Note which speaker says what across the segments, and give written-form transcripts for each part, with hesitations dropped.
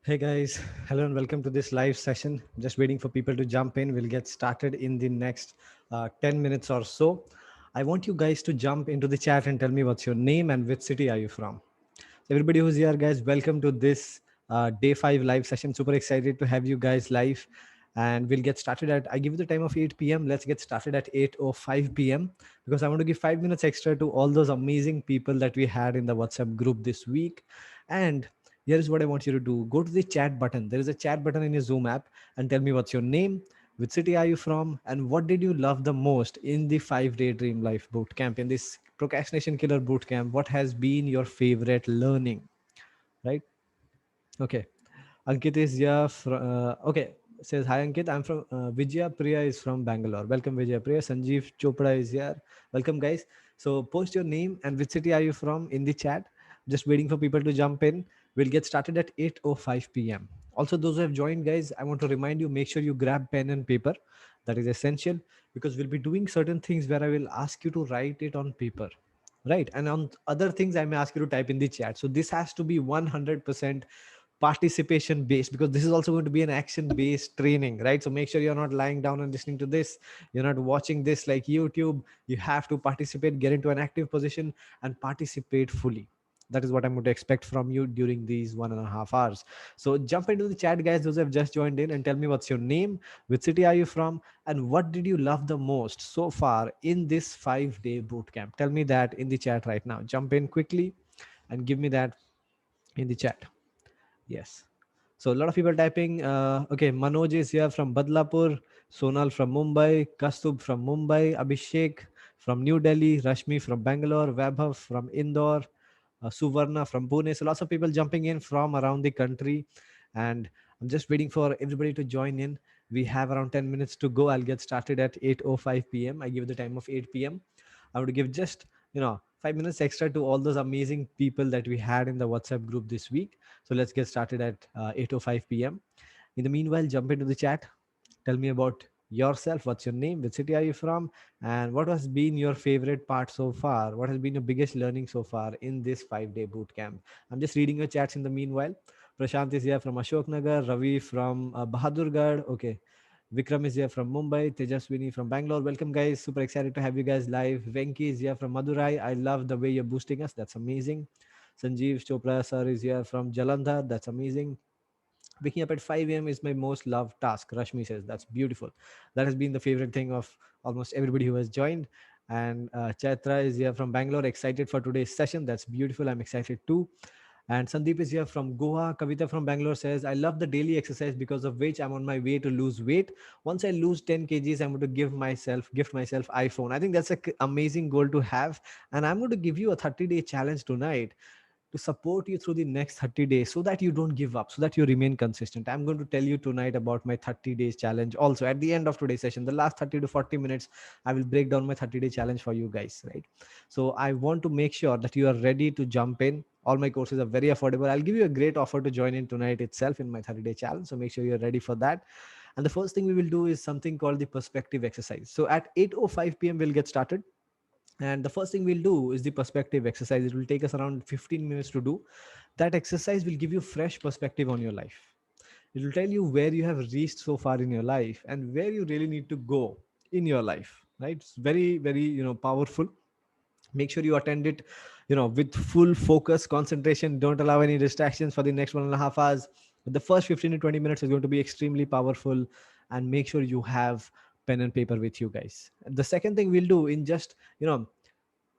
Speaker 1: Hey guys, hello and welcome to this live session. Just waiting for people to jump in. We'll get started in the next 10 minutes or so. I want you guys to jump into the chat and tell me what's your name and which city are you from. So everybody who's here, guys, welcome to this day 5 live session. Super excited to have you guys live. And we'll get started at, I give you the time of 8 p.m. Let's get started at 8:05 p.m. because I want to give 5 minutes extra to all those amazing people that we had in the WhatsApp group this week. And here is what I want you to do. Go to the chat button. There is a chat button in your Zoom app and tell me what's your name, which city are you from, and what did you love the most in the 5-day Dream Life boot camp, in this procrastination killer boot camp? What has been your favorite learning? Right? Okay. Ankit is here. Okay. Says, hi Ankit. I'm from Vijaya Priya is from Bangalore. Welcome, Vijaya Priya. Sanjeev Chopra is here. Welcome, guys. So post your name and which city are you from in the chat. Just waiting for people to jump in. We'll get started at 8:05 p.m. Also, those who have joined, guys, I want to remind you, make sure you grab pen and paper. That is essential because we'll be doing certain things where I will ask you to write it on paper. Right. And on other things, I may ask you to type in the chat. So this has to be 100% participation based because this is also going to be an action based training, right? So make sure you're not lying down and listening to this. You're not watching this like YouTube. You have to participate, get into an active position and participate fully. That is what I'm going to expect from you during these 1.5 hours. So jump into the chat, guys, those who have just joined in, and tell me what's your name, which city are you from, and what did you love the most so far in this 5-day boot camp? Tell me that in the chat right now. Jump in quickly and give me that in the chat. Yes. So a lot of people typing. Okay, Manoj is here from Badlapur, Sonal from Mumbai, Kastub from Mumbai, Abhishek from New Delhi, Rashmi from Bangalore, Vaibhav from Indore, Suvarna from Pune. So lots of people jumping in from around the country, and I'm just waiting for everybody to join in. We have around 10 minutes to go. I'll get started at 8:05 p.m. I give the time of 8 p.m. I would give just 5 minutes extra to all those amazing people that we had in the WhatsApp group this week. So let's get started at 8:05 p.m. In the meanwhile, jump into the chat. Tell me about yourself. What's your name? Which city are you from? And what has been your favorite part so far? What has been your biggest learning so far in this 5-day boot camp? I'm just reading your chats in the meanwhile. Prashant is here from Ashok Nagar. Ravi from Bahadurgarh. Okay. Vikram is here from Mumbai. Tejaswini from Bangalore. Welcome, guys. Super excited to have you guys live. Venki is here from Madurai. I love the way you're boosting us. That's amazing. Sanjeev Chopra sir is here from Jalandhar. That's amazing. Waking up at 5 a.m. is my most loved task. Rashmi says, that's beautiful. That has been the favorite thing of almost everybody who has joined. And Chaitra is here from Bangalore, excited for today's session. That's beautiful. I'm excited too. And Sandeep is here from Goa. Kavita from Bangalore says, I love the daily exercise because of which I'm on my way to lose weight. Once I lose 10 kgs, I'm going to gift myself iPhone. I think that's an amazing goal to have. And I'm going to give you a 30-day challenge tonight to support you through the next 30 days so that you don't give up, so that you remain consistent. I'm going to tell you tonight about my 30 days challenge. Also, at the end of today's session, the last 30 to 40 minutes, I will break down my 30-day challenge for you guys, right? So I want to make sure that you are ready to jump in. All my courses are very affordable. I'll give you a great offer to join in tonight itself in my 30-day challenge. So make sure you're ready for that. And the first thing we will do is something called the perspective exercise. So at 8:05 p.m., we'll get started. And the first thing we'll do is the perspective exercise. It will take us around 15 minutes to do. That exercise will give you fresh perspective on your life. It will tell you where you have reached so far in your life and where you really need to go in your life. Right? It's very, very, powerful. Make sure you attend it, with full focus, concentration. Don't allow any distractions for the next 1.5 hours. But the first 15 to 20 minutes is going to be extremely powerful. And make sure you have pen and paper with you guys. The second thing we'll do in just,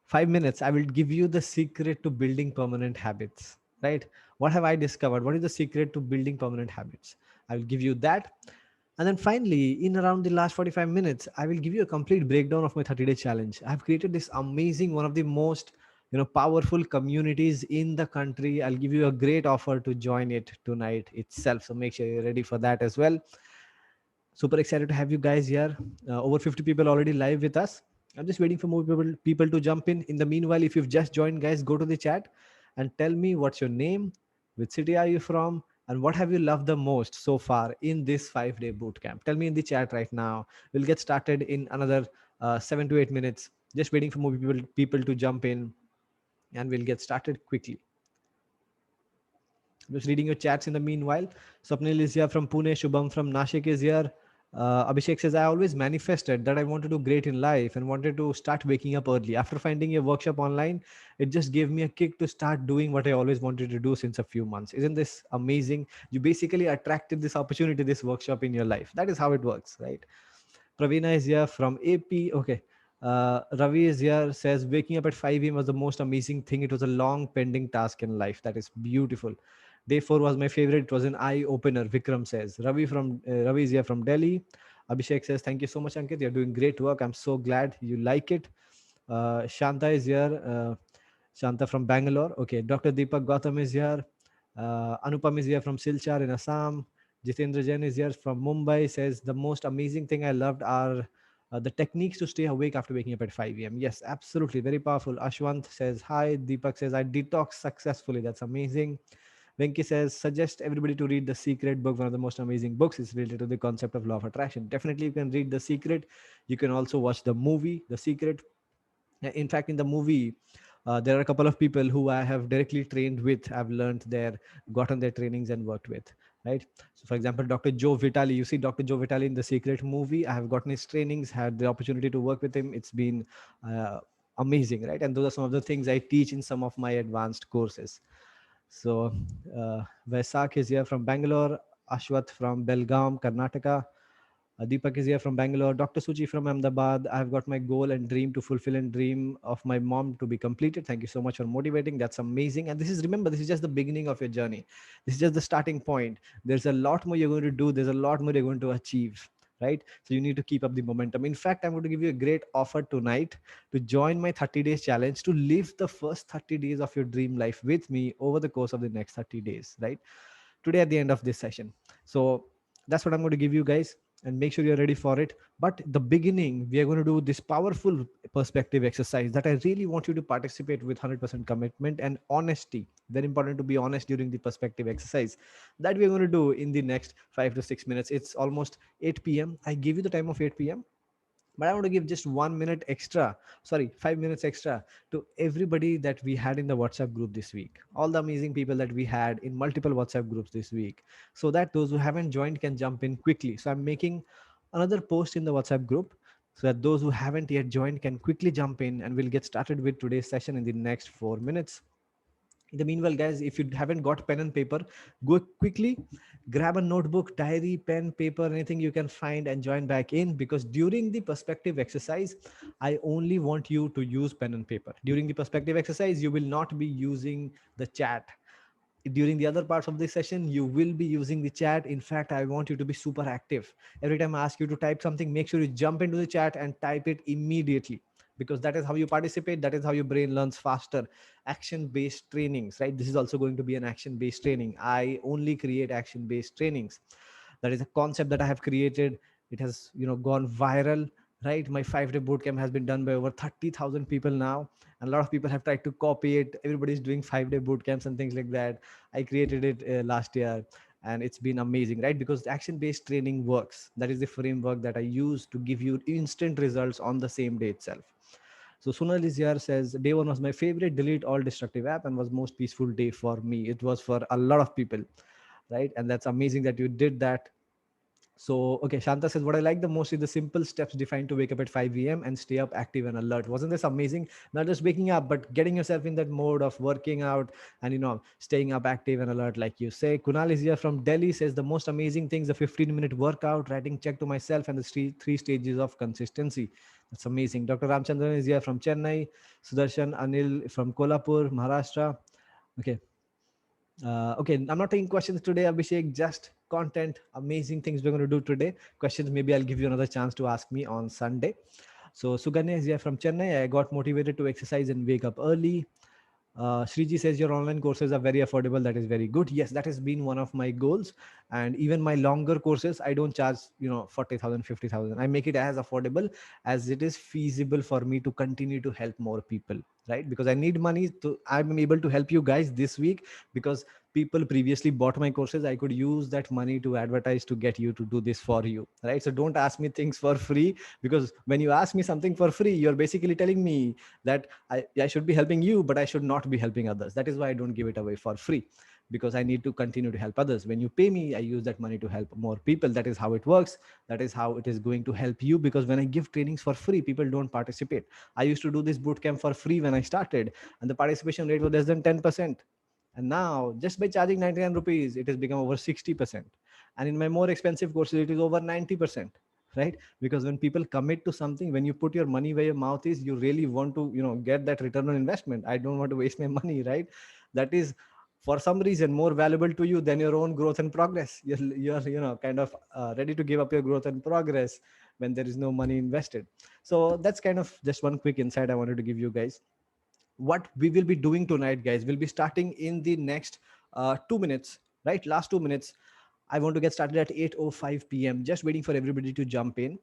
Speaker 1: 5 minutes, I will give you the secret to building permanent habits. Right? What have I discovered? What is the secret to building permanent habits? I will give you that. And then finally, in around the last 45 minutes, I will give you a complete breakdown of my 30-day challenge. I've created this amazing, one of the most powerful communities in the country. I'll give you a great offer to join it tonight itself. So make sure you're ready for that as well. Super excited to have you guys here. Over 50 people already live with us. I'm just waiting for more people to jump in. In the meanwhile, if you've just joined, guys, go to the chat and tell me what's your name, which city are you from, and what have you loved the most so far in this 5-day boot camp. Tell me in the chat right now. We'll get started in another 7 to 8 minutes. Just waiting for more people to jump in, and we'll get started quickly. Just reading your chats in the meanwhile. Swapnil is here from Pune. Shubham from Nashik is here. Abhishek says, I always manifested that I wanted to do great in life and wanted to start waking up early. After finding a workshop online, it just gave me a kick to start doing what I always wanted to do since a few months. Isn't this amazing? You basically attracted this opportunity, this workshop in your life. That is how it works, right? Pravina is here from AP. Okay. Ravi is here, says waking up at 5 a.m. was the most amazing thing. It was a long pending task in life. That is beautiful. Day 4 was my favorite. It was an eye opener. Vikram says. Ravi is here from Delhi. Abhishek says, thank you so much, Ankit. You're doing great work. I'm so glad you like it. Shanta is here. Shanta from Bangalore. Okay. Dr. Deepak Gautam is here. Anupam is here from Silchar in Assam. Jitendra Jain is here from Mumbai, says the most amazing thing I loved are the techniques to stay awake after waking up at 5 a.m. Yes, absolutely. Very powerful. Ashwant says, hi. Deepak says, I detox successfully. That's amazing. Venki says, suggest everybody to read The Secret book, one of the most amazing books. It's related to the concept of law of attraction. Definitely, you can read The Secret. You can also watch the movie, The Secret. In fact, in the movie, there are a couple of people who I have directly trained with. I've learned their, gotten their trainings and worked with, right? So, for example, Dr. Joe Vitale. You see Dr. Joe Vitale in The Secret movie. I have gotten his trainings, had the opportunity to work with him. It's been amazing, right? And those are some of the things I teach in some of my advanced courses. So, Vaisak is here from Bangalore. Ashwath from Belgaum, Karnataka. Deepak is here from Bangalore. Dr. Suchi from Ahmedabad. I've got my goal and dream to fulfill and dream of my mom to be completed. Thank you so much for motivating. That's amazing. And this is, remember, this is just the beginning of your journey. This is just the starting point. There's a lot more you're going to do. There's a lot more you're going to achieve, right? So you need to keep up the momentum. In fact, I'm going to give you a great offer tonight to join my 30 days challenge to live the first 30 days of your dream life with me over the course of the next 30 days, right? Today at the end of this session. So that's what I'm going to give you guys, and make sure you're ready for it. But the beginning, we are going to do this powerful perspective exercise that I really want you to participate with 100% commitment and honesty. Very important to be honest during the perspective exercise that we're going to do in the next 5 to 6 minutes. It's almost 8 p.m. I give you the time of 8 p.m., but I want to give just 1 minute extra, sorry, 5 minutes extra to everybody that we had in the WhatsApp group this week. All the amazing people that we had in multiple WhatsApp groups this week, so that those who haven't joined can jump in quickly. So I'm making another post in the WhatsApp group so that those who haven't yet joined can quickly jump in, and we'll get started with today's session in the next 4 minutes. In the meanwhile, guys, if you haven't got pen and paper, go quickly, grab a notebook, diary, pen, paper, anything you can find, and join back in, because during the perspective exercise, I only want you to use pen and paper. During the perspective exercise, you will not be using the chat. During the other parts of the session, you will be using the chat. In fact, I want you to be super active. Every time I ask you to type something, make sure you jump into the chat and type it immediately, because that is how you participate. That is how your brain learns faster. Action based trainings, right? This is also going to be an action based training. I only create action based trainings. That is a concept that I have created. It has, gone viral, right? My 5-day bootcamp has been done by over 30,000 people now, and a lot of people have tried to copy it. Everybody's doing 5-day bootcamps and things like that. I created it last year, and it's been amazing, right? Because action based training works. That is the framework that I use to give you instant results on the same day itself. So Sunal is here, says day one was my favorite, delete all destructive app, and was most peaceful day for me. It was for a lot of people, right? And that's amazing that you did that. So, okay, Shanta says, what I like the most is the simple steps defined to wake up at 5 a.m. and stay up active and alert. Wasn't this amazing? Not just waking up, but getting yourself in that mode of working out and, staying up active and alert, like you say. Kunal is here from Delhi, says the most amazing things, the 15-minute workout, writing check to myself, and the three stages of consistency. That's amazing. Dr. Ramchandran is here from Chennai. Sudarshan Anil from Kolhapur, Maharashtra. Okay. Okay, I'm not taking questions today, Abhishek. Just content, amazing things we're going to do today. Questions, maybe I'll give you another chance to ask me on Sunday. So Suganya is here from Chennai. I got motivated to exercise and wake up early. Shriji says your online courses are very affordable. That is very good. Yes, that has been one of my goals. And even my longer courses, I don't charge, 40,000, 50,000. I make it as affordable as it is feasible for me to continue to help more people, right? Because I need money to, I'm able to help you guys this week because people previously bought my courses. I could use that money to advertise to get you to do this for you, right? So don't ask me things for free, because when you ask me something for free, you're basically telling me that I should be helping you, but I should not be helping others. That is why I don't give it away for free, because I need to continue to help others. When you pay me, I use that money to help more people. That is how it works. That is how it is going to help you, because when I give trainings for free, people don't participate. I used to do this boot camp for free when I started, and the participation rate was less than 10%. And now, just by charging 99 rupees, it has become over 60%. And in my more expensive courses, it is over 90%, right? Because when people commit to something, when you put your money where your mouth is, you really want to, get that return on investment. I don't want to waste my money, right? That is for some reason more valuable to you than your own growth and progress. You're kind of ready to give up your growth and progress when there is no money invested. So that's kind of just one quick insight I wanted to give you guys. What we will be doing tonight, guys, we'll be starting in the next 2 minutes, right? Last 2 minutes. I want to get started at 8:05 p.m. Just waiting for everybody to jump in.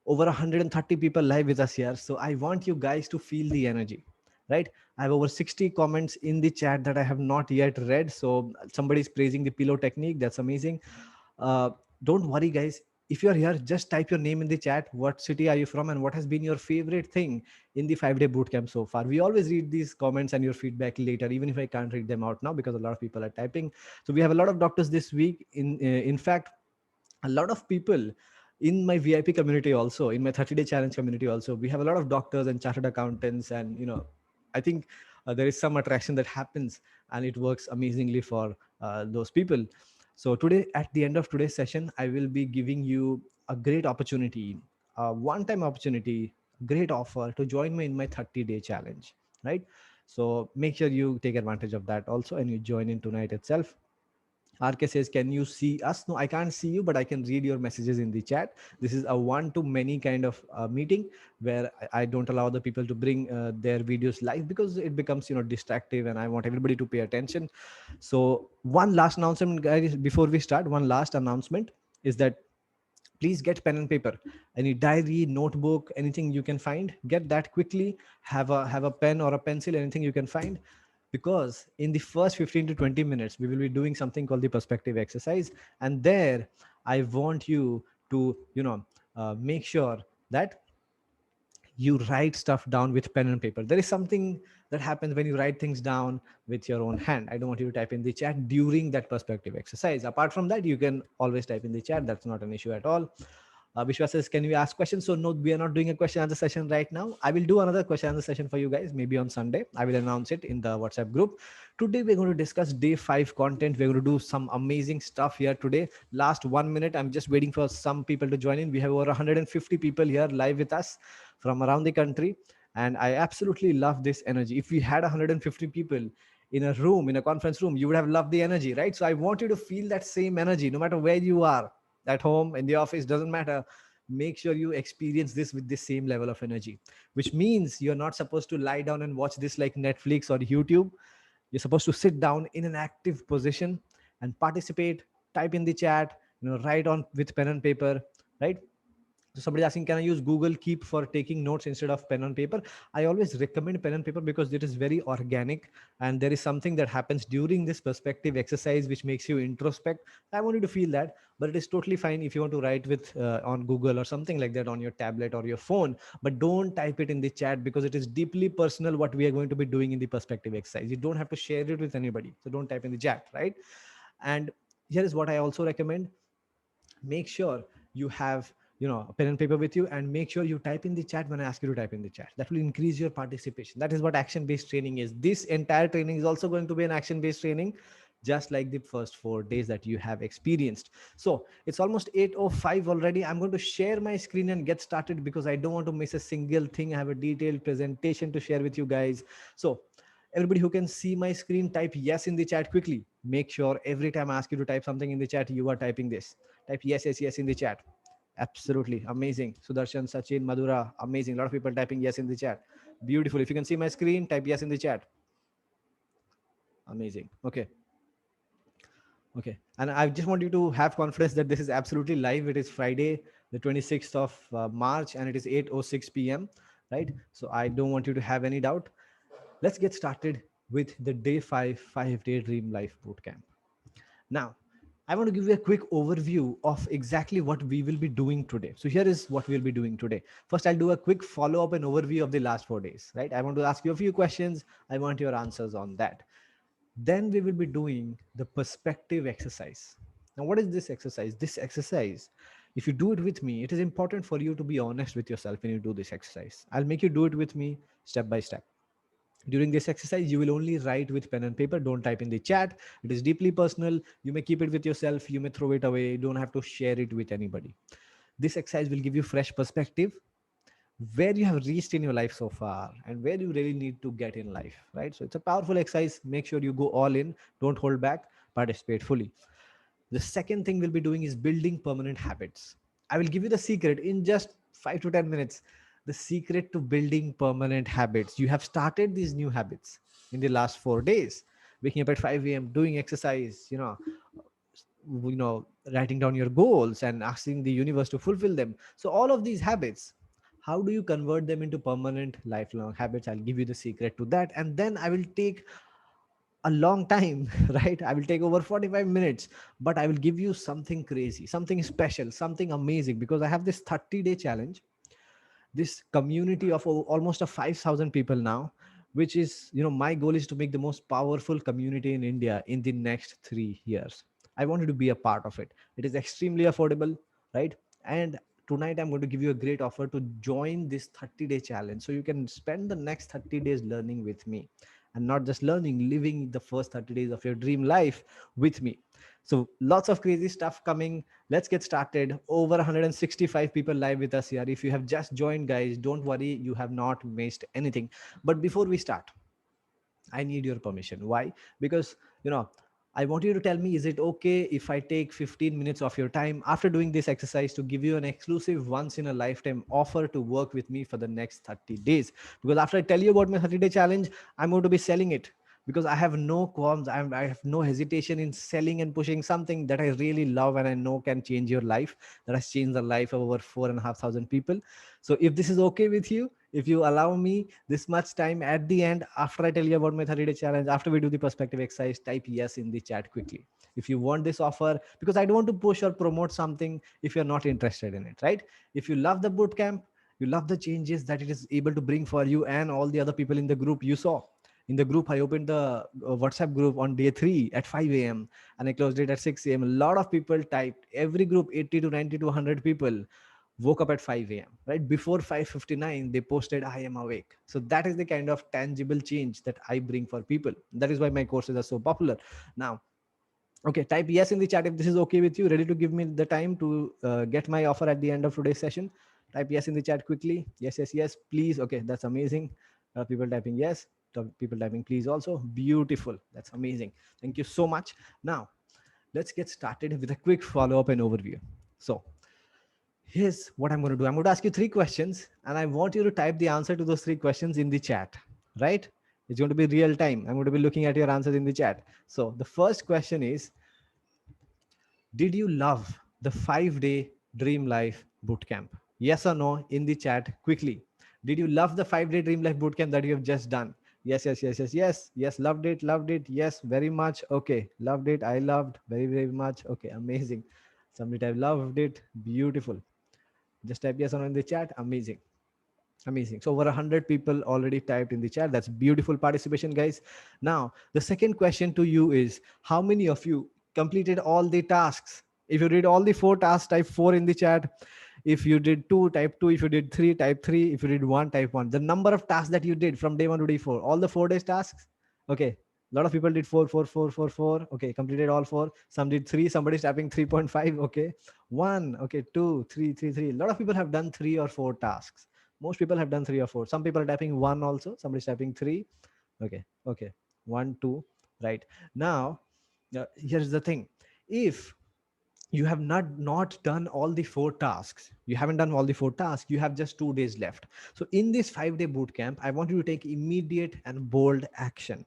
Speaker 1: Over 130 people live with us here. So I want you guys to feel the energy, right? I have over 60 comments in the chat that I have not yet read. So somebody's praising the pillow technique. That's amazing. uh, don't worry, guys. If you're here, just type your name in the chat. What city are you from, and what has been your favorite thing in the 5-day bootcamp so far? We always read these comments and your feedback later, even if I can't read them out now because a lot of people are typing. So we have a lot of doctors this week. In fact, a lot of people in my VIP community, also in my 30-day challenge community, also we have a lot of doctors and chartered accountants, and I think there is some attraction that happens, and it works amazingly for those people. So today, at the end of today's session, I will be giving you a great opportunity, a one-time opportunity, great offer to join me in my 30-day challenge, right? So make sure you take advantage of that also, and you join in tonight itself. RK says, can you see us? No, I can't see you, but I can read your messages in the chat. This is a one-to-many kind of meeting where I don't allow the people to bring their videos live because it becomes, distractive, and I want everybody to pay attention. So one last announcement, guys, before we start, one last announcement is that please get pen and paper. Any diary, notebook, anything you can find, get that quickly. Have a pen or a pencil, anything you can find, because in the first 15 to 20 minutes we will be doing something called the perspective exercise. And there I want you to make sure that you write stuff down with pen and paper. There is something that happens when you write things down with your own hand. I don't want you to type in the chat during that perspective exercise. Apart from that, you can always type in the chat. That's not an issue at all. Vishwa says, can we ask questions? So no, we are not doing a question answer session right now. I will do another question answer session for you guys, maybe on Sunday. I will announce it in the WhatsApp group. Today, we're going to discuss day 5 content. We're going to do some amazing stuff here today. Last 1 minute, I'm just waiting for some people to join in. We have over 150 people here live with us from around the country. And I absolutely love this energy. If we had 150 people in a room, in a conference room, you would have loved the energy, right? So I want you to feel that same energy, no matter where you are, at home, in the office, doesn't matter. Make sure you experience this with the same level of energy, which means you're not supposed to lie down and watch this like Netflix or YouTube. You're supposed to sit down in an active position and participate, type in the chat, write on with pen and paper, right? So somebody asking, can I use Google Keep for taking notes instead of pen and paper? I always recommend pen and paper because it is very organic, and there is something that happens during this perspective exercise which makes you introspect. I want you to feel that, but it is totally fine if you want to write with on Google or something like that on your tablet or your phone. But don't type it in the chat because it is deeply personal what we are going to be doing in the perspective exercise. You don't have to share it with anybody, so don't type in the chat, right? And here is what I also recommend. Make sure you have a pen and paper with you, and make sure you type in the chat when I ask you to type in the chat. That will increase your participation. That is what action based training is. This entire training is also going to be an action based training, just like the first 4 days that you have experienced. So it's almost 8:05 already. I'm going to share my screen and get started because I don't want to miss a single thing. I have a detailed presentation to share with you guys. So everybody who can see my screen, type yes in the chat quickly. Make sure every time I ask you to type something in the chat, you are typing this. Type yes, yes, yes in the chat. Absolutely amazing. Sudarshan, Sachin, Madhura, amazing. A lot of people typing yes in the chat. Beautiful. If you can see my screen, type yes in the chat. Amazing. Okay. Okay. And I just want you to have confidence that this is absolutely live. It is Friday, the 26th of March, and it is 8:06 p.m. Right. So I don't want you to have any doubt. Let's get started with the day 5 day Dream Life Bootcamp. Now, I want to give you a quick overview of exactly what we will be doing today. So here is what we'll be doing today. First, I'll do a quick follow-up and overview of the last 4 days, right? I want to ask you a few questions. I want your answers on that. Then we will be doing the perspective exercise. Now, what is this exercise? This exercise, if you do it with me, it is important for you to be honest with yourself when you do this exercise. I'll make you do it with me step by step. During this exercise, you will only write with pen and paper. Don't type in the chat. It is deeply personal. You may keep it with yourself. You may throw it away. You don't have to share it with anybody. This exercise will give you fresh perspective, where you have reached in your life so far and where you really need to get in life, right? So it's a powerful exercise. Make sure you go all in, don't hold back, participate fully. The second thing we'll be doing is building permanent habits. I will give you the secret in just 5 to 10 minutes. The secret to building permanent habits. You have started these new habits in the last 4 days, waking up at 5 a.m, doing exercise, writing down your goals and asking the universe to fulfill them. So all of these habits, how do you convert them into permanent lifelong habits? I'll give you the secret to that, and then I will take a long time right? I will take over 45 minutes, but I will give you something crazy, something special, something amazing, because I have this 30-day challenge, this community of almost a 5,000 people now, which is, my goal is to make the most powerful community in India in the next 3 years. I wanted to be a part of it. It is extremely affordable, right? And tonight I'm going to give you a great offer to join this 30-day challenge, so you can spend the next 30 days learning with me, and not just learning, living the first 30 days of your dream life with me. So lots of crazy stuff coming. Let's get started. Over 165 people live with us here. If you have just joined, guys, don't worry, you have not missed anything. But before we start, I need your permission. Why? Because, I want you to tell me, is it okay if I take 15 minutes of your time after doing this exercise to give you an exclusive once in a lifetime offer to work with me for the next 30 days? Because after I tell you about my 30-day challenge, I'm going to be selling it, because I have no qualms. I have no hesitation in selling and pushing something that I really love and I know can change your life, that has changed the life of over 4,500 people. So if this is okay with you, if you allow me this much time at the end, after I tell you about my 30-day challenge, after we do the perspective exercise, type yes in the chat quickly if you want this offer, because I don't want to push or promote something if you're not interested in it, right? If you love the bootcamp, you love the changes that it is able to bring for you and all the other people in the group. You saw in the group, I opened the WhatsApp group on day 3 at 5 a.m. and I closed it at 6 a.m. A lot of people typed. Every group, 80 to 90 to 100 people, woke up at 5 a.m. right before 5:59. They posted, "I am awake." So that is the kind of tangible change that I bring for people. That is why my courses are so popular. Now, okay, type yes in the chat if this is okay with you. Ready to give me the time to get my offer at the end of today's session? Type yes in the chat quickly. Yes, yes, yes, please. Okay, that's amazing. People typing yes, people typing please also. Beautiful. That's amazing. Thank you so much. Now, let's get started with a quick follow up and overview. So, here's what I'm going to do. I'm going to ask you 3 questions, and I want you to type the answer to those 3 questions in the chat, right? It's going to be real time. I'm going to be looking at your answers in the chat. So, the first question is, did you love the 5-day Dream Life Bootcamp? Yes or no in the chat quickly. Did you love the 5-day Dream Life Bootcamp that you have just done? Yes, yes, yes, yes, yes, yes. Loved it, loved it. Yes, very much. Okay, loved it. I loved very, very much. Okay, amazing. Somebody type loved it. Beautiful. Just type yes or no in the chat. Amazing. Amazing. So over 100 people already typed in the chat. That's beautiful participation, guys. Now, the second question to you is, how many of you completed all the tasks? If you did all the 4 tasks, type 4 in the chat. If you did 2, type 2. If you did 3, type 3. If you did 1, type 1. The number of tasks that you did from day 1 to day 4, all the 4 days tasks. Okay. A lot of people did 4, 4, 4, 4, 4. Okay. Completed all 4. Some did 3. Somebody's typing 3.5. Okay. 1. Okay. 2, 3, 3, 3. A lot of people have done 3 or 4 tasks. Most people have done 3 or 4. Some people are typing 1 also. Somebody's typing 3. Okay. Okay. 1, 2. Right. Now, here's the thing. If you have not done all the 4 tasks, you haven't done all the 4 tasks, you have just 2 days left. So in this 5-day boot camp, I want you to take immediate and bold action,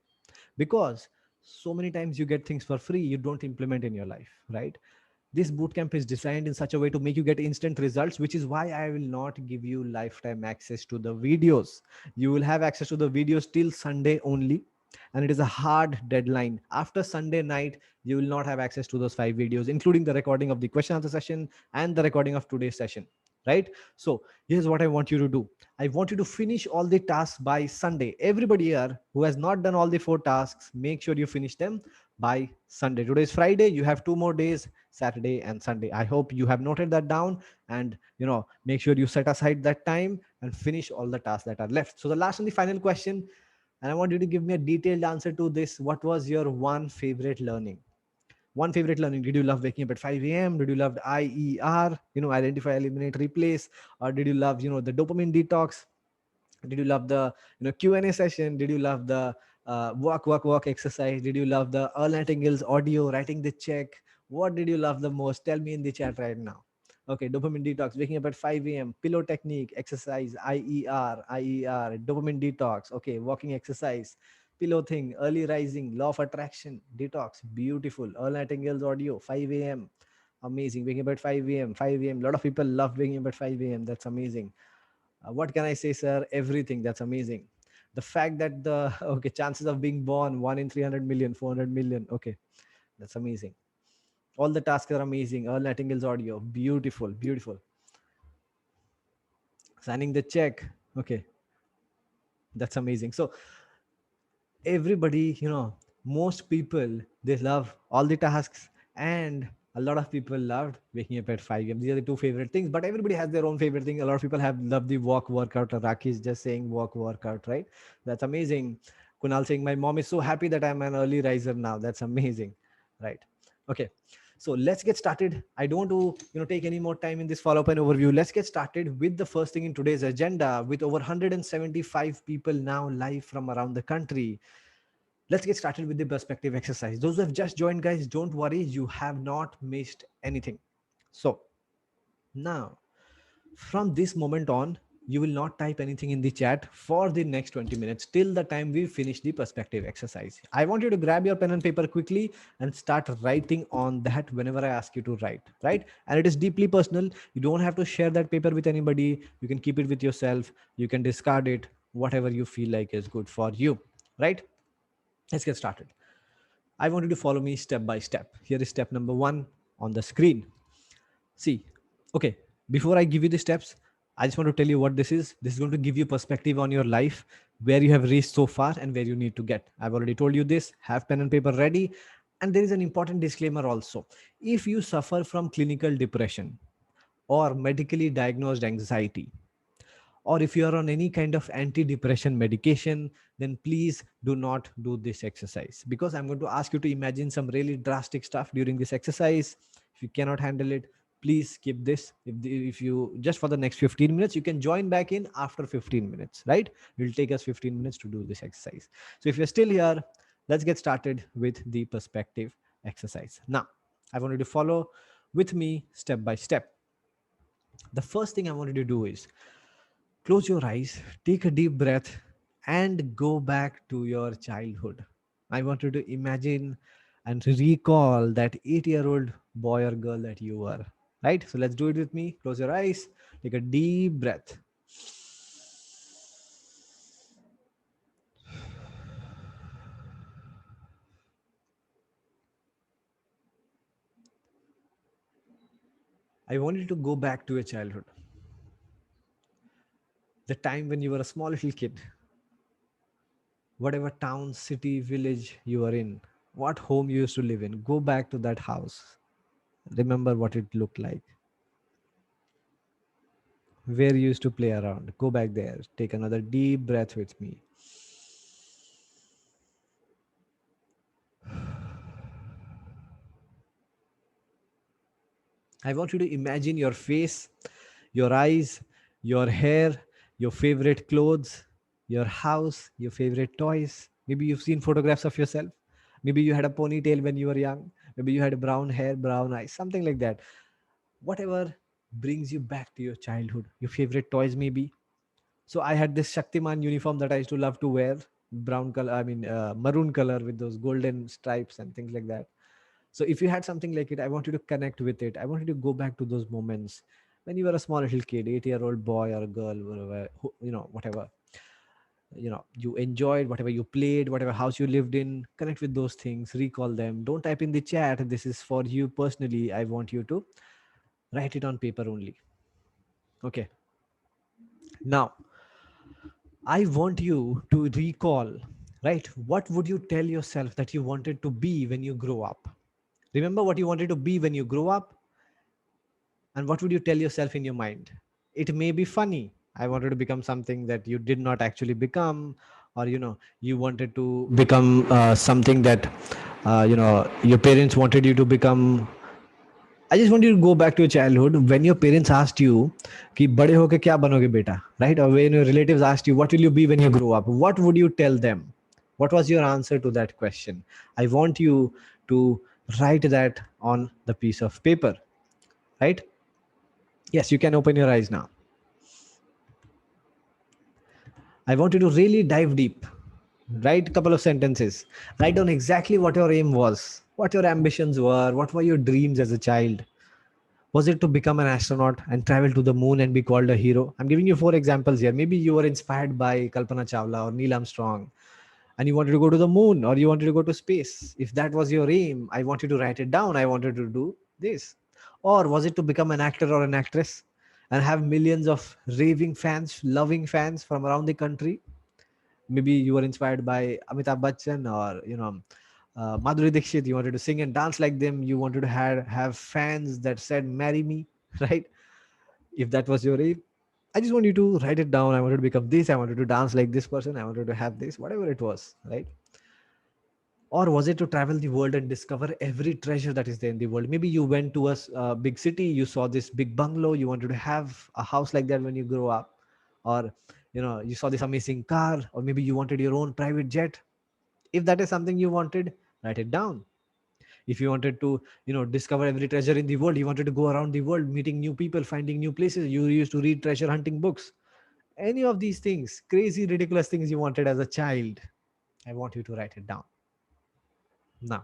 Speaker 1: because so many times you get things for free you don't implement in your life, right? This bootcamp is designed in such a way to make you get instant results, which is why I will not give you lifetime access to the videos. You will have access to the videos till Sunday only. And it is a hard deadline. After Sunday night, you will not have access to those 5 videos, including the recording of the question answer session and the recording of today's session. right? So here's what I want you to do. I want you to finish all the tasks by Sunday. Everybody here who has not done all the 4 tasks, make sure you finish them by Sunday. Today is Friday. You have 2 more days, Saturday and Sunday. I hope you have noted that down, and make sure you set aside that time and finish all the tasks that are left. So the last and the final question, and I want you to give me a detailed answer to this. What was your one favorite learning? One favorite learning. Did you love waking up at 5 a.m.? Did you love the IER, identify, eliminate, replace? Or did you love, the dopamine detox? Did you love the, Q&A session? Did you love the walk exercise? Did you love the Earl Nightingale's audio, writing the check? What did you love the most? Tell me in the chat right now. Okay, dopamine detox, waking up at 5 a.m., pillow technique, exercise, IER, dopamine detox, okay, walking exercise, pillow thing, early rising, law of attraction, detox, beautiful. Earl Nightingale's audio, 5 a.m., amazing. Waking up at 5 a.m., 5 a.m. A lot of people love waking up at 5 a.m. That's amazing. What can I say, sir? Everything. That's amazing. The fact that the okay chances of being born 1 in 300 million, 400 million. Okay, that's amazing. All the tasks are amazing. Earl Nightingale's audio, beautiful, beautiful. Signing the check. Okay, that's amazing. So everybody, most people, they love all the tasks, and a lot of people loved waking up at 5 a.m. These are the two favorite things, but everybody has their own favorite thing. A lot of people have loved the walk workout. Raki's just saying walk workout, right? That's amazing. Kunal saying my mom is so happy that I'm an early riser now. That's amazing, right? Okay, so let's get started. I don't want to take any more time in this follow-up and overview. Let's get started with the first thing in today's agenda. With over 175 people now live from around the country, let's get started with the perspective exercise. Those who have just joined, guys, don't worry, you have not missed anything. So now, from this moment on, you will not type anything in the chat for the next 20 minutes till the time we finish the perspective exercise. I want you to grab your pen and paper quickly and start writing on that whenever I ask you to write, right? And it is deeply personal. You don't have to share that paper with anybody. You can keep it with yourself. You can discard it, whatever you feel like is good for you, right? Let's get started. I want you to follow me step by step. Here is step number 1 on the screen. See, okay, before I give you the steps, I just want to tell you what this is. This is going to give you perspective on your life, where you have reached so far and where you need to get. I've already told you this. Have pen and paper ready. And there is an important disclaimer also. If you suffer from clinical depression or medically diagnosed anxiety, or if you are on any kind of antidepressant medication, then please do not do this exercise, because I'm going to ask you to imagine some really drastic stuff during this exercise. If you cannot handle it, please skip this. If you just for the next 15 minutes, you can join back in after 15 minutes, right? It will take us 15 minutes to do this exercise. So if you're still here, let's get started with the perspective exercise. Now, I want you to follow with me step by step. The first thing I want you to do is close your eyes, take a deep breath, and go back to your childhood. I want you to imagine and recall that 8-year-old boy or girl that you were. Right? So let's do it with me. Close your eyes, take a deep breath. I want you to go back to your childhood. The time when you were a small little kid, whatever town, city, village you were in, what home you used to live in, go back to that house. Remember what it looked like, where you used to play around. Go back there. Take another deep breath with me. I want you to imagine your face, your eyes, your hair, your favorite clothes, your house, your favorite toys. Maybe you've seen photographs of yourself. Maybe you had a ponytail when you were young. Maybe you had brown hair, brown eyes, something like that. Whatever brings you back to your childhood, your favorite toys, maybe. So I had this Shaktiman uniform that I used to love to wear, brown color, maroon color with those golden stripes and things like that. So if you had something like it, I want you to connect with it. I want you to go back to those moments when you were a small little kid, 8-year-old boy or girl, whatever, whatever, you enjoyed, whatever you played, whatever house you lived in. Connect with those things, recall them. Don't type in the chat. This is for you personally. I want you to write it on paper only. Okay. Now, I want you to recall, right? What would you tell yourself that you wanted to be when you grow up? Remember what you wanted to be when you grow up, and what would you tell yourself in your mind? It may be funny. I wanted to become something that you did not actually become, or you wanted to become something that your parents wanted you to become. I just want you to go back to your childhood when your parents asked you कि बड़े होके क्या बनोगे बेटा, right? Or when your relatives asked you what will you be when you grow up, what would you tell them? What was your answer to that question? I want you to write that on the piece of paper, right? Yes, you can open your eyes now. I want you to really dive deep. Write a couple of sentences. Write down exactly what your aim was, what your ambitions were, what were your dreams as a child. Was it to become an astronaut and travel to the moon and be called a hero? I'm giving you four examples here. Maybe you were inspired by Kalpana Chawla or Neil Armstrong and you wanted to go to the moon or you wanted to go to space. If that was your aim, I want you to write it down. I wanted to do this. Or was it to become an actor or an actress and have millions of raving fans, loving fans from around the country? Maybe you were inspired by Amitabh Bachchan or Madhuri Dixit. You wanted to sing and dance like them. You wanted to have fans that said "Marry me," right? If that was your aim, I just want you to write it down. I wanted to become this. I wanted to dance like this person. I wanted to have this, whatever it was, right? Or was it to travel the world and discover every treasure that is there in the world? Maybe you went to a big city, you saw this big bungalow, you wanted to have a house like that when you grow up, or you saw this amazing car, or maybe you wanted your own private jet. If that is something you wanted, write it down. If you wanted to discover every treasure in the world, you wanted to go around the world meeting new people, finding new places, you used to read treasure hunting books, any of these things, crazy ridiculous things you wanted as a child, I want you to write it down now.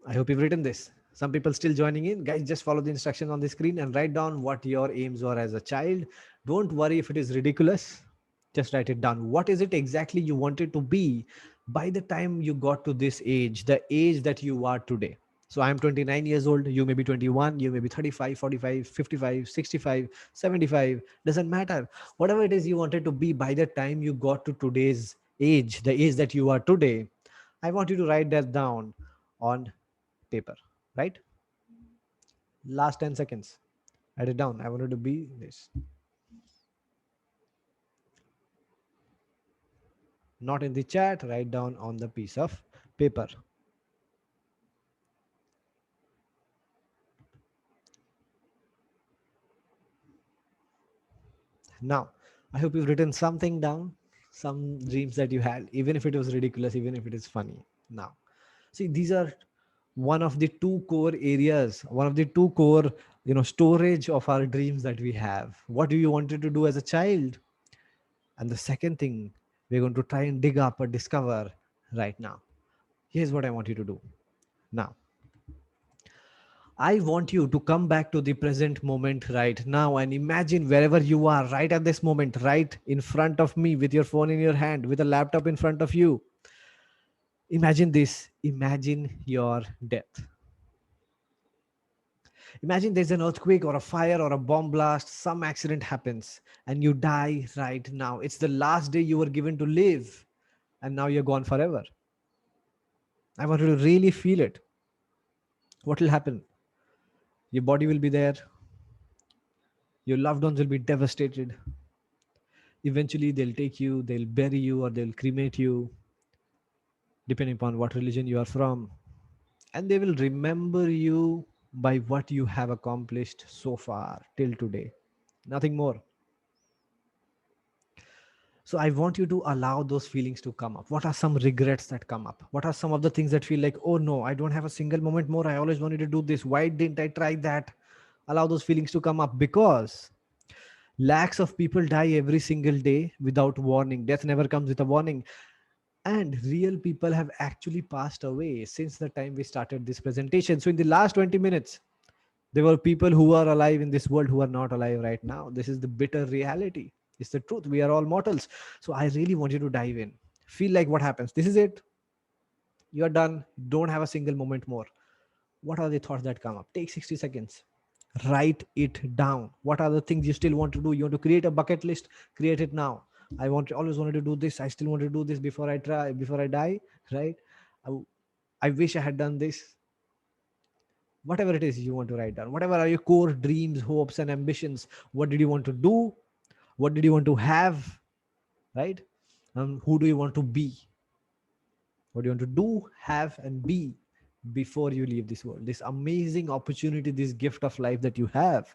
Speaker 1: I hope you've written this. Some people still joining in. Guys, just follow the instructions on the screen and write down what your aims were as a child. Don't worry if it is ridiculous. Just write it down. What is it exactly you wanted to be by the time you got to this age, the age that you are today? So I'm 29 years old. You may be 21. You may be 35, 45, 55, 65, 75. Doesn't matter. Whatever it is you wanted to be by the time you got to today's age, the age that you are today, I want you to write that down on paper, right? Last 10 seconds. Write it down. I wanted to be this. Not in the chat, write down on the piece of paper. Now, I hope you've written something down, some dreams that you had, even if it was ridiculous, even if it is funny. Now, see, these are one of the two core areas, one of the two core, storage of our dreams that we have. What do you wanted to do as a child? And the second thing we're going to try and dig up or discover right now. Here's what I want you to do now. I want you to come back to the present moment right now and imagine wherever you are right at this moment, right in front of me, with your phone in your hand, with a laptop in front of you. Imagine this. Imagine your death. Imagine there's an earthquake or a fire or a bomb blast, some accident happens and you die right now. It's the last day you were given to live and now you're gone forever. I want you to really feel it. What will happen? Your body will be there. Your loved ones will be devastated. Eventually they'll take you, they'll bury you, or they'll cremate you, depending upon what religion you are from, and they will remember you by what you have accomplished so far till today, nothing more. So I want you to allow those feelings to come up. What are some regrets that come up? What are some of the things that feel like, oh no, I don't have a single moment more, I always wanted to do this, why didn't I try that? Allow those feelings to come up, because lakhs of people die every single day without warning. Death never comes with a warning. And real people have actually passed away since the time we started this presentation. So in the last 20 minutes, there were people who are alive in this world who are not alive right now. This is the bitter reality. It's the truth. We are all mortals. So I really want you to dive in. Feel like what happens. This is it. You're done. Don't have a single moment more. What are the thoughts that come up? Take 60 seconds. Write it down. What are the things you still want to do? You want to create a bucket list? Create it now. Always wanted to do this. I still want to do this before I die, right? I, I wish I had done this. Whatever it is you want to write down. Whatever are your core dreams, hopes, and ambitions. What did you want to do? What did you want to have? Right? Who do you want to be? What do you want to do, have, and be before you leave this world? This amazing opportunity, this gift of life that you have.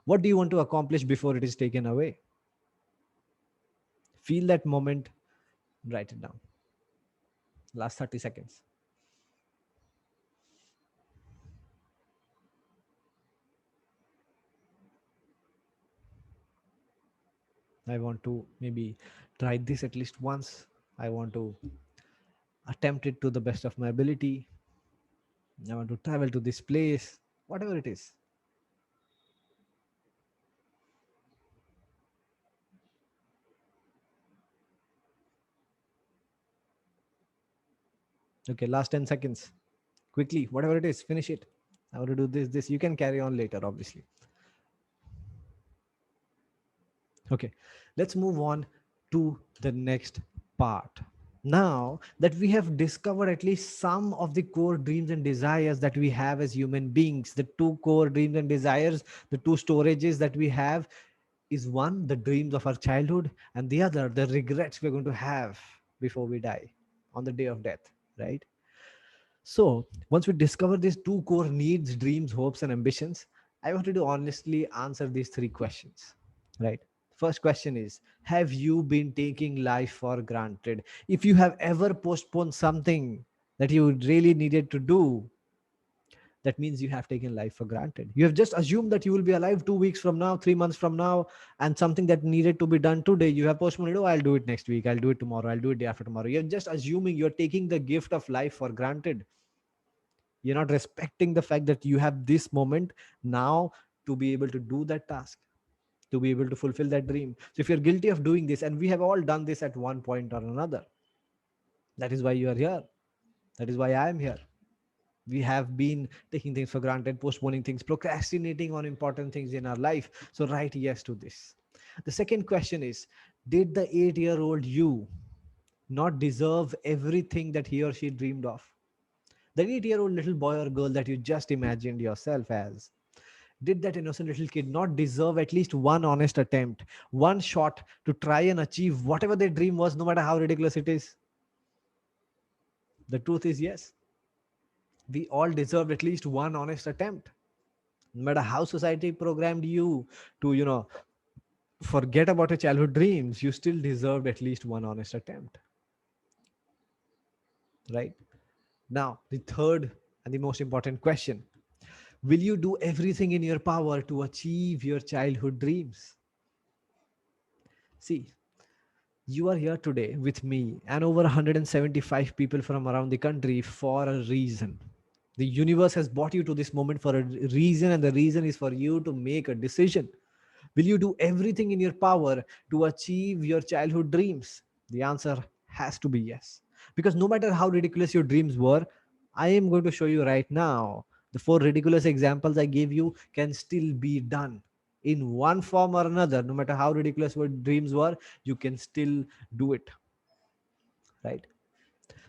Speaker 1: What do you want to accomplish before it is taken away? Feel that moment, write it down. Last 30 seconds. I want to maybe try this at least once. I want to attempt it to the best of my ability. I want to travel to this place, whatever it is. Okay, last 10 seconds. Quickly, whatever it is, finish it. I want to do this. You can carry on later, obviously. Okay, let's move on to the next part. Now that we have discovered at least some of the core dreams and desires that we have as human beings, the two core dreams and desires, the two storages that we have is one, the dreams of our childhood, and the other, the regrets we're going to have before we die on the day of death, right? So, once we discover these two core needs, dreams, hopes, and ambitions, I wanted to honestly answer these three questions, right? First question is, have you been taking life for granted? If you have ever postponed something that you really needed to do, that means you have taken life for granted. You have just assumed that you will be alive 2 weeks from now, 3 months from now, and something that needed to be done today, you have postponed it. Oh, I'll do it next week. I'll do it tomorrow. I'll do it day after tomorrow. You're just assuming, you're taking the gift of life for granted. You're not respecting the fact that you have this moment now to be able to do that task, to be able to fulfill that dream. So if you're guilty of doing this, and we have all done this at one point or another, that is why you are here. That is why I am here. We have been taking things for granted, postponing things, procrastinating on important things in our life. So write yes to this. The second question is, did the 8-year-old you not deserve everything that he or she dreamed of? The 8-year-old little boy or girl that you just imagined yourself as, did that innocent little kid not deserve at least one honest attempt, one shot to try and achieve whatever their dream was, no matter how ridiculous it is? The truth is yes. We all deserved at least one honest attempt. No matter how society programmed you to, forget about your childhood dreams, you still deserved at least one honest attempt. Right? Now, the third and the most important question: will you do everything in your power to achieve your childhood dreams? See, you are here today with me and over 175 people from around the country for a reason. The universe has brought you to this moment for a reason, and the reason is for you to make a decision. Will you do everything in your power to achieve your childhood dreams? The answer has to be yes. Because no matter how ridiculous your dreams were, I am going to show you right now the four ridiculous examples I gave you can still be done in one form or another. No matter how ridiculous your dreams were, you can still do it, right?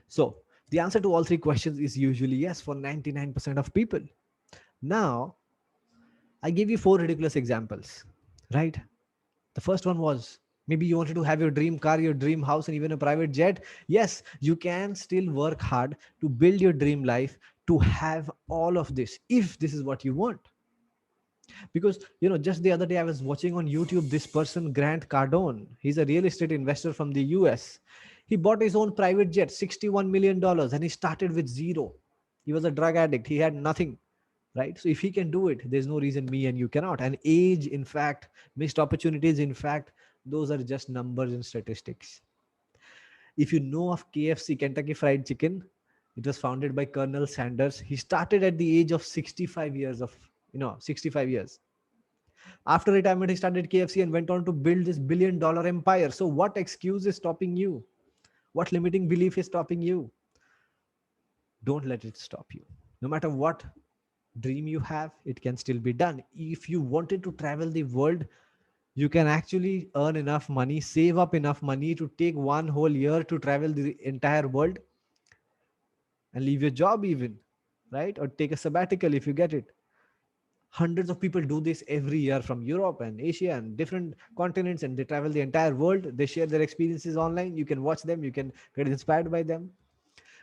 Speaker 1: So, the answer to all three questions is usually yes for 99% of people. Now, I gave you four ridiculous examples, right? The first one was, maybe you wanted to have your dream car, your dream house, and even a private jet. Yes, you can still work hard to build your dream life, to have all of this if this is what you want. Because, just the other day I was watching on YouTube this person, Grant Cardone. He's a real estate investor from the US. He bought his own private jet, $61 million, and he started with zero. He was a drug addict, he had nothing, right? So if he can do it, there's no reason me and you cannot. And age, in fact, missed opportunities, in fact, those are just numbers and statistics. If you know of KFC, Kentucky Fried Chicken, it was founded by Colonel Sanders. He started at the age of 65 years of 65 years. After retirement, he started KFC and went on to build this $1 billion empire. So what excuse is stopping you? What limiting belief is stopping you? Don't let it stop you. No matter what dream you have, it can still be done. If you wanted to travel the world, you can actually earn enough money, save up enough money to take one whole year to travel the entire world and leave your job even, right? Or take a sabbatical if you get it. Hundreds of people do this every year from Europe and Asia and different continents, and they travel the entire world. They share their experiences online. You can watch them, you can get inspired by them.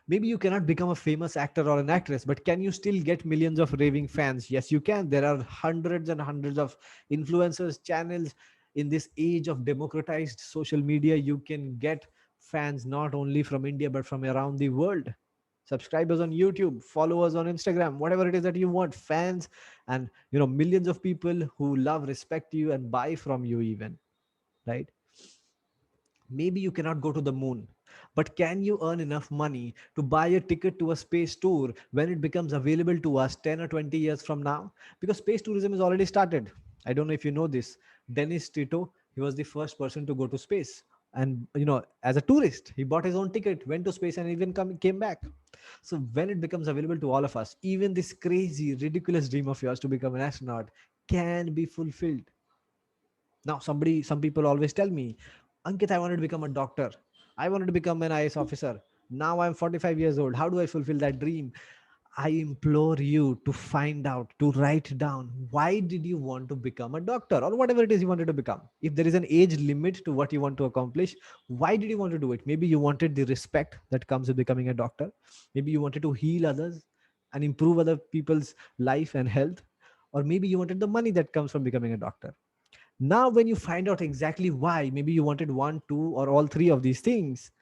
Speaker 1: Maybe you cannot become a famous actor or an actress, but can you still get millions of raving fans? Yes, you can. There are hundreds and hundreds of influencers, channels. In this age of democratized social media, you can get fans not only from India but from around the world. Subscribers on YouTube, followers on Instagram, whatever it is that you want, fans, and millions of people who love, respect you, and buy from you even, right? Maybe you cannot go to the moon, but can you earn enough money to buy a ticket to a space tour when it becomes available to us 10 or 20 years from now? Because space tourism is already started. I don't know if you know this. Dennis Tito, he was the first person to go to space. And as a tourist, he bought his own ticket, went to space, and even came back. So when it becomes available to all of us, even this crazy, ridiculous dream of yours to become an astronaut can be fulfilled. Now, some people always tell me, Ankit, I wanted to become a doctor. I wanted to become an IS officer. Now I'm 45 years old. How do I fulfill that dream? I implore you to find out, to write down, why did you want to become a doctor or whatever it is you wanted to become? If there is an age limit to what you want to accomplish, why did you want to do it? Maybe you wanted the respect that comes with becoming a doctor. Maybe you wanted to heal others and improve other people's life and health. Or maybe you wanted the money that comes from becoming a doctor. Now, when you find out exactly why, maybe you wanted one, two, or all three of these things,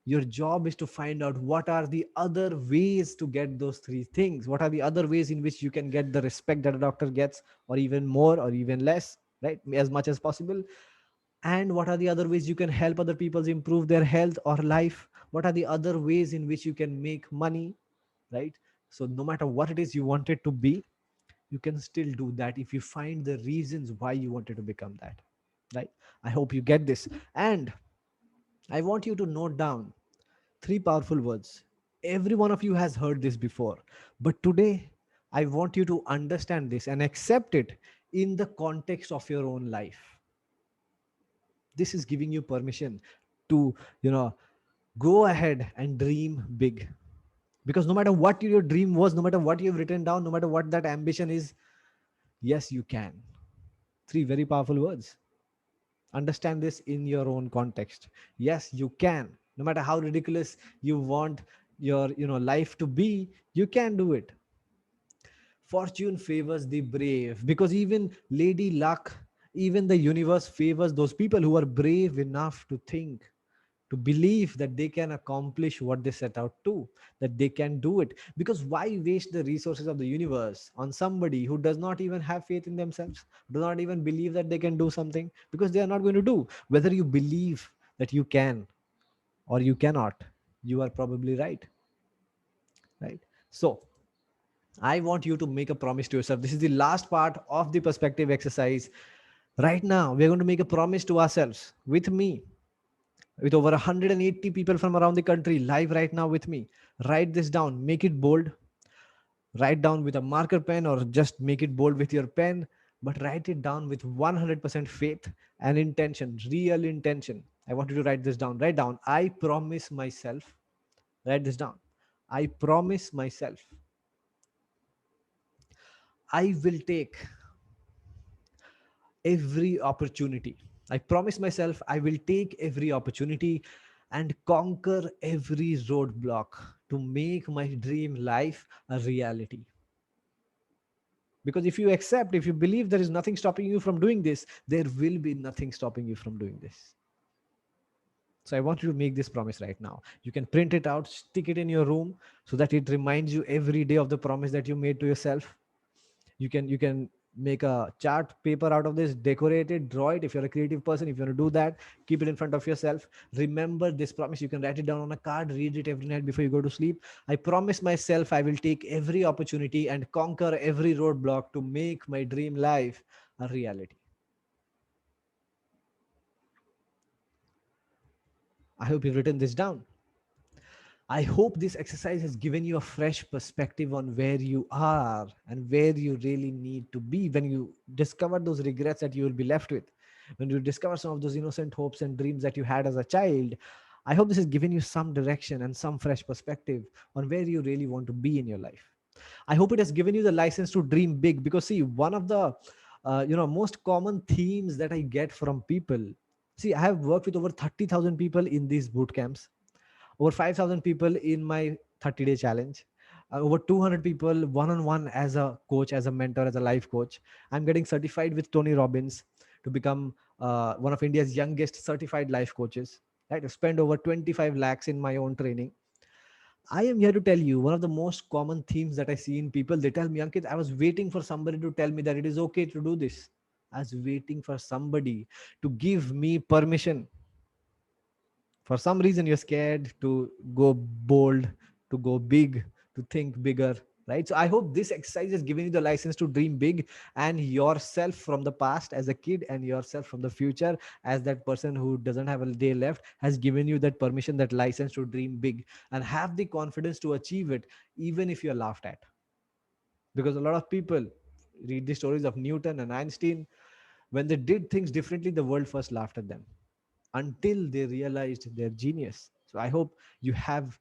Speaker 1: your job is to find out what are the other ways to get those three things. What are the other ways in which you can get the respect that a doctor gets, or even more, or even less, right? As much as possible. And what are the other ways you can help other people improve their health or life? What are the other ways in which you can make money, right? So, no matter what it is you want it to be, you can still do that if you find the reasons why you wanted to become that, right? I hope you get this. And I want you to note down three powerful words. Every one of you has heard this before, but today I want you to understand this and accept it in the context of your own life. This is giving you permission to, you know, go ahead and dream big. Because no matter what your dream was, no matter what you've written down, no matter what that ambition is, yes, you can. Three very powerful words. Understand this in your own context. Yes, you can. No matter how ridiculous you want your life to be, you can do it. Fortune favors the brave, because even lady luck, even the universe favors those people who are brave enough to think, to believe that they can accomplish what they set out to, that they can do it. Because why waste the resources of the universe on somebody who does not even have faith in themselves, do not even believe that they can do something? Because they are not going to do. Whether you believe that you can or you cannot, you are probably right, right? So I want you to make a promise to yourself. This is the last part of the perspective exercise. Right now, we're going to make a promise to ourselves with me, with over 180 people from around the country live right now with me. Write this down, make it bold, write down with a marker pen or just make it bold with your pen, but write it down with 100% faith and intention, real intention. I want you to write this down. Write down, I promise myself. Write this down. I promise myself I will take every opportunity. I promise myself I will take every opportunity and conquer every roadblock to make my dream life a reality. Because if you accept, if you believe there is nothing stopping you from doing this, there will be nothing stopping you from doing this. So I want you to make this promise right now. You can print it out, stick it in your room so that it reminds you every day of the promise that you made to yourself. You can make a chart paper out of this, decorate it, draw it. If you're a creative person, if you want to do that, keep it in front of yourself. Remember this promise. You can write it down on a card, read it every night before you go to sleep. I promise myself I will take every opportunity and conquer every roadblock to make my dream life a reality. I hope you've written this down. I hope this exercise has given you a fresh perspective on where you are and where you really need to be when you discover those regrets that you will be left with. When you discover some of those innocent hopes and dreams that you had as a child, I hope this has given you some direction and some fresh perspective on where you really want to be in your life. I hope it has given you the license to dream big, because see, one of the most common themes that I get from people. See, I have worked with over 30,000 people in these boot camps, over 5,000 people in my 30-day challenge, over 200 people one on one as a coach, as a mentor, as a life coach. I'm getting certified with Tony Robbins to become one of India's youngest certified life coaches. Right, to spend over 25 lakhs in my own training. I am here to tell you one of the most common themes that I see in people. They tell me, Ankit, I was waiting for somebody to tell me that it is okay to do this. I was waiting for somebody to give me permission. For some reason, you're scared to go bold, to go big, to think bigger, right? So I hope this exercise is giving you the license to dream big, and yourself from the past as a kid and yourself from the future as that person who doesn't have a day left has given you that permission, that license to dream big and have the confidence to achieve it, even if you're laughed at. Because a lot of people read the stories of Newton and Einstein. When they did things differently, the world first laughed at them until they realized their genius. So I hope you have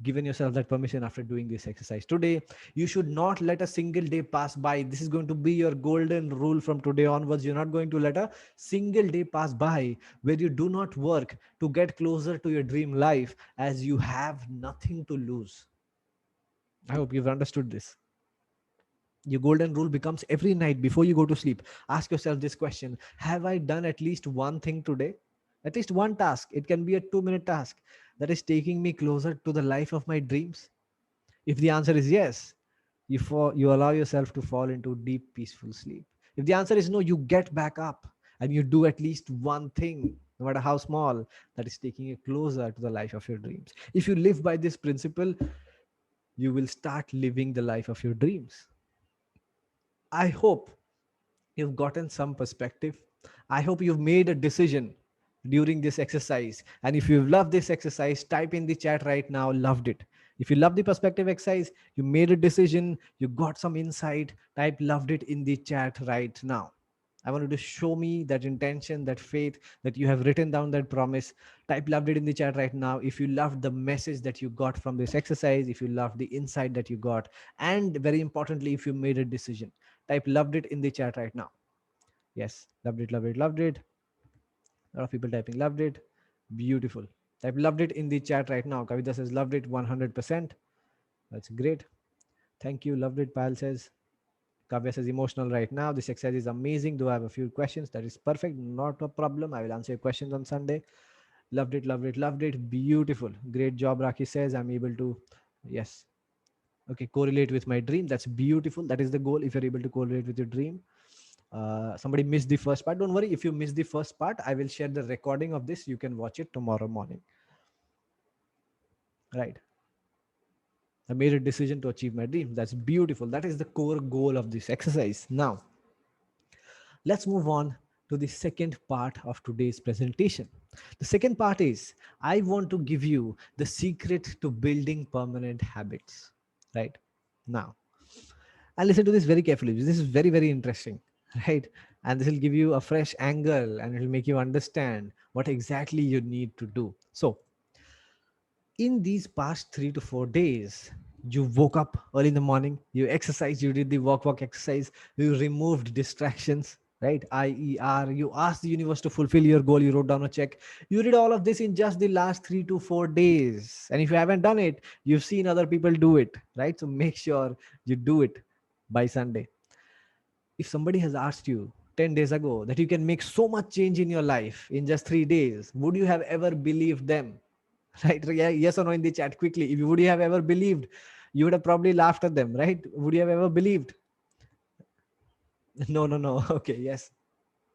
Speaker 1: given yourself that permission after doing this exercise today. You should not let a single day pass by. This is going to be your golden rule from today onwards. You're not going to let a single day pass by where you do not work to get closer to your dream life, as you have nothing to lose. I hope you've understood this. Your golden rule becomes every night before you go to sleep. Ask yourself this question: have I done at least one thing today? At least one task. It can be a 2-minute task that is taking me closer to the life of my dreams. If the answer is yes, you allow yourself to fall into deep, peaceful sleep. If the answer is no, you get back up and you do at least one thing, no matter how small, that is taking you closer to the life of your dreams. If you live by this principle, you will start living the life of your dreams. I hope you've gotten some perspective. I hope you've made a decision during this exercise. And if you've loved this exercise, type in the chat right now, loved it. If you love the perspective exercise, you made a decision, you got some insight, type loved it in the chat right now. I want you to show me that intention, that faith, that you have written down that promise. Type loved it in the chat right now. If you loved the message that you got from this exercise, if you loved the insight that you got, and very importantly, if you made a decision, type loved it in the chat right now. Yes, loved it, loved it, loved it. A lot of people typing loved it. Beautiful. Type loved it in the chat right now. Kavita says loved it 100%. That's great. Thank you. Loved it. Pal says. Kavya says emotional right now. This exercise is amazing. Do I have a few questions? That is perfect. Not a problem. I will answer your questions on Sunday. Loved it, loved it, loved it. Beautiful. Great job, Raki says. I'm able to, yes. Okay, correlate with my dream. That's beautiful. That is the goal. If you're able to correlate with your dream. Somebody missed the first part. Don't worry. If you missed the first part, I will share the recording of this. You can watch it tomorrow morning. Right. I made a decision to achieve my dream. That's beautiful. That is the core goal of this exercise. Now, let's move on to the second part of today's presentation. The second part is I want to give you the secret to building permanent habits. Right. Now, and listen to this very carefully. This is very, very interesting, right? And this will give you a fresh angle and it will make you understand what exactly you need to do. So, in these past 3 to 4 days, you woke up early in the morning, you exercised, you did the walk exercise, you removed distractions, right? IER, you asked the universe to fulfill your goal, you wrote down a check. You did all of this in just the last 3 to 4 days. And if you haven't done it, you've seen other people do it, right? So make sure you do it by Sunday. If somebody has asked you 10 days ago that you can make so much change in your life in just 3 days, would you have ever believed them? Right? Yeah, yes or no in the chat quickly. If you would you have ever believed, you would have probably laughed at them, right? Would you have ever believed? No, no, no. Okay, yes.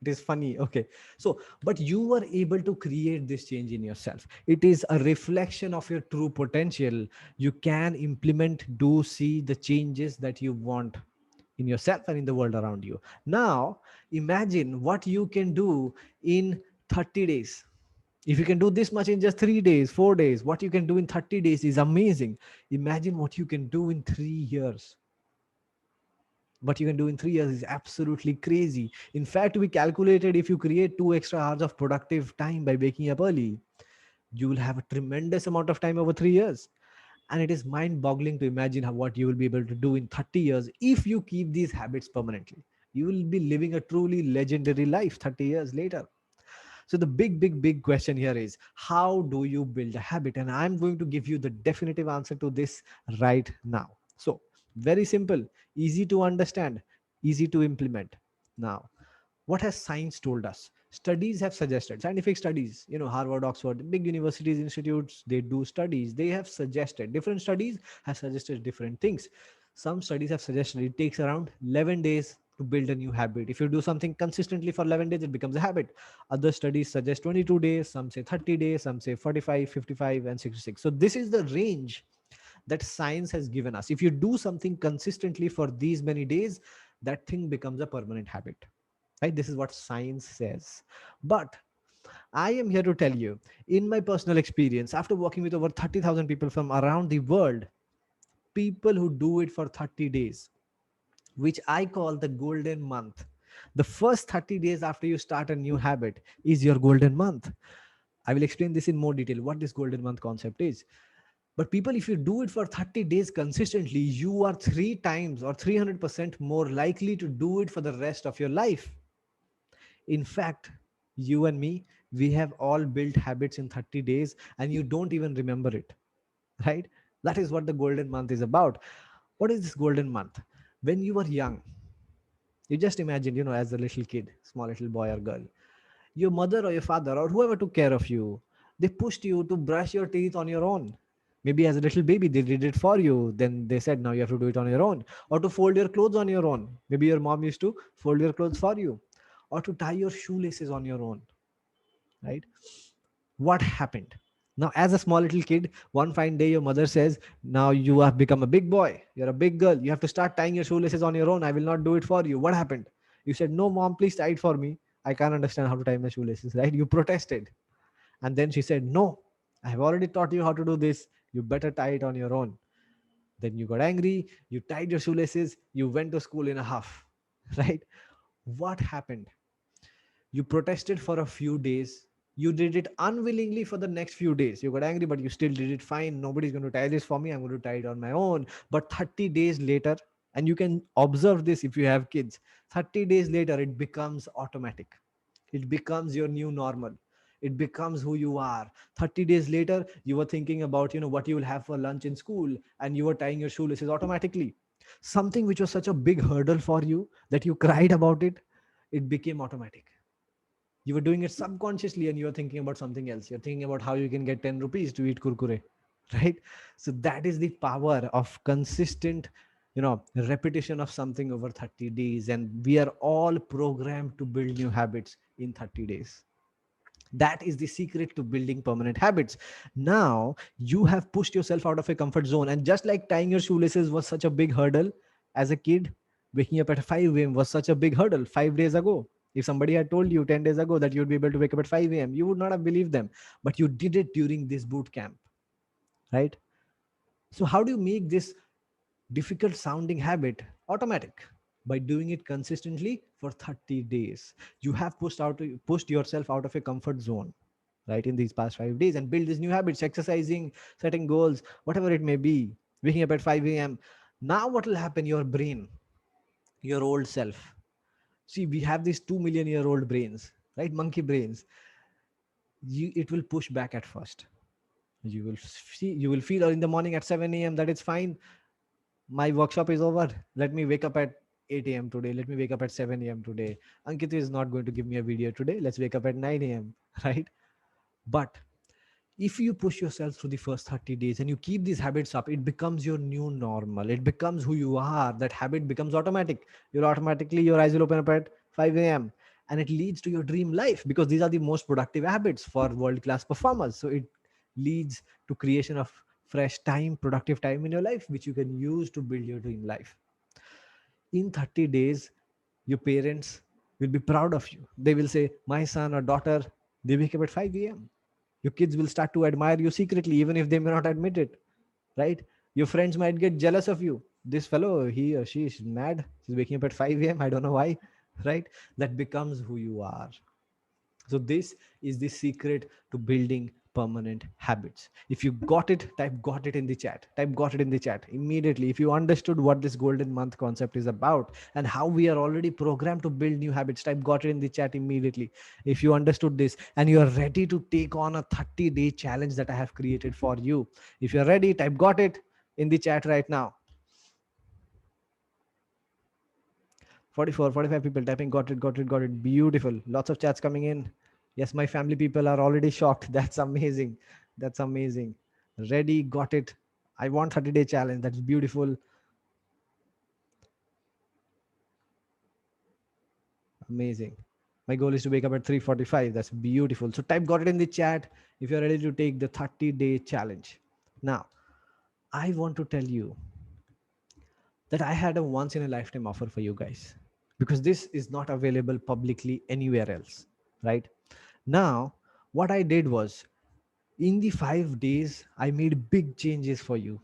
Speaker 1: It is funny. Okay. So, but you were able to create this change in yourself. It is a reflection of your true potential. You can implement, do, see the changes that you want in yourself and in the world around you. Now, imagine what you can do in 30 days. If you can do this much in just 3 days, 4 days, what you can do in 30 days is amazing. Imagine what you can do in 3 years. What you can do in 3 years is absolutely crazy. In fact, we calculated if you create 2 extra hours of productive time by waking up early, you will have a tremendous amount of time over 3 years. And it is mind boggling to imagine what you will be able to do in 30 years if you keep these habits permanently. You will be living a truly legendary life 30 years later. So the big question here is, how do you build a habit? And I'm going to give you the definitive answer to this right now. So very simple, easy to understand, easy to implement. Now, what has science told us? Studies have suggested, scientific studies, Harvard, Oxford, big universities, institutes, they do studies. They have suggested, different studies have suggested different things. Some studies have suggested it takes around 11 days to build a new habit. If you do something consistently for 11 days, it becomes a habit. Other studies suggest 22 days, some say 30 days, some say 45, 55, and 66. So this is the range that science has given us. If you do something consistently for these many days, that thing becomes a permanent habit. Right? This is what science says. But I am here to tell you, in my personal experience, after working with over 30,000 people from around the world, people who do it for 30 days, which I call the golden month. The first 30 days after you start a new habit is your golden month. I will explain this in more detail what this golden month concept is. But people, if you do it for 30 days consistently, you are 3 times or 300% more likely to do it for the rest of your life. In fact, you and me, we have all built habits in 30 days and you don't even remember it, right? That is what the golden month is about. What is this golden month? When you were young, you just imagine, as a little kid, small little boy or girl, your mother or your father or whoever took care of you, they pushed you to brush your teeth on your own. Maybe as a little baby, they did it for you. Then they said, now you have to do it on your own. Or to fold your clothes on your own. Maybe your mom used to fold your clothes for you. Or to tie your shoelaces on your own, right? What happened? Now, as a small little kid, one fine day, your mother says, now you have become a big boy. You're a big girl. You have to start tying your shoelaces on your own. I will not do it for you. What happened? You said, no, mom, please tie it for me. I can't understand how to tie my shoelaces, right? You protested. And then she said, no, I have already taught you how to do this. You better tie it on your own. Then you got angry. You tied your shoelaces. You went to school in a huff, right? What happened? You protested for a few days. You did it unwillingly for the next few days. You got angry, but you still did it fine. Nobody's going to tie this for me. I'm going to tie it on my own. But 30 days later, and you can observe this if you have kids, 30 days later, it becomes automatic. It becomes your new normal. It becomes who you are. 30 days later, you were thinking about, what you will have for lunch in school, and you were tying your shoelaces automatically. Something which was such a big hurdle for you that you cried about it, it became automatic. You were doing it subconsciously and you were thinking about something else. You're thinking about how you can get 10 rupees to eat kurkure, right? So that is the power of consistent, repetition of something over 30 days. And we are all programmed to build new habits in 30 days. That is the secret to building permanent habits. Now you have pushed yourself out of a comfort zone. And just like tying your shoelaces was such a big hurdle as a kid, waking up at 5 a.m. was such a big hurdle 5 days ago. If somebody had told you 10 days ago that you'd be able to wake up at 5 a.m., you would not have believed them. But you did it during this boot camp, right? So, how do you make this difficult sounding habit automatic? By doing it consistently for 30 days. You have pushed yourself out of a comfort zone, right, in these past 5 days, and build these new habits, exercising, setting goals, whatever it may be, waking up at 5 a.m. Now, what will happen? Your brain, your old self. See, we have these 2 million-year-old brains, right? Monkey brains. It will push back at first. You will feel in the morning at 7 a.m. that it's fine. My workshop is over. Let me wake up at 8 a.m. today. Let me wake up at 7 a.m. today. Ankit is not going to give me a video today. Let's wake up at 9 a.m. Right? But if you push yourself through the first 30 days and you keep these habits up, it becomes your new normal. It becomes who you are. That habit becomes automatic. Your eyes will open up at 5 a.m. and it leads to your dream life, because these are the most productive habits for world class performers. So it leads to creation of fresh time, productive time in your life, which you can use to build your dream life. In 30 days, your parents will be proud of you. They will say, my son or daughter, they wake up at 5 a.m. Your kids will start to admire you secretly, even if they may not admit it, right? Your friends might get jealous of you. This fellow, he or she is mad. She's waking up at 5 a.m. I don't know why, right? That becomes who you are. So this is the secret to building permanent habits. If you got it, type got it in the chat. Type got it in the chat immediately. If you understood what this golden month concept is about and how we are already programmed to build new habits, type got it in the chat immediately. If you understood this and you are ready to take on a 30-day challenge that I have created for you. If you're ready, type got it in the chat right now. 44, 45 people typing got it, got it, got it. Beautiful. Lots of chats coming in. Yes, my family people are already shocked. That's amazing. That's amazing. Ready, got it. I want 30-day challenge. That's beautiful. Amazing. My goal is to wake up at 3:45. That's beautiful. So type got it in the chat if you're ready to take the 30-day challenge. Now, I want to tell you that I had a once in a lifetime offer for you guys because this is not available publicly anywhere else, right? Now, what I did was in the 5 days, I made big changes for you,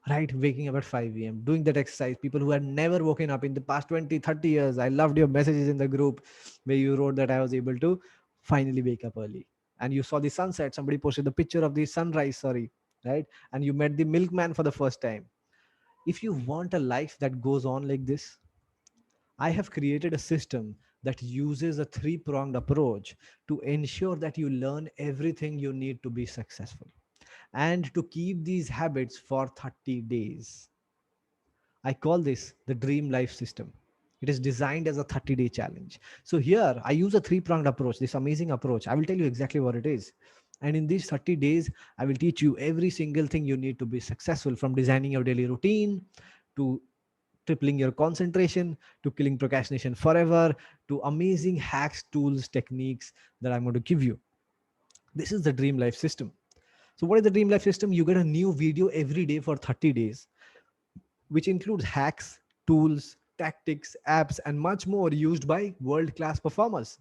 Speaker 1: right? Waking up at 5 a.m., doing that exercise. People who had never woken up in the past 20, 30 years. I loved your messages in the group where you wrote that I was able to finally wake up early. And you saw the sunset. Somebody posted the picture of the sunrise, sorry, right? And you met the milkman for the first time. If you want a life that goes on like this, I have created a system that uses a three-pronged approach to ensure that you learn everything you need to be successful and to keep these habits for 30 days. I call this the dream life system. It is designed as a 30-day challenge. So here I use a three-pronged approach, this amazing approach. I will tell you exactly what it is. And in these 30 days, I will teach you every single thing you need to be successful, from designing your daily routine to tripling your concentration to killing procrastination forever to amazing hacks, tools, techniques that I'm going to give you. This is the dream life system. So what is the dream life system? You get a new video every day for 30 days, which includes hacks, tools, tactics, apps, and much more used by world-class performers,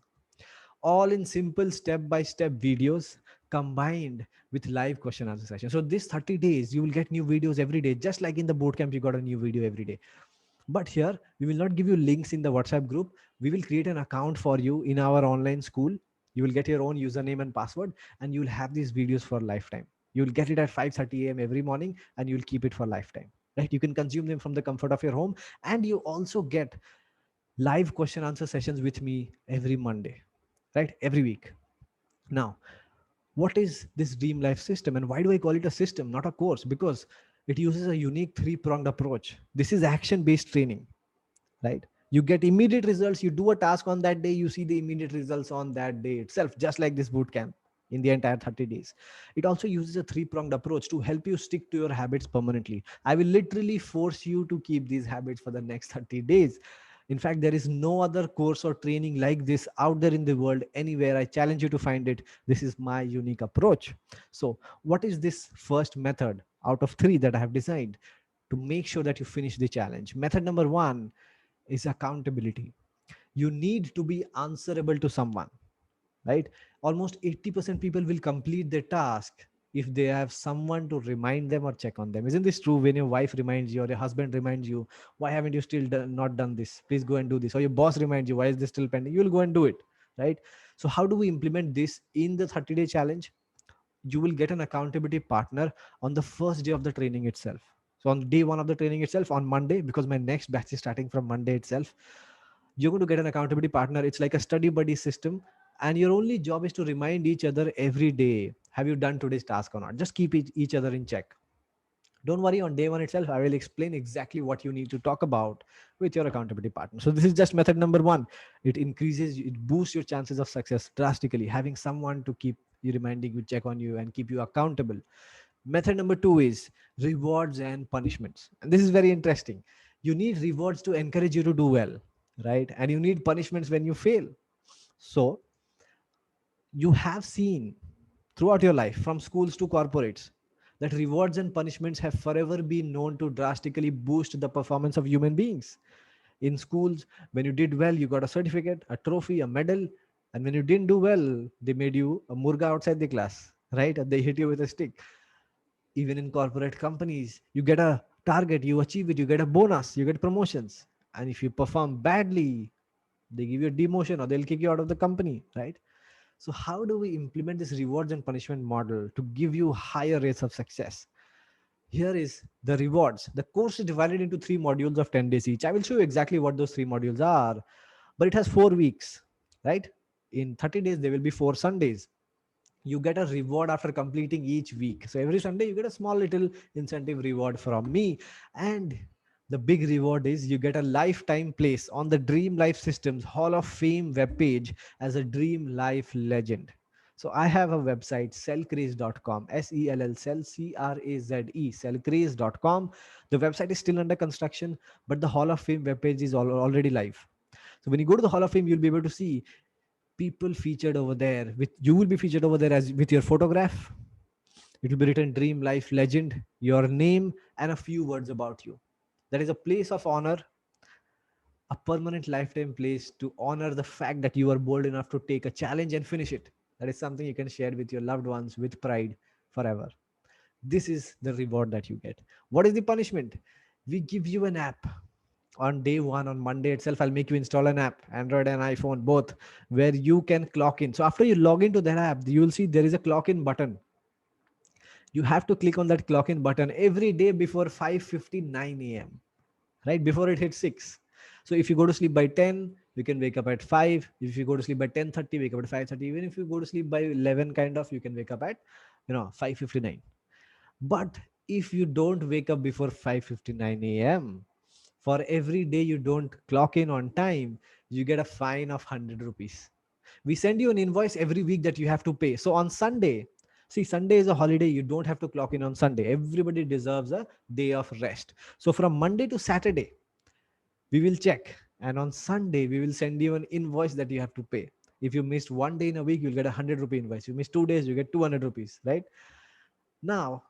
Speaker 1: all in simple step-by-step videos combined with live question answer session. So this 30 days, you will get new videos every day, just like in the bootcamp, you got a new video every day. But here, we will not give you links in the WhatsApp group. We will create an account for you in our online school. You will get your own username and password, and you will have these videos for lifetime. You will get it at 5:30 a.m. every morning, and you will keep it for lifetime. Right? You can consume them from the comfort of your home, and you also get live question answer sessions with me every Monday, right? Every week. Now, what is this dream life system, and why do I call it a system, not a course? Because it uses a unique three-pronged approach. This is action-based training, right? You get immediate results. You do a task on that day, you see the immediate results on that day itself, just like this boot camp in the entire 30 days. It also uses a three-pronged approach to help you stick to your habits permanently. I will literally force you to keep these habits for the next 30 days. In fact, there is no other course or training like this out there in the world anywhere. I challenge you to find it. This is my unique approach. So what is this first method out of three that I have designed to make sure that you finish the challenge? Method number one is accountability. You need to be answerable to someone, right? Almost 80% people will complete their task if they have someone to remind them or check on them. Isn't this true? When your wife reminds you or your husband reminds you, why haven't you still not done this? Please go and do this. Or your boss reminds you, why is this still pending? You will go and do it, right? So how do we implement this in the 30-day challenge? You will get an accountability partner on the first day of the training itself. So on day one of the training itself, on Monday, because my next batch is starting from Monday itself, you're going to get an accountability partner. It's like a study buddy system. And your only job is to remind each other every day, have you done today's task or not? Just keep each other in check. Don't worry, on day one itself, I will explain exactly what you need to talk about with your accountability partner. So this is just method number one. It boosts your chances of success drastically, having someone to keep you reminding you, check on you, and keep you accountable. Method number two is rewards and punishments. And this is very interesting. You need rewards to encourage you to do well, right? And you need punishments when you fail. So you have seen throughout your life, from schools to corporates, that rewards and punishments have forever been known to drastically boost the performance of human beings. In schools, when you did well, you got a certificate, a trophy, a medal. And when you didn't do well, they made you a murga outside the class, right? They hit you with a stick. Even in corporate companies, you get a target, you achieve it, you get a bonus, you get promotions. And if you perform badly, they give you a demotion or they'll kick you out of the company, right? So how do we implement this rewards and punishment model to give you higher rates of success? Here is the rewards. The course is divided into 3 modules of 10 days each. I will show you exactly what those 3 modules are, but it has 4 weeks, right? In 30 days, there will be 4 Sundays. You get a reward after completing each week. So every Sunday, you get a small little incentive reward from me. And the big reward is you get a lifetime place on the Dream Life Systems Hall of Fame webpage as a Dream Life legend. So I have a website, sellcraze.com, S-E-L-L, sell, C-R-A-Z-E, sellcraze.com. The website is still under construction, but the Hall of Fame webpage is already live. So when you go to the Hall of Fame, you'll be able to see people featured over there. With you will be featured over there as with your photograph. It will be written Dream Life Legend, your name, and a few words about you. That is a place of honor, a permanent lifetime place to honor the fact that you are bold enough to take a challenge and finish it. That is something you can share with your loved ones with pride forever. This is the reward that you get. What is the punishment? We give you an app on day one. On Monday itself, I'll make you install an app, Android and iPhone both, where you can clock in. So after you log into that app, you will see there is a clock in button. You have to click on that clock in button every day before 5:59 a.m., right before it hits 6. So if you go to sleep by 10, you can wake up at 5. If you go to sleep by 10:30, wake up at 5:30. Even if you go to sleep by 11, kind of, you can wake up at 5:59. But if you don't wake up before 5:59 a.m., for every day you don't clock in on time, you get a fine of 100 rupees. We send you an invoice every week that you have to pay. So on Sunday, see, Sunday is a holiday. You don't have to clock in on Sunday. Everybody deserves a day of rest. So from Monday to Saturday, we will check. And on Sunday, we will send you an invoice that you have to pay. If you missed one day in a week, you'll get a 100 rupee invoice. You missed 2 days, you get 200 rupees, right? Now,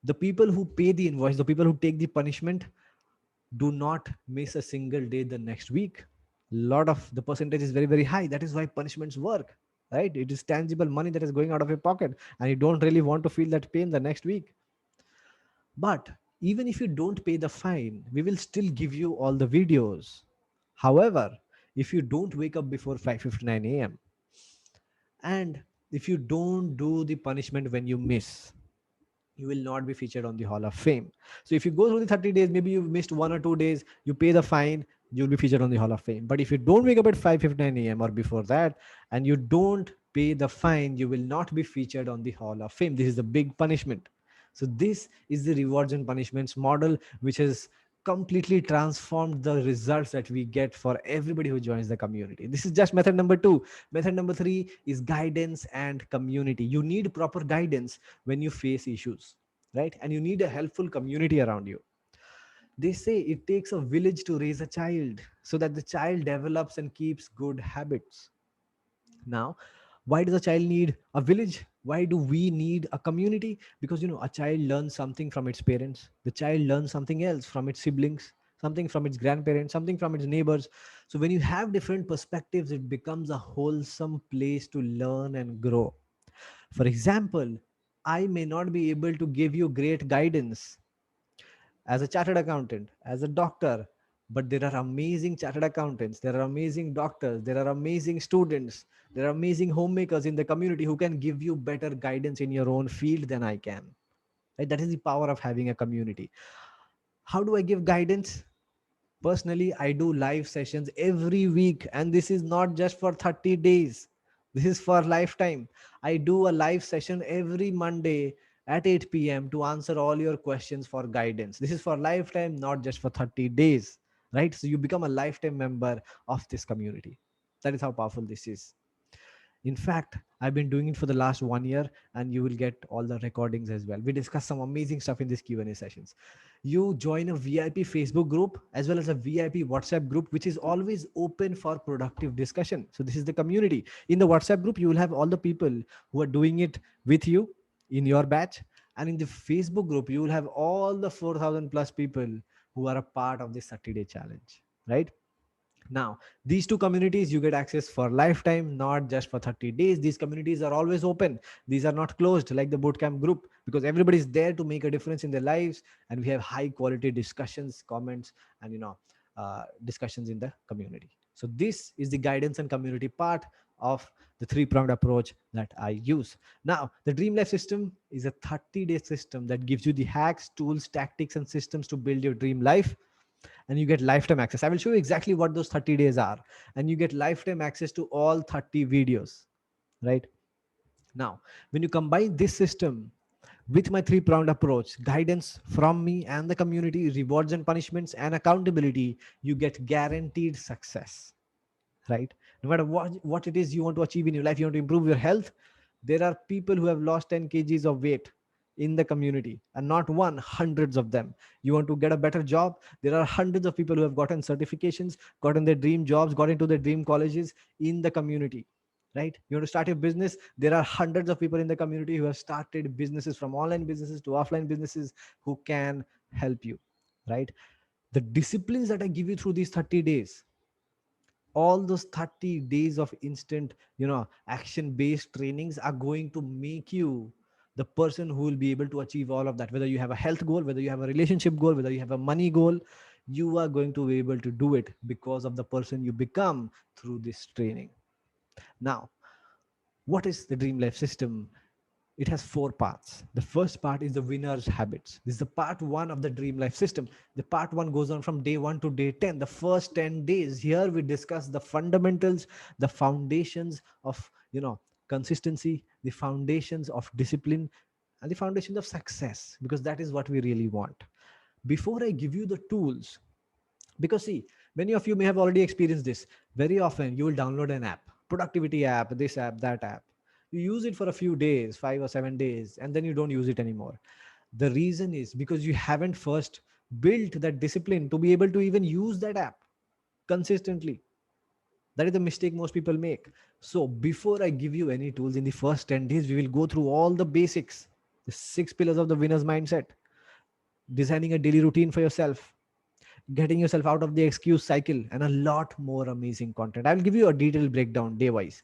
Speaker 1: the people who pay the invoice, the people who take the punishment, do not miss a single day the next week. Lot of the percentage is very, very high. That is why punishments work, right? It is tangible money that is going out of your pocket, and you don't really want to feel that pain the next week. But even if you don't pay the fine, we will still give you all the videos. However, if you don't wake up before 5:59 a.m. and if you don't do the punishment when you miss, you will not be featured on the Hall of Fame. So if you go through the 30 days, maybe you missed 1 or 2 days, you pay the fine, you'll be featured on the Hall of Fame. But if you don't wake up at 5:59 a.m. or before that, and you don't pay the fine, you will not be featured on the Hall of Fame. This is the big punishment. So this is the rewards and punishments model, which has completely transformed the results that we get for everybody who joins the community. This is just method number 2. Method number 3 is guidance and community. You need proper guidance when you face issues, right? And you need a helpful community around you. They say it takes a village to raise a child so that the child develops and keeps good habits. Now, why does a child need a village? Why do we need a community? Because a child learns something from its parents, the child learns something else from its siblings, something from its grandparents, something from its neighbors. So when you have different perspectives, it becomes a wholesome place to learn and grow. For example, I may not be able to give you great guidance as a chartered accountant, as a doctor, but there are amazing chartered accountants, there are amazing doctors, there are amazing students, there are amazing homemakers in the community who can give you better guidance in your own field than I can. Right? That is the power of having a community. How do I give guidance? Personally, I do live sessions every week, and this is not just for 30 days. This is for lifetime. I do a live session every Monday at 8 p.m. to answer all your questions for guidance. This is for lifetime, not just for 30 days, right? So you become a lifetime member of this community. That is how powerful this is. In fact, I've been doing it for the last 1 year, and you will get all the recordings as well. We discuss some amazing stuff in these Q&A sessions. You join a VIP Facebook group as well as a VIP WhatsApp group, which is always open for productive discussion. So this is the community. In the WhatsApp group, you will have all the people who are doing it with you in your batch. And in the Facebook group, you will have all the 4,000 plus people who are a part of this 30-day challenge, right? Now, these two communities you get access for lifetime, not just for 30 days. These communities are always open. These are not closed like the bootcamp group, because everybody is there to make a difference in their lives. And we have high quality discussions, comments, and discussions in the community. So this is the guidance and community part of the three-pronged approach that I use. Now, the Dream Life system is a 30-day system that gives you the hacks, tools, tactics, and systems to build your dream life, and you get lifetime access. I will show you exactly what those 30 days are, and you get lifetime access to all 30 videos, right? Now, when you combine this system with my three-pronged approach, guidance from me and the community, rewards and punishments, and accountability, you get guaranteed success, right? No matter what it is you want to achieve in your life, you want to improve your health. There are people who have lost 10 kgs of weight in the community, and not one, hundreds of them. You want to get a better job, there are hundreds of people who have gotten certifications, gotten their dream jobs, got into their dream colleges in the community, right? You want to start your business, there are hundreds of people in the community who have started businesses, from online businesses to offline businesses, who can help you, right? The disciplines that I give you through these 30 days, all those 30 days of instant action based trainings, are going to make you the person who will be able to achieve all of that. Whether you have a health goal, whether you have a relationship goal, whether you have a money goal, you are going to be able to do it because of the person you become through this training. Now, what is the Dream Life system? It has four parts. The first part is the winner's habits. This is the part one of the Dream Life system. The part one goes on from day 1 to day 10, the first 10 days. Here we discuss the fundamentals, the foundations of consistency, the foundations of discipline, and the foundations of success, because that is what we really want. Before I give you the tools, because see, many of you may have already experienced this. Very often you will download an app, productivity app, this app, that app. You use it for a few days, 5 or 7 days, and then you don't use it anymore. The reason is because you haven't first built that discipline to be able to even use that app consistently. That is the mistake most people make. So before I give you any tools, in the first 10 days we will go through all the basics, the 6 pillars of the winner's mindset, designing a daily routine for yourself, getting yourself out of the excuse cycle, and a lot more amazing content. I'll give you a detailed breakdown day wise.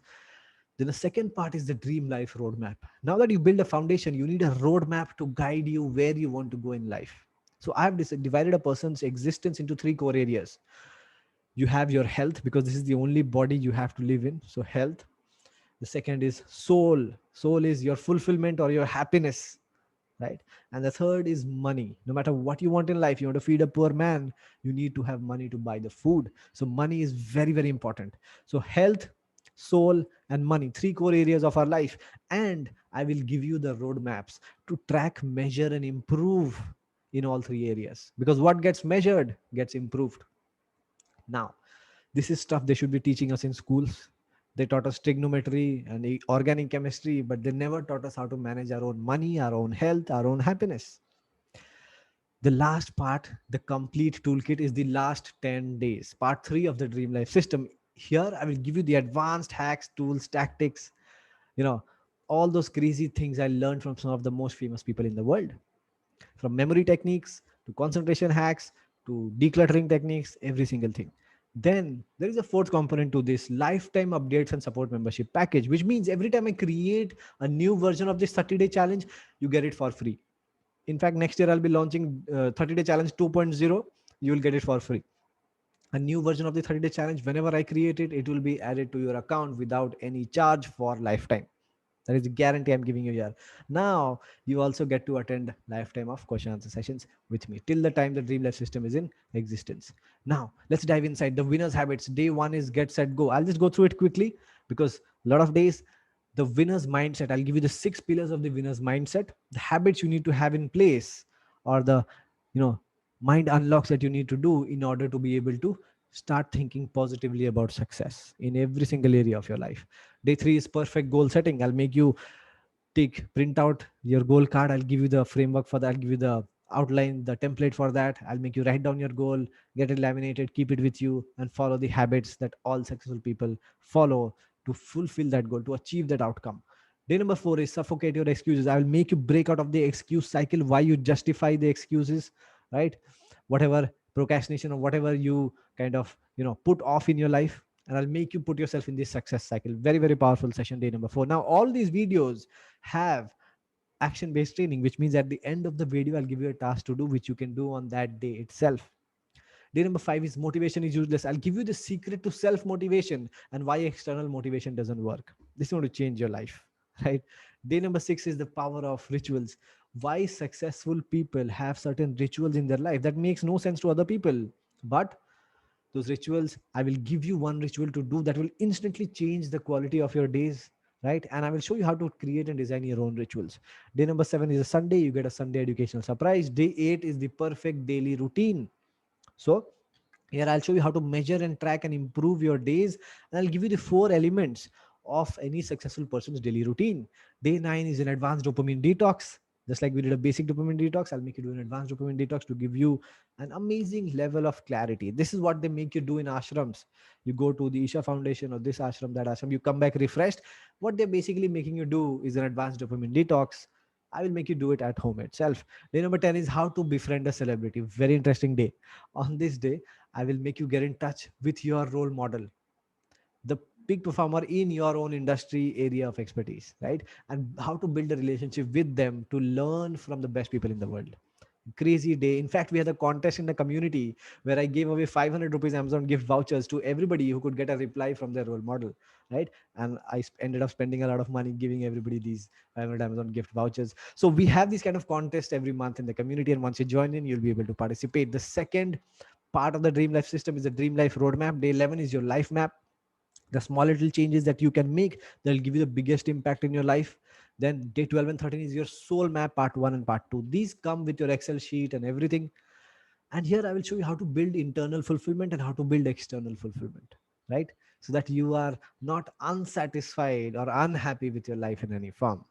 Speaker 1: Then the second part is the Dream Life roadmap. Now that you build a foundation, you need a roadmap to guide you where you want to go in life. So I've divided a person's existence into three core areas. You have your health, because this is the only body you have to live in. So health. The second is soul. Soul is your fulfillment or your happiness, right? And the third is money. No matter what you want in life, you want to feed a poor man, you need to have money to buy the food. So money is very, very important. So health, soul, and money, three core areas of our life. And I will give you the roadmaps to track, measure, and improve in all three areas, because what gets measured gets improved. Now, this is stuff they should be teaching us in schools. They taught us trigonometry and organic chemistry, but they never taught us how to manage our own money, our own health, our own happiness. The last part, the complete toolkit, is the last 10 days, part three of the Dream Life system. Here, I will give you the advanced hacks, tools, tactics, you know, all those crazy things I learned from some of the most famous people in the world, from memory techniques to concentration hacks to decluttering techniques, every single thing. Then there is a fourth component to this, lifetime updates and support membership package, which means every time I create a new version of this 30-day challenge, you get it for free. In fact, next year I'll be launching 30-day challenge 2.0. You will get it for free. A new version of the 30-day challenge, whenever I create it, it will be added to your account without any charge for lifetime. That is the guarantee I'm giving you here. Now, you also get to attend lifetime of question answer sessions with me till the time the Dream Life system is in existence. Now, let's dive inside the winner's habits. Day one is get, set, go. I'll just go through it quickly because a lot of days, the winner's mindset, I'll give you the 6 pillars of the winner's mindset, the habits you need to have in place, or the, mind unlocks that you need to do in order to be able to start thinking positively about success in every single area of your life. Day three is perfect goal setting. I'll make you print out your goal card. I'll give you the framework for that. I'll give you the outline, the template for that. I'll make you write down your goal, get it laminated, keep it with you, and follow the habits that all successful people follow to fulfill that goal, to achieve that outcome. Day number 4 is suffocate your excuses. I will make you break out of the excuse cycle, why you justify the excuses, right? Whatever procrastination or whatever you kind of put off in your life, and I'll make you put yourself in this success cycle. Very, very powerful session, day number 4. Now all these videos have action based training, which means at the end of the video I'll give you a task to do which you can do on that day itself. Day number 5 is motivation is useless. I'll give you the secret to self motivation and why external motivation doesn't work. This is going to change your life, right? Day number 6 is the power of rituals. Why successful people have certain rituals in their life that makes no sense to other people, but those rituals, I will give you one ritual to do that will instantly change the quality of your days, right? And I will show you how to create and design your own rituals. Day number 7 is a Sunday. You get a Sunday educational surprise. Day 8 is the perfect daily routine. So here I'll show you how to measure and track and improve your days, and I'll give you the 4 elements of any successful person's daily routine. Day 9 is an advanced dopamine detox. Just like we did a basic dopamine detox, I'll make you do an advanced dopamine detox to give you an amazing level of clarity. This is what they make you do in ashrams. You go to the Isha Foundation or this ashram, that ashram, you come back refreshed. What they're basically making you do is an advanced dopamine detox. I will make you do it at home itself. Day number 10 is how to befriend a celebrity. Very interesting day. On this day, I will make you get in touch with your role model, the big performer in your own industry area of expertise, right? And how to build a relationship with them to learn from the best people in the world. Crazy day. In fact, we had a contest in the community where I gave away 500 rupees Amazon gift vouchers to everybody who could get a reply from their role model, right? And ended up spending a lot of money giving everybody these 500 Amazon gift vouchers. So we have these kind of contests every month in the community, and once you join in, you'll be able to participate. The second part of the dream life system is the dream life roadmap. Day 11 is your life map, the small little changes that you can make that will give you the biggest impact in your life. Then day 12 and 13 is your soul map, part 1 and part 2. These come with your Excel sheet and everything. And here I will show you how to build internal fulfillment and how to build external fulfillment, right? So that you are not unsatisfied or unhappy with your life in any form.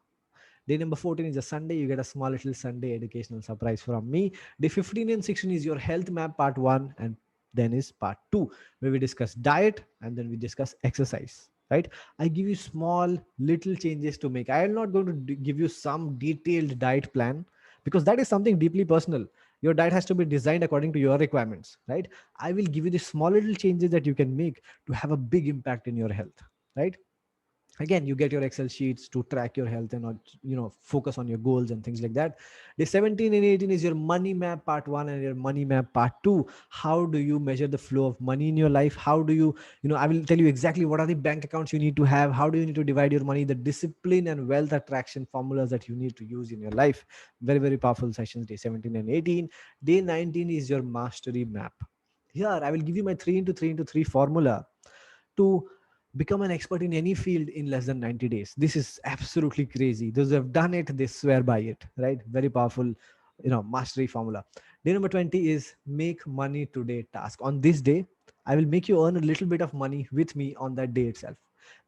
Speaker 1: Day number 14 is a Sunday. You get a small little Sunday educational surprise from me. Day 15 and 16 is your health map, part 1, and then is part 2, where we discuss diet and then we discuss exercise, right? I give you small little changes to make. I am not going to give you some detailed diet plan because that is something deeply personal. Your diet has to be designed according to your requirements, right? I will give you the small little changes that you can make to have a big impact in your health, right? Again, you get your Excel sheets to track your health and focus on your goals and things like that. The 17 and 18 is your money map, part 1, and your money map, part 2. How do you measure the flow of money in your life? How do you, I will tell you exactly what are the bank accounts you need to have, how do you need to divide your money, the discipline and wealth attraction formulas that you need to use in your life. Very, very powerful sessions, day 17 and 18. Day 19 is your mastery map. Here I will give you my 3 into 3 into 3 formula to become an expert in any field in less than 90 days. This is absolutely crazy. Those who have done it, they swear by it, right? Very powerful, mastery formula. Day number 20 is make money today task. On this day, I will make you earn a little bit of money with me on that day itself.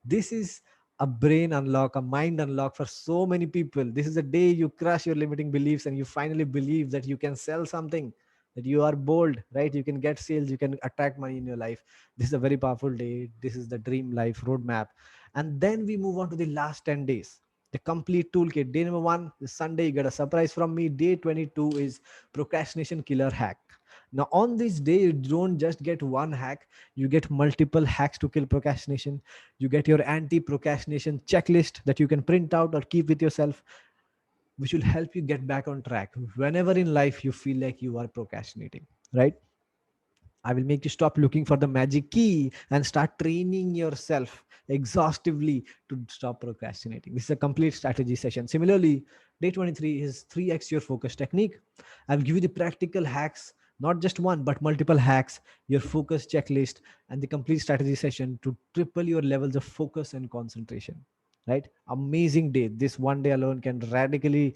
Speaker 1: This is a brain unlock, a mind unlock for so many people. This is the day you crush your limiting beliefs and you finally believe that you can sell something, that you are bold, right? You can get sales, you can attract money in your life. This is a very powerful day. This is the dream life roadmap. And then we move on to the last 10 days, the complete toolkit. Day number 1 is Sunday. You get a surprise from me. Day 22 is procrastination killer hack. Now, on this day, you don't just get one hack, you get multiple hacks to kill procrastination. You get your anti procrastination checklist that you can print out or keep with yourself, which will help you get back on track whenever in life you feel like you are procrastinating, right? I will make you stop looking for the magic key and start training yourself exhaustively to stop procrastinating. This is a complete strategy session. Similarly, day 23 is 3x your focus technique. I'll give you the practical hacks, not just one, but multiple hacks, your focus checklist, and the complete strategy session to triple your levels of focus and concentration. Right? Amazing day. This one day alone can radically,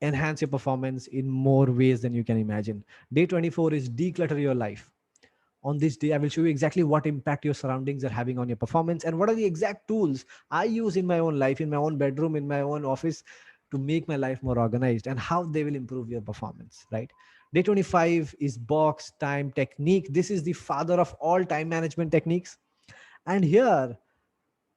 Speaker 1: enhance your performance in more ways than you can imagine. Day 24 is declutter your life. On this day, I will show you exactly what impact your surroundings are having on your performance and what are the exact tools I use in my own life, in my own bedroom, in my own office to make my life more organized and how they will improve your performance, right? Day 25 is box time technique. This is the father of all time management techniques. And here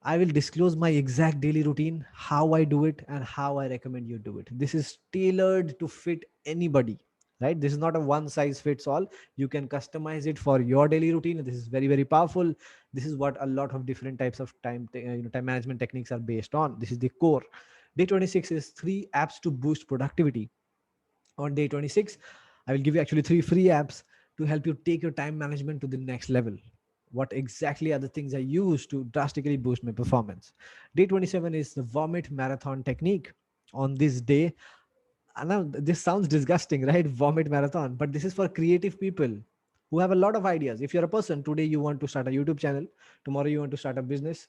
Speaker 1: I will disclose my exact daily routine, how I do it, and how I recommend you do it. This is tailored to fit anybody, right? This is not a one size fits all. You can customize it for your daily routine. This is very, very powerful. This is what a lot of different types of time management techniques are based on. This is the core. Day 26 is 3 apps to boost productivity. On day 26, I will give you actually 3 free apps to help you take your time management to the next level. What exactly are the things I use to drastically boost my performance? Day 27 is the vomit marathon technique. On this day, and now this sounds disgusting, right? Vomit marathon, but this is for creative people who have a lot of ideas. If you're a person today, you want to start a YouTube channel, tomorrow you want to start a business,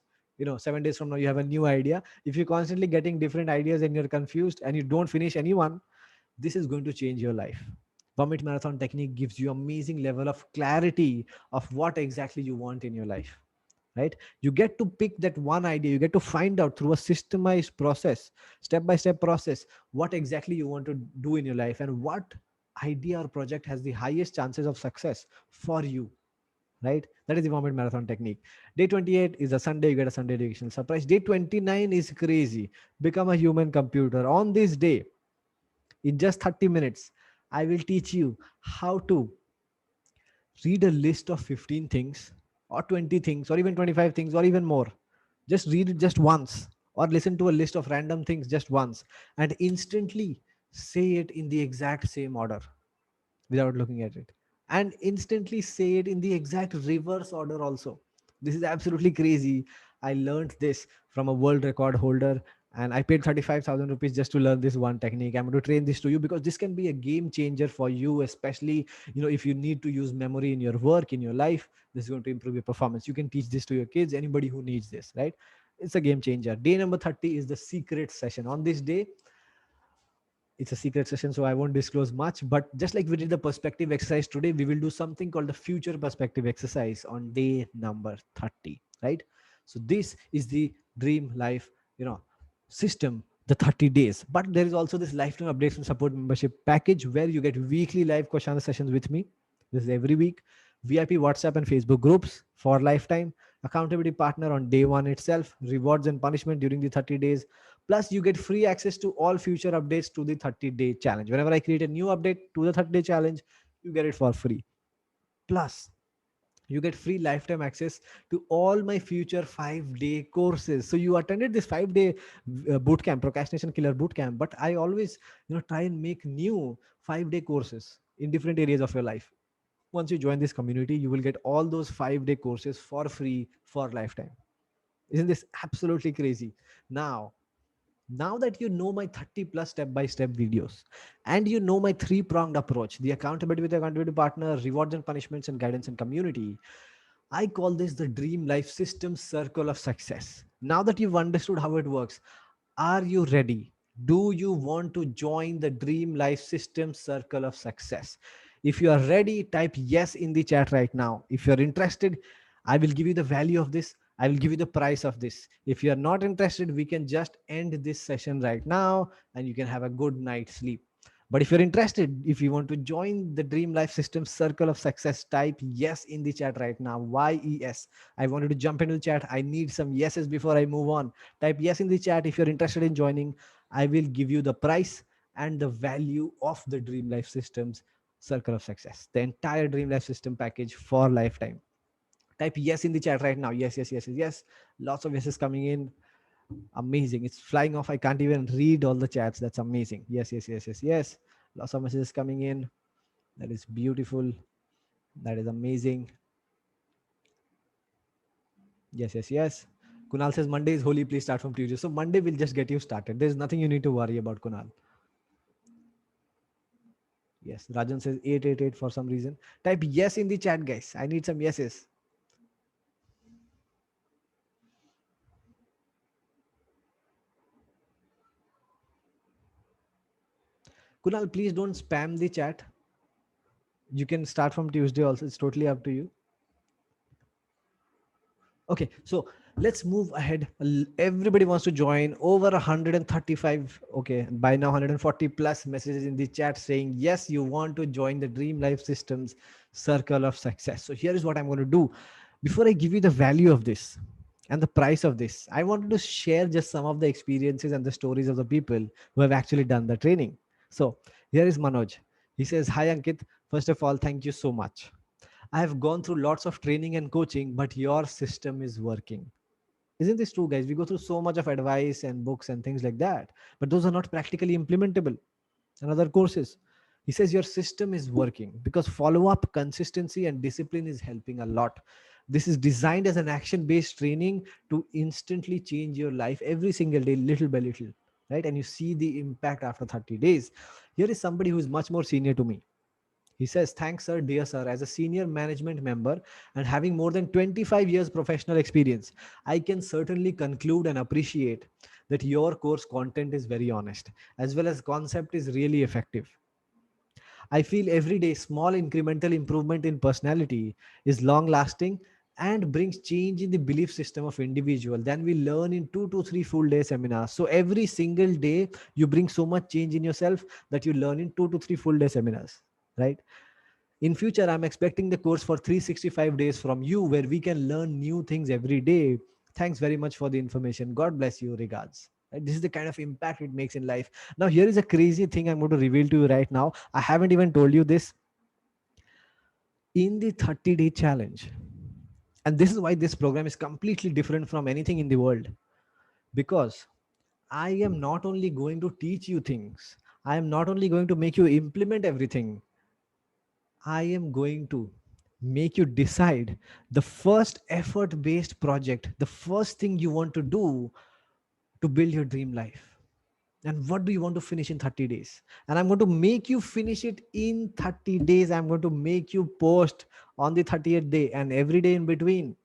Speaker 1: 7 days from now you have a new idea. If you're constantly getting different ideas and you're confused and you don't finish anyone, this is going to change your life. Vomit marathon technique gives you amazing level of clarity of what exactly you want in your life, right? You get to pick that one idea. You get to find out through a systemized process, step by step process, what exactly you want to do in your life and what idea or project has the highest chances of success for you, right? That is the vomit marathon technique. Day 28 is a Sunday. You get a Sunday educational surprise. Day 29 is crazy. Become a human computer. On this day, in just 30 minutes, I will teach you how to read a list of 15 things or 20 things or even 25 things or even more. Just read it just once or listen to a list of random things just once and instantly say it in the exact same order without looking at it, and instantly say it in the exact reverse order also. This is absolutely crazy. I learned this from a world record holder, and I paid 35,000 rupees just to learn this one technique. I'm going to train this to you because this can be a game changer for you, especially if you need to use memory in your work, in your life. This is going to improve your performance. You can teach this to your kids, anybody who needs this, right? It's a game changer. Day number 30 is the secret session. On this day, it's a secret session, so I won't disclose much. But just like we did the perspective exercise today, we will do something called the future perspective exercise on day number 30, right? So this is the dream life, system, the 30 days. But there is also this lifetime updates and support membership package where you get weekly live question sessions with me. This is every week. VIP WhatsApp and Facebook groups for lifetime. Accountability partner on day one itself. Rewards and punishment during the 30 days. Plus, you get free access to all future updates to the 30-day challenge. Whenever I create a new update to the 30-day challenge, you get it for free. Plus, you get free lifetime access to all my future 5-day courses. So you attended this 5-day boot camp, procrastination killer boot camp, but I always try and make new 5-day courses in different areas of your life. Once you join this community, you will get all those 5-day courses for free for lifetime. Isn't this absolutely crazy? Now that you know my 30 plus step by step videos and you know my 3-pronged approach, the accountability with the accountability partner, rewards and punishments, and guidance and community, I call this the dream life system circle of success. Now that you've understood how it works, are you ready? Do you want to join the dream life system circle of success? If you are ready, type yes in the chat right now. If you're interested, I will give you the value of this. I will give you the price of this. If you are not interested, we can just end this session right now and you can have a good night's sleep. But if you're interested, if you want to join the Dream Life System Circle of Success, type yes in the chat right now. YES. I wanted to jump into the chat. I need some yeses before I move on. Type yes in the chat if you're interested in joining. I will give you the price and the value of the Dream Life Systems Circle of Success, the entire Dream Life System package for lifetime. Type yes in the chat right now. Yes, yes, yes, yes. Lots of yeses coming in. Amazing. It's flying off. I can't even read all the chats. That's amazing. Yes, yes, yes, yes, yes. Lots of messages coming in. That is beautiful. That is amazing. Yes, yes, yes. Kunal says Monday is holy. Please start from Tuesday. So Monday will just get you started. There's nothing you need to worry about, Kunal. Yes. Rajan says 888 for some reason. Type yes in the chat, guys. I need some yeses. Kunal, please don't spam the chat. You can start from Tuesday also. It's totally up to you. Okay, so let's move ahead. Everybody wants to join. Over 135, okay, by now 140 plus messages in the chat saying yes, you want to join the Dream Life Systems Circle of Success. So here is what I'm going to do. Before I give you the value of this and the price of this, I wanted to share just some of the experiences and the stories of the people who have actually done the training. So here is Manoj. He says, "Hi Ankit, first of all, thank you so much. I have gone through lots of training and coaching, but your system is working." Isn't this true, guys? We go through so much of advice and books and things like that, but those are not practically implementable. And other courses. He says your system is working because follow up, consistency, and discipline is helping a lot. This is designed as an action based training to instantly change your life every single day, little by little, right? And you see the impact after 30 days. Here is somebody who is much more senior to me. He says, "Thanks, sir, dear sir, as a senior management member and having more than 25 years professional experience, I can certainly conclude and appreciate that your course content is very honest, as well as concept is really effective. I feel every day small incremental improvement in personality is long lasting and brings change in the belief system of individual than we learn in 2 to 3 full day seminars. So every single day you bring so much change in yourself that you learn in 2 to 3 full day seminars, right? In future, I'm expecting the course for 365 days from you where we can learn new things every day. Thanks very much for the information. God bless you. Regards." Right? This is the kind of impact it makes in life. Now, here is a crazy thing I'm going to reveal to you right now. I haven't even told you this. In the 30-day challenge, and this is why this program is completely different from anything in the world, because I am not only going to teach you things, I am not only going to make you implement everything, I am going to make you decide the first effort based project, the first thing you want to do to build your dream life. And what do you want to finish in 30 days? And I'm going to make you finish it in 30 days. I'm going to make you post on the 30th day and every day in between.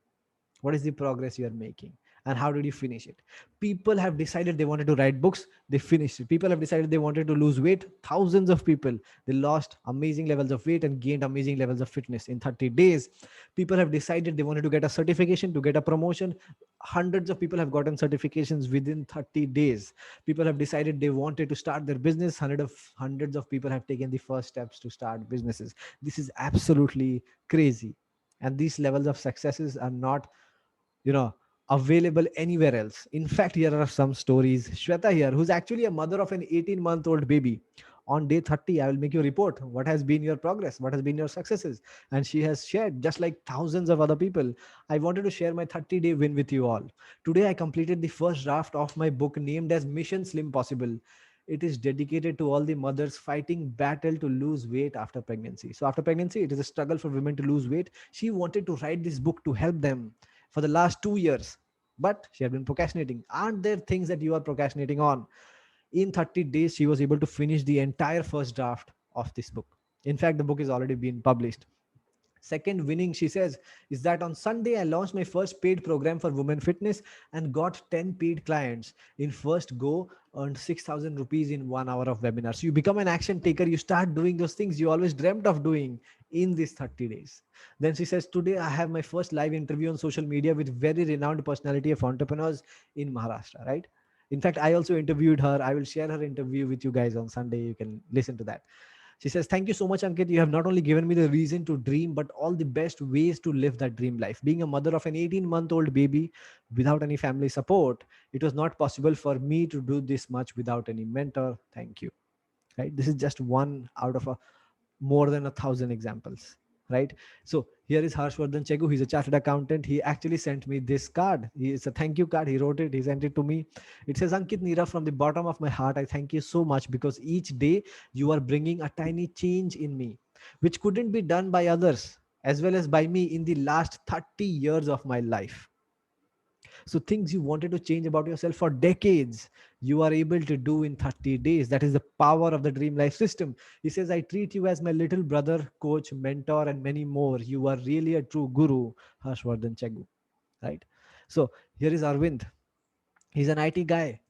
Speaker 1: What is the progress you are making? And how did you finish it? People have decided they wanted to write books, they finished it. People have decided they wanted to lose weight. Thousands of people, they lost amazing levels of weight and gained amazing levels of fitness in 30 days. People have decided they wanted to get a certification, to get a promotion. Hundreds of people have gotten certifications within 30 days. People have decided they wanted to start their business. Hundreds of people have taken the first steps to start businesses. This is absolutely crazy. And these levels of successes are not, you know, available anywhere else. In fact, here are some stories. Shweta here, who's actually a mother of an 18-month-old baby. On day 30, I will make you report what has been your progress, what has been your successes. And she has shared, just like thousands of other people. I wanted to share my 30-day win with you all. Today, I completed the first draft of my book named as Mission Slim Possible. It is dedicated to all the mothers fighting battle to lose weight after pregnancy. So after pregnancy, it is a struggle for women to lose weight. She wanted to write this book to help them for the last 2 years, but she had been procrastinating. Aren't there things that you are procrastinating on? In 30 days, she was able to finish the entire first draft of this book. In fact, the book is already been published. Second winning, she says, is that on Sunday, I launched my first paid program for women fitness and got 10 paid clients. In first go, earned 6,000 rupees in 1 hour of webinar. So you become an action taker. You start doing those things you always dreamt of doing in these 30 days. Then she says, today I have my first live interview on social media with very renowned personality of entrepreneurs in Maharashtra, right? In fact, I also interviewed her. I will share her interview with you guys on Sunday. You can listen to that. She says, thank you so much, Ankit. You have not only given me the reason to dream, but all the best ways to live that dream life. Being a mother of an 18-month-old baby without any family support, it was not possible for me to do this much without any mentor. Thank you. Right? This is just one out of a more than 1,000 examples, right? So here is Harshvardhan Chegu. He's a chartered accountant. He actually sent me this card. It's a thank you card. He wrote it. He sent it to me. It says, Ankit Neera, from the bottom of my heart, I thank you so much because each day you are bringing a tiny change in me, which couldn't be done by others as well as by me in the last 30 years of my life. So things you wanted to change about yourself for decades, you are able to do in 30 days. That is the power of the Dream Life system. He says, I treat you as my little brother, coach, mentor, and many more. You are really a true guru, Harshvardhan Chegu. Right? So here is Arvind. He's an IT guy.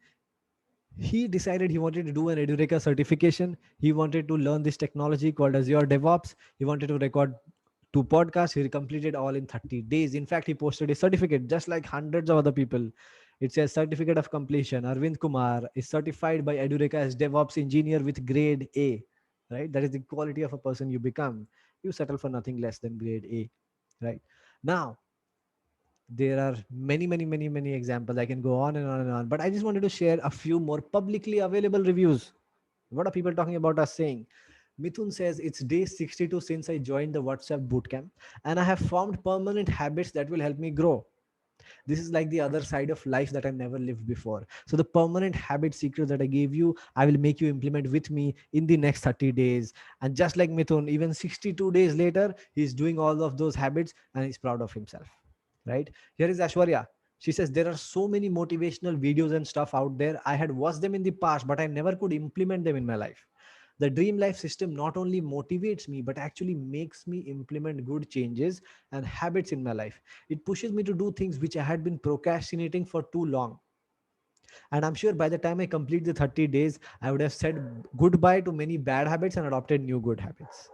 Speaker 1: He decided he wanted to do an Edureka certification. He wanted to learn this technology called Azure DevOps. He wanted to record 2 podcasts. He completed all in 30 days. In fact, he posted a certificate just like hundreds of other people. It says certificate of completion. Arvind Kumar is certified by Edureka as DevOps engineer with grade A. Right? That is the quality of a person you become. You settle for nothing less than grade A. Right? Now, there are many examples. I can go on and on and on, but I just wanted to share a few more publicly available reviews. What are people talking about us saying? Mithun says it's day 62 since I joined the WhatsApp bootcamp, and I have formed permanent habits that will help me grow. This is like the other side of life that I never lived before. So the permanent habit secret that I gave you, I will make you implement with me in the next 30 days. And just like Mithun, even 62 days later, he's doing all of those habits and he's proud of himself. Right? Here is Ashwarya. She says there are so many motivational videos and stuff out there. I had watched them in the past, but I never could implement them in my life. The dream life system not only motivates me, but actually makes me implement good changes and habits in my life. It pushes me to do things which I had been procrastinating for too long. And I'm sure by the time I complete the 30 days, I would have said goodbye to many bad habits and adopted new good habits.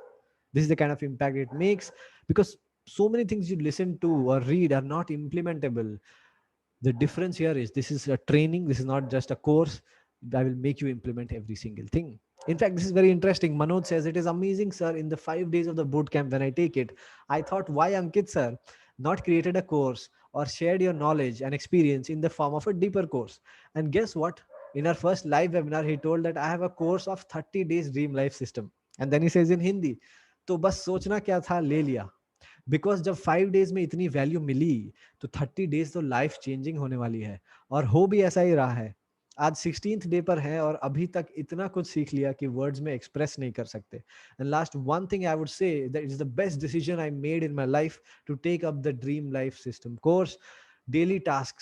Speaker 1: This is the kind of impact it makes, because so many things you listen to or read are not implementable. The difference here is this is a training, this is not just a course. I will make you implement every single thing. In fact, this is very interesting. Manoj says it is amazing, sir. In the 5 days of the boot camp, when I take it, I thought, why Ankit, sir, not created a course or shared your knowledge and experience in the form of a deeper course? And guess what? In our first live webinar, he told that I have a course of 30 days dream life system. And then he says in Hindi, तो बस सोचना क्या था ले लिया. Because जब 5 days में इतनी वैल्यू मिली, तो 30 डेज तो लाइफ चेंजिंग होने वाली है, और हो भी ऐसा ही रहा है. आज 16th डे पर है और अभी तक इतना कुछ सीख लिया कि वर्ड्स में एक्सप्रेस नहीं कर सकते. And last one thing I would say, that is the best decision I made in my life to take up the dream life system course. Daily task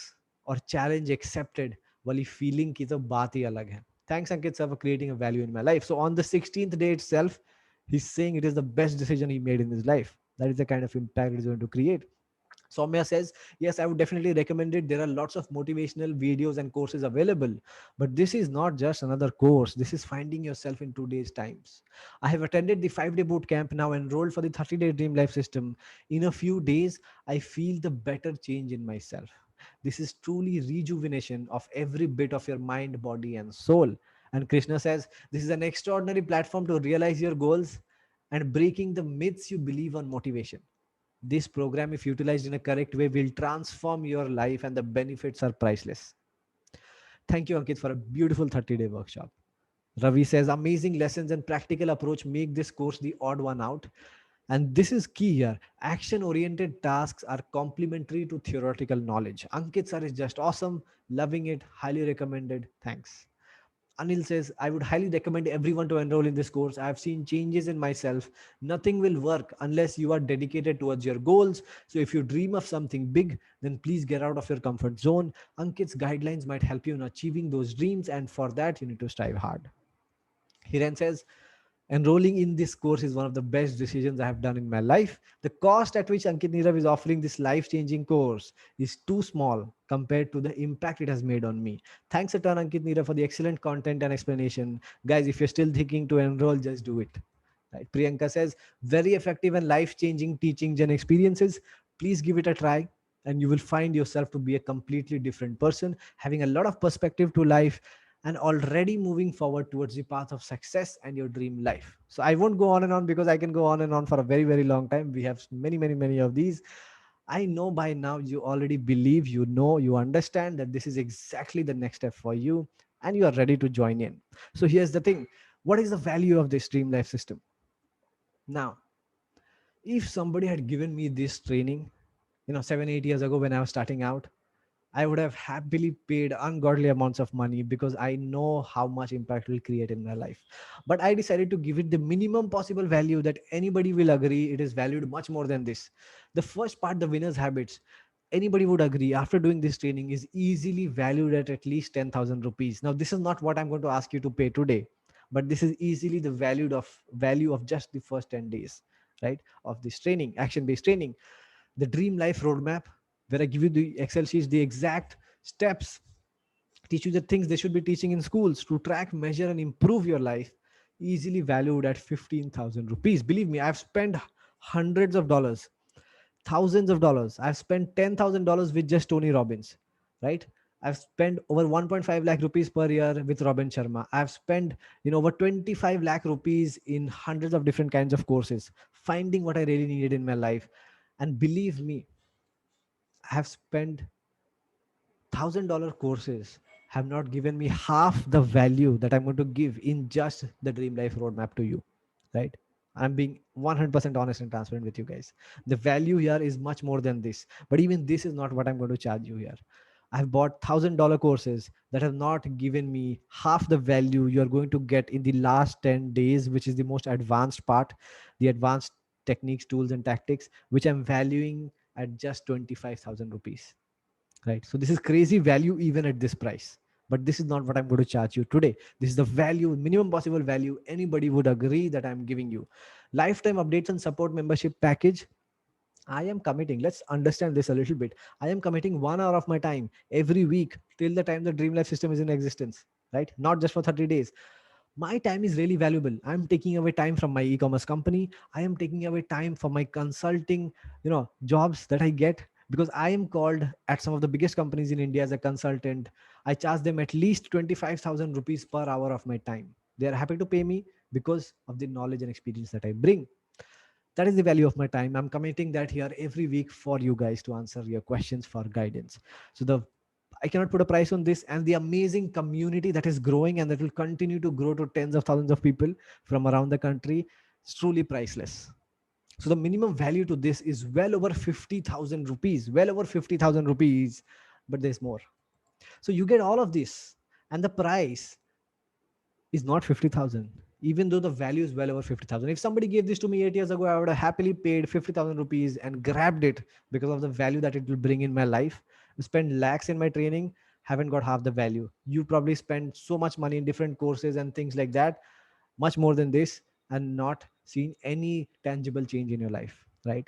Speaker 1: और चैलेंज एक्सेप्टेड वाली feeling की तो बात ही अलग है. Thanks Ankit sir for creating a value in my life. So on the 16th day itself, he's saying it is the best decision he made in his life. That is the kind of impact it's going to create. Soumya says, yes, I would definitely recommend it. There are lots of motivational videos and courses available. But this is not just another course. This is finding yourself in today's times. I have attended the 5 day boot camp, now enrolled for the 30-day Dream Life system. In a few days, I feel the better change in myself. This is truly rejuvenation of every bit of your mind, body, and soul. And Krishna says, this is an extraordinary platform to realize your goals and breaking the myths you believe on motivation. This program, if utilized in a correct way, will transform your life and the benefits are priceless. Thank you, Ankit, for a beautiful 30-day workshop. Ravi says, amazing lessons and practical approach make this course the odd one out. And this is key here. Action oriented tasks are complementary to theoretical knowledge. Ankit sir is just awesome. Loving it. Highly recommended. Thanks. Anil says, I would highly recommend everyone to enroll in this course. I have seen changes in myself. Nothing will work unless you are dedicated towards your goals. So if you dream of something big, then please get out of your comfort zone. Ankit's guidelines might help you in achieving those dreams. And for that, you need to strive hard. Hiren says, enrolling in this course is one of the best decisions I have done in my life. The cost at which Ankit Nirav is offering this life-changing course is too small compared to the impact it has made on me. Thanks a ton, Ankit Nirav, for the excellent content and explanation. Guys, if you're still thinking to enroll, just do it. Right. Priyanka says, very effective and life-changing teachings and experiences. Please give it a try and you will find yourself to be a completely different person, having a lot of perspective to life and already moving forward towards the path of success and your dream life. So I won't go on and on because I can go on and on for a very, very long time. We have many, many, many of these. I know by now you already believe, you know, you understand that this is exactly the next step for you and you are ready to join in. So here's the thing. What is the value of this dream life system? Now, if somebody had given me this training, 7, 8 years ago when I was starting out, I would have happily paid ungodly amounts of money because I know how much impact it will create in my life. But I decided to give it the minimum possible value that anybody will agree it is valued much more than this. The first part, the winner's habits, anybody would agree after doing this training is easily valued at least 10,000 rupees. Now, this is not what I'm going to ask you to pay today, but this is easily the value of just the first 10 days, right? Of this training, action-based training. The dream life roadmap, where I give you the Excel sheets, the exact steps, teach you the things they should be teaching in schools to track, measure, and improve your life, easily valued at 15,000 rupees. Believe me, I've spent hundreds of dollars, thousands of dollars. I've spent $10,000 with just Tony Robbins, right? I've spent over 1.5 lakh rupees per year with Robin Sharma. I've spent, over 25 lakh rupees in hundreds of different kinds of courses, finding what I really needed in my life. And believe me, I have spent $1,000 courses have not given me half the value that I'm going to give in just the Dream Life roadmap to you. right? I'm being 100% honest and transparent with you guys. The value here is much more than this, but even this is not what I'm going to charge you here. I've bought $1,000 courses that have not given me half the value you're going to get in the last 10 days, which is the most advanced part, the advanced techniques, tools, and tactics, which I'm valuing at just 25,000 rupees, right? So this is crazy value even at this price. But this is not what I'm going to charge you today. This is the value, minimum possible value anybody would agree that I'm giving you. Lifetime updates and support membership package. I am committing, let's understand this a little bit. I am committing 1 hour of my time every week till the time the Dream Life system is in existence, right? Not just for 30 days. My time is really valuable. I'm taking away time from my e-commerce company. I am taking away time for my consulting, jobs that I get, because I am called at some of the biggest companies in India as a consultant. I charge them at least 25,000 rupees per hour of my time. They are happy to pay me because of the knowledge and experience that I bring. That is the value of my time. I'm committing that here every week for you guys to answer your questions for guidance. So I cannot put a price on this, and the amazing community that is growing and that will continue to grow to tens of thousands of people from around the country is truly priceless. So the minimum value to this is well over 50,000 rupees, well over 50,000 rupees, but there's more. So you get all of this, and the price is not 50,000, even though the value is well over 50,000. If somebody gave this to me 8 years ago, I would have happily paid 50,000 rupees and grabbed it because of the value that it will bring in my life. Spend lakhs in my training, haven't got half the value. You probably spend so much money in different courses and things like that, much more than this, and not seen any tangible change in your life, right?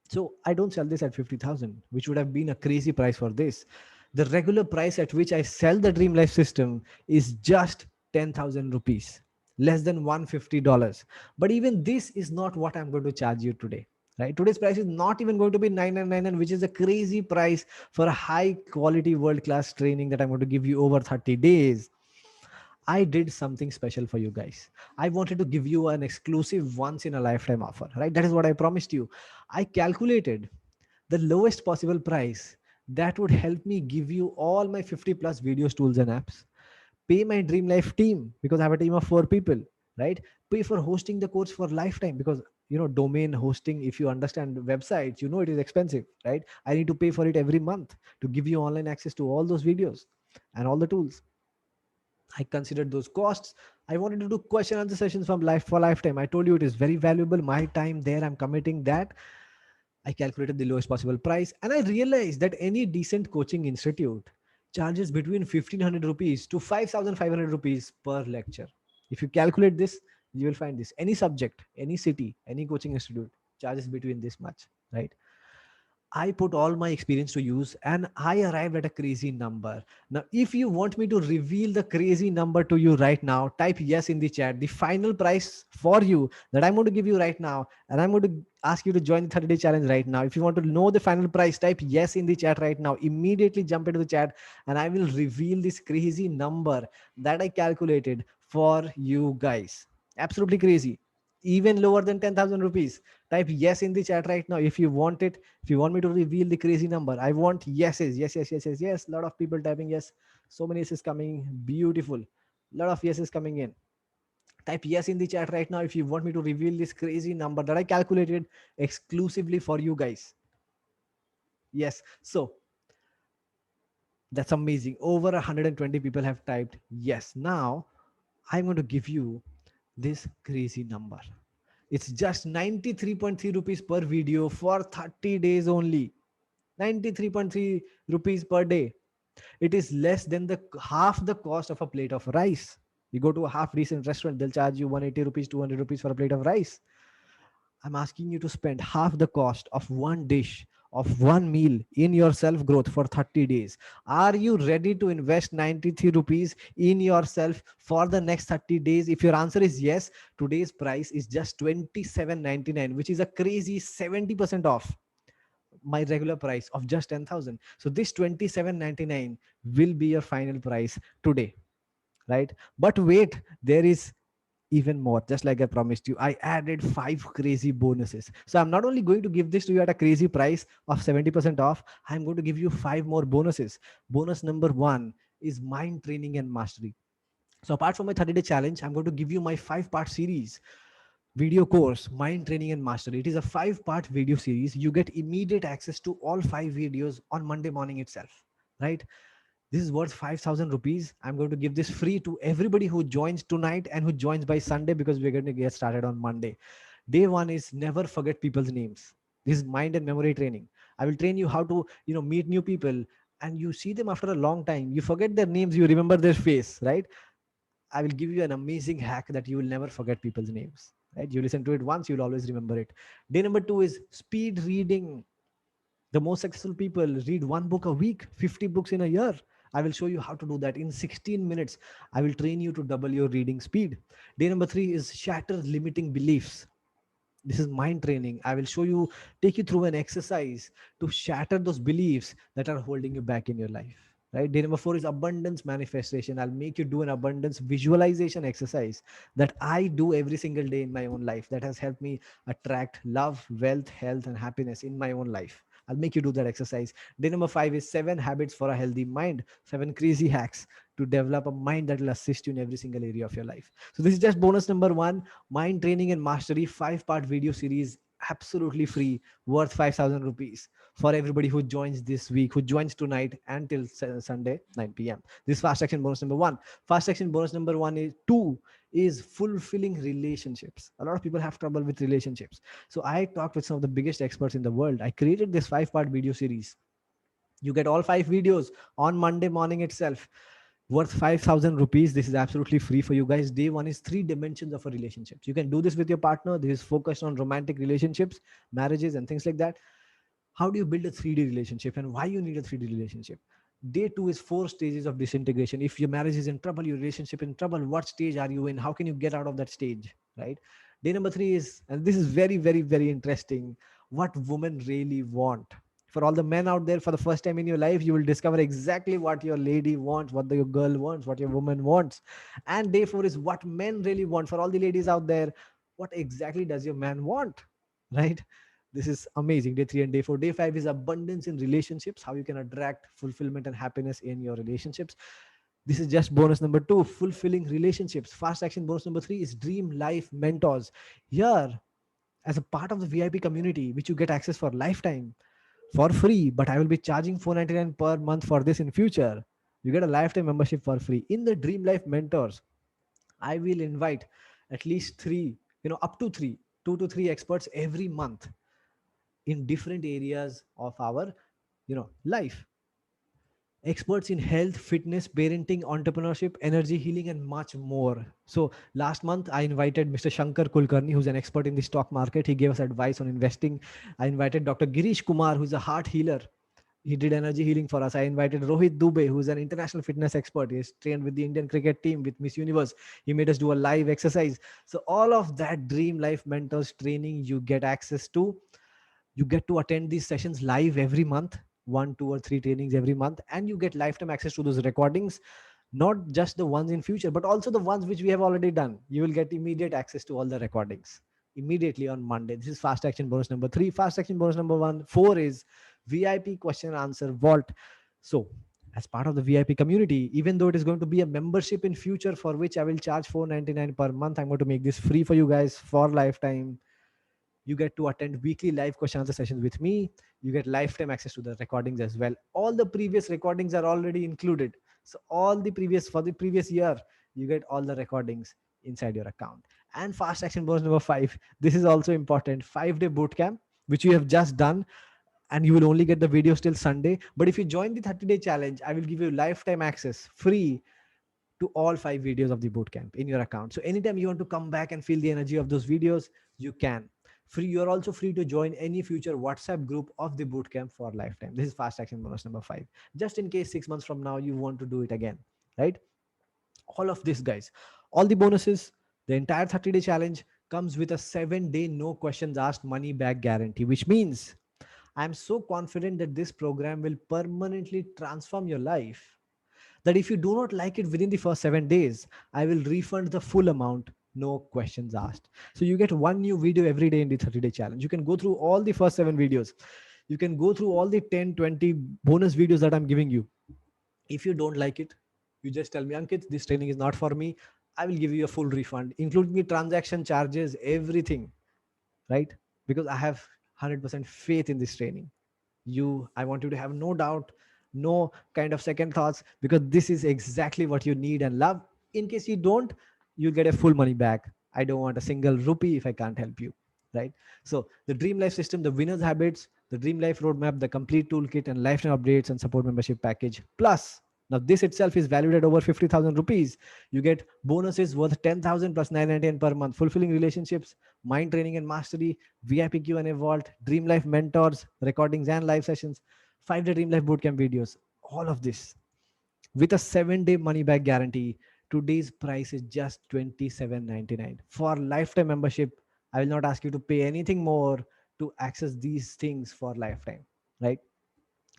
Speaker 1: So I don't sell this at 50,000, which would have been a crazy price for this. The regular price at which I sell the Dream Life system is just 10,000 rupees, less than $150. But even this is not what I'm going to charge you today. Right? Today's price is not even going to be 999, which is a crazy price for a high quality world class training that I'm going to give you over 30 days. I did something special for you guys. I wanted to give you an exclusive once in a lifetime offer, right? That is what I promised you. I calculated the lowest possible price that would help me give you all my 50 plus videos, tools, and apps. Pay my Dream Life team because I have a team of 4 people, right? Pay for hosting the course for lifetime because domain hosting, if you understand websites, it is expensive, right? I need to pay for it every month to give you online access to all those videos and all the tools. I considered those costs. I wanted to do question answer sessions from life for lifetime. I told you it is very valuable. My time there, I'm committing that. I calculated the lowest possible price, and I realized that any decent coaching institute charges between 1,500 rupees to 5,500 rupees per lecture. If you calculate this, you will find this. Any subject, any city, any coaching institute charges between this much, right? I put all my experience to use and I arrived at a crazy number. Now, if you want me to reveal the crazy number to you right now, type yes in the chat. The final price for you that I'm going to give you right now, and I'm going to ask you to join the 30-day challenge right now. If you want to know the final price, type yes in the chat right now. Immediately jump into the chat and I will reveal this crazy number that I calculated for you guys. Absolutely crazy. Even lower than 10,000 rupees. Type yes in the chat right now if you want it. If you want me to reveal the crazy number, I want yeses. Yes, yes, yes, yes, yes. A lot of people typing yes. So many yeses coming. Beautiful. A lot of yeses coming in. Type yes in the chat right now if you want me to reveal this crazy number that I calculated exclusively for you guys. Yes. So that's amazing. Over 120 people have typed yes. Now I'm going to give you this crazy number. It's just 93.3 rupees per video for 30 days only. 93.3 rupees per day. It is less than the half the cost of a plate of rice. You go to a half decent restaurant, they'll charge you 180 rupees, 200 rupees for a plate of rice. I'm asking you to spend half the cost of one dish, of one meal in your self growth for 30 days. Are you ready to invest 93 rupees in yourself for the next 30 days? If your answer is yes, today's price is just 27.99, which is a crazy 70% off my regular price of just 10,000. So this 27.99 will be your final price today, right? But wait, there is even more. Just like I promised you, I added 5 crazy bonuses. So I'm not only going to give this to you at a crazy price of 70% off, I'm going to give you 5 more bonuses. Bonus number 1 is mind training and mastery. So apart from my 30-day challenge, I'm going to give you my 5-part series video course, Mind Training and Mastery. It is a 5-part video series. You get immediate access to all 5 videos on Monday morning itself, right? This is worth 5,000 rupees. I'm going to give this free to everybody who joins tonight and who joins by Sunday, because we're going to get started on Monday. Day one is never forget people's names. This is mind and memory training. I will train you how to, meet new people, and you see them after a long time. You forget their names, you remember their face, right? I will give you an amazing hack that you will never forget people's names. Right? You listen to it once, you'll always remember it. Day number two is speed reading. The most successful people read one book a week, 50 books in a year. I will show you how to do that in 16 minutes. I will train you to double your reading speed. Day number three is shatter limiting beliefs. This is mind training. I will show you, take you through an exercise to shatter those beliefs that are holding you back in your life. Right? Day number four is abundance manifestation. I'll make you do an abundance visualization exercise that I do every single day in my own life, that has helped me attract love, wealth, health, and happiness in my own life. I'll make you do that exercise. Day number five is 7 habits for a healthy mind, 7 crazy hacks to develop a mind that will assist you in every single area of your life. So this is just bonus number one, Mind Training and Mastery, 5-part video series, absolutely free, worth 5,000 rupees for everybody who joins this week, who joins tonight until Sunday 9 p.m. This fast action bonus number one. Fast action bonus number one is two is fulfilling relationships. A lot of people have trouble with relationships. So I talked with some of the biggest experts in the world. I created this 5-part video series. You get all 5 videos on Monday morning itself, worth 5,000 rupees. This is absolutely free for you guys. Day one is 3 dimensions of a relationship. You can do this with your partner. This is focused on romantic relationships, marriages, and things like that. How do you build a 3D relationship and why you need a 3D relationship? Day two is 4 stages of disintegration. If your marriage is in trouble, your relationship in trouble, what stage are you in? How can you get out of that stage, right? Day number three is, and this is very, very, very interesting, what women really want. For all the men out there, for the first time in your life, you will discover exactly what your lady wants, what your girl wants, what your woman wants. And day four is what men really want. For all the ladies out there, what exactly does your man want, right? This is amazing. Day three and day four. Day five is abundance in relationships, how you can attract fulfillment and happiness in your relationships. This is just bonus number two, fulfilling relationships. Fast action bonus number three is dream life mentors. Here, as a part of the VIP community, which you get access for lifetime for free, but I will be charging 499 per month for this in future. You get a lifetime membership for free. In the Dream Life Mentors, I will invite at least three, up to three, 2 to 3 experts every month in different areas of our, life. Experts in health, fitness, parenting, entrepreneurship, energy healing, and much more. So last month I invited Mr. Shankar Kulkarni, who's an expert in the stock market. He gave us advice on investing. I invited Dr. Girish Kumar, who's a heart healer. He did energy healing for us. I invited Rohit Dubey, who's an international fitness expert. He's trained with the Indian cricket team, with Miss Universe. He made us do a live exercise. So all of that Dream Life Mentors training you get access to. You get to attend these sessions live every month, 1, 2, or 3 trainings every month, and you get lifetime access to those recordings, not just the ones in future, but also the ones which we have already done. You will get immediate access to all the recordings immediately on Monday. This is fast action bonus number three. Fast action bonus number four is VIP question and answer vault. So as part of the VIP community, even though it is going to be a membership in future for which I will charge 499 per month, I'm going to make this free for you guys for lifetime. You get to attend weekly live question answer sessions with me. You get lifetime access to the recordings as well. All the previous recordings are already included. So all the previous, for the previous year, you get all the recordings inside your account. And fast action bonus number five, this is also important, 5-day bootcamp, which you have just done, and you will only get the videos till Sunday. But if you join the 30-day challenge, I will give you lifetime access free to all 5 videos of the bootcamp in your account. So anytime you want to come back and feel the energy of those videos, you can. Free. You're also free to join any future WhatsApp group of the bootcamp for lifetime. This is fast action bonus number five. Just in case 6 months from now you want to do it again, right? All of this, guys, all the bonuses, the entire 30-day challenge comes with a 7-day no questions asked money back guarantee, which means I'm so confident that this program will permanently transform your life that if you do not like it within the first 7 days, I will refund the full amount, no questions asked. So you get one new video every day in the 30-day challenge. You can go through all the first 7 videos. You can go through all the 10, 20 bonus videos that I'm giving you. If you don't like it, you just tell me, Ankit, this training is not for me. I will give you a full refund, including the transaction charges, everything, right? Because I have 100% faith in this training. I want you to have no doubt, no kind of second thoughts, because this is exactly what you need and love. In case you don't, you get a full money back. I don't want a single rupee if I can't help you, right? So the Dream Life System, the winner's habits, the Dream Life roadmap, the complete toolkit, and lifetime updates and support membership package plus, now this itself is valued at over 50,000 rupees. You get bonuses worth 10,000 plus 999 per month, fulfilling relationships, mind training and mastery, VIP Q&A vault, Dream Life mentors, recordings and live sessions, 5-day Dream Life bootcamp videos, all of this with a 7-day money back guarantee. Today's price is just 27.99 for lifetime membership. I will not ask you to pay anything more to access these things for lifetime, right?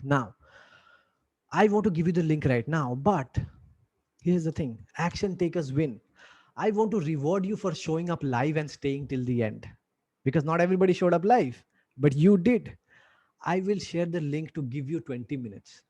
Speaker 1: Now, I want to give you the link right now, but here's the thing: action takers win. I want to reward you for showing up live and staying till the end, because not everybody showed up live, but you did. I will share the link to give you 20 minutes.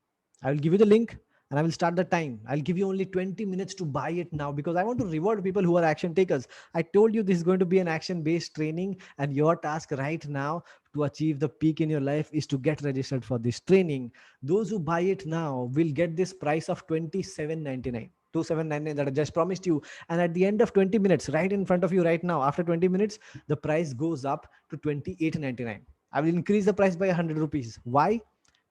Speaker 1: I will give you the link and I will start the time. I'll give you only 20 minutes to buy it now, because I want to reward people who are action takers. I told you this is going to be an action based training, and your task right now to achieve the peak in your life is to get registered for this training. Those who buy it now will get this price of 27.99. 2799 that I just promised you. And at the end of 20 minutes, right in front of you right now, after 20 minutes, the price goes up to 28.99. I will increase the price by 100 rupees. Why?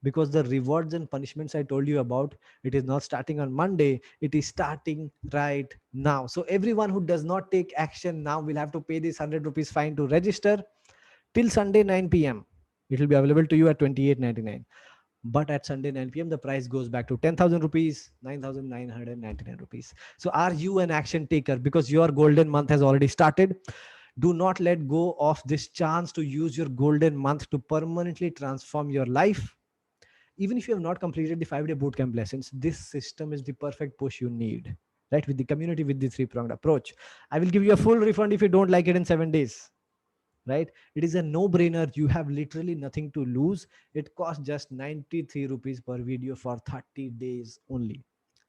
Speaker 1: Because the rewards and punishments I told you about, it is not starting on Monday, it is starting right now. So everyone who does not take action now will have to pay this 100 rupees fine to register till Sunday 9 p.m. It will be available to you at 28.99. But at Sunday 9 p.m., the price goes back to 10,000 rupees, 9,999 rupees. So are you an action taker? Because your golden month has already started. Do not let go of this chance to use your golden month to permanently transform your life. Even if you have not completed the 5-day bootcamp lessons, this system is the perfect push you need, right? With the community, with the 3-pronged approach. I will give you a full refund if you don't like it in 7 days, right? It is a no-brainer. You have literally nothing to lose. It costs just 93 rupees per video for 30 days only.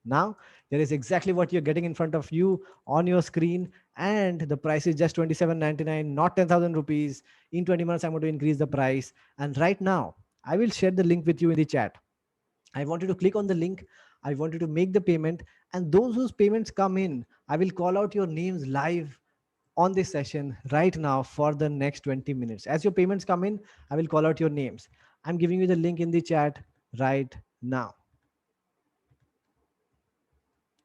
Speaker 1: Now there is exactly what you're getting in front of you on your screen, and the price is just 27.99, not 10,000 rupees. In 20 minutes I'm going to increase the price, and right now I will share the link with you in the chat. I want you to click on the link. I want you to make the payment, and those whose payments come in, I will call out your names live on this session right now for the next 20 minutes. As your payments come in, I will call out your names. I'm giving you the link in the chat right now.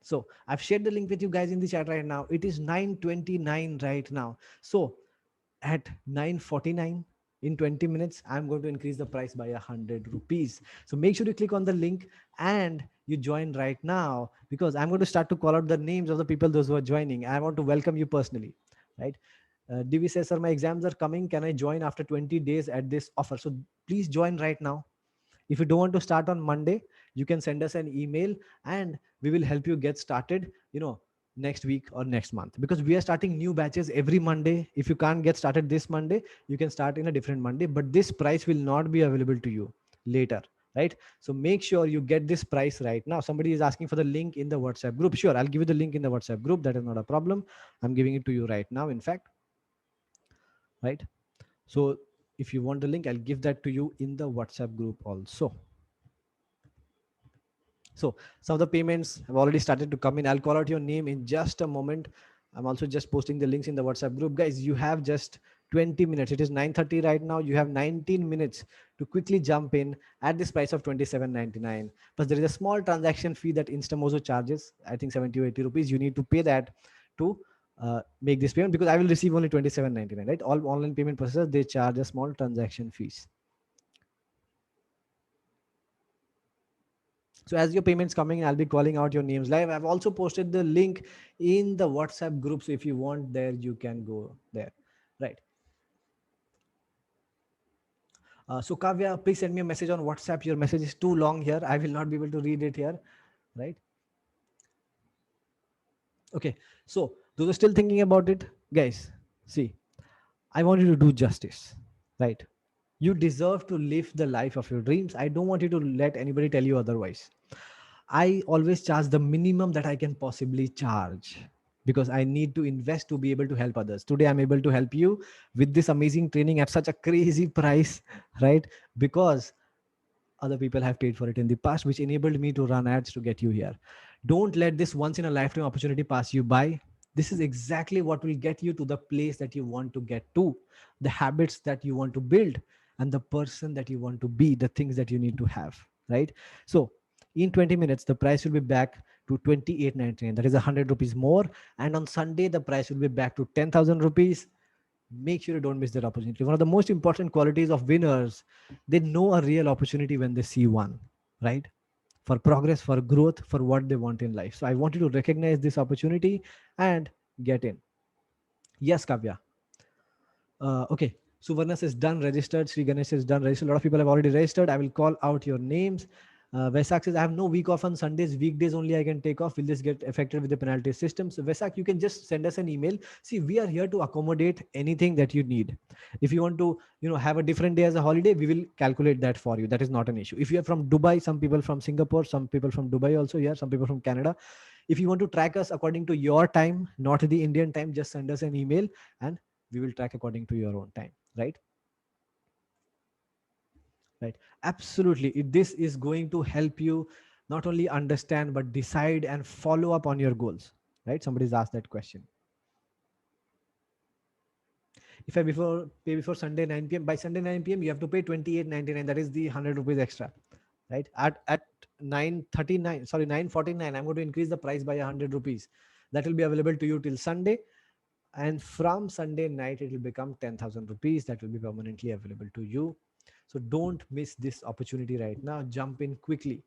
Speaker 1: So I've shared the link with you guys in the chat right now. It is 9:29 right now. So at 9:49, in 20 minutes, I'm going to increase the price by 100 rupees. So make sure you click on the link and you join right now, because I'm going to start to call out the names of the people, those who are joining. I want to welcome you personally, right? Divi says, sir, my exams are coming. Can I join after 20 days at this offer? So please join right now. If you don't want to start on Monday, you can send us an email and we will help you get started, next week or next month, because we are starting new batches every Monday. If you can't get started this Monday, you can start in a different Monday, but this price will not be available to you later, right? So make sure you get this price right now. Somebody is asking for the link in the WhatsApp group. Sure, I'll give you the link in the WhatsApp group. That is not a problem. I'm giving it to you right now, in fact, right? So if you want the link, I'll give that to you in the WhatsApp group also. So some of the payments have already started to come in. I'll call out your name in just a moment. I'm also just posting the links in the WhatsApp group. Guys, you have just 20 minutes. It is 9:30 right now. You have 19 minutes to quickly jump in at this price of 27.99. Plus there is a small transaction fee that Instamozo charges. I think 70 or 80 rupees. You need to pay that to make this payment, because I will receive only 27.99, right? All online payment processors, they charge a small transaction fees. So as your payments coming, I'll be calling out your names live. I've also posted the link in the WhatsApp group. So if you want there, you can go there, right? So Kavya, please send me a message on WhatsApp. Your message is too long here. I will not be able to read it here, right? Okay. So those are still thinking about it, guys. See, I want you to do justice, right? You deserve to live the life of your dreams. I don't want you to let anybody tell you otherwise. I always charge the minimum that I can possibly charge. because I need to invest to be able to help others. Today, I'm able to help you with this amazing training at such a crazy price, right? Because other people have paid for it in the past, which enabled me to run ads to get you here. Don't let this once in a lifetime opportunity pass you by. This is exactly what will get you to the place that you want to get to, the habits that you want to build, and the person that you want to be, the things that you need to have, right? So, in 20 minutes, the price will be back to 28.99. That is 100 rupees more. And on Sunday, the price will be back to 10,000 rupees. Make sure you don't miss that opportunity. One of the most important qualities of winners, they know a real opportunity when they see one, right? For progress, for growth, for what they want in life. So I want you to recognize this opportunity and get in. Yes, Kavya. Okay. Suvarna says done, registered. Sri Ganesh says done, registered. A lot of people have already registered. I will call out your names. Vesak says, I have no week off on Sundays. Weekdays only I can take off. Will this get affected with the penalty system? So Vesak, you can just send us an email. See, we are here to accommodate anything that you need. If you want to, have a different day as a holiday, we will calculate that for you. That is not an issue. If you are from Dubai, some people from Singapore, some people from Dubai also here, some people from Canada. If you want to track us according to your time, not the Indian time, just send us an email and we will track according to your own time, right? Right, absolutely. This is going to help you not only understand but decide and follow up on your goals, right? Somebody's asked that question. If I before pay before Sunday 9 p.m., by Sunday 9 p.m. you have to pay 28.99. That is the 100 rupees extra, right? At 9:39, sorry, 9:49, I'm going to increase the price by 100 rupees. That will be available to you till Sunday, and from Sunday night it will become 10,000 rupees. That will be permanently available to you. So don't miss this opportunity right now. Jump in quickly.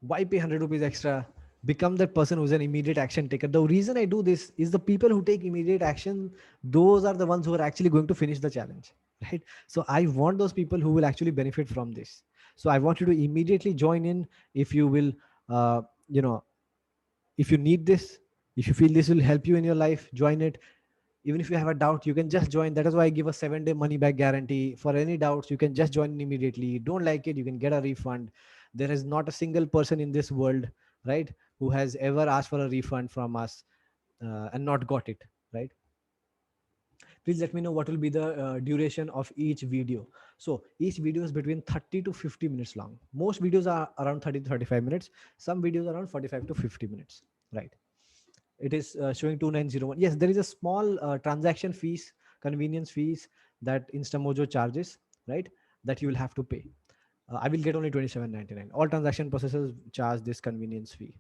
Speaker 1: Why pay 100 rupees extra? Become that person who's an immediate action taker. The reason I do this is the people who take immediate action, those are the ones who are actually going to finish the challenge, right? So I want those people who will actually benefit from this. So I want you to immediately join in. If you will, uh, you know if you need this, if you feel this will help you in your life, join it. Even if you have a doubt, you can just join. That is why I give a 7-day money back guarantee. For any doubts, you can just join immediately. You don't like it, you can get a refund. There is not a single person in this world, right, who has ever asked for a refund from us and not got it, right? Please let me know what will be the duration of each video. So each video is between 30 to 50 minutes long. Most videos are around 30 to 35 minutes. Some videos are around 45 to 50 minutes, right? It is showing 2901. Yes, there is a small transaction fees, convenience fees that Instamojo charges, right? That you will have to pay. I will get only 27.99. All transaction processors charge this convenience fee.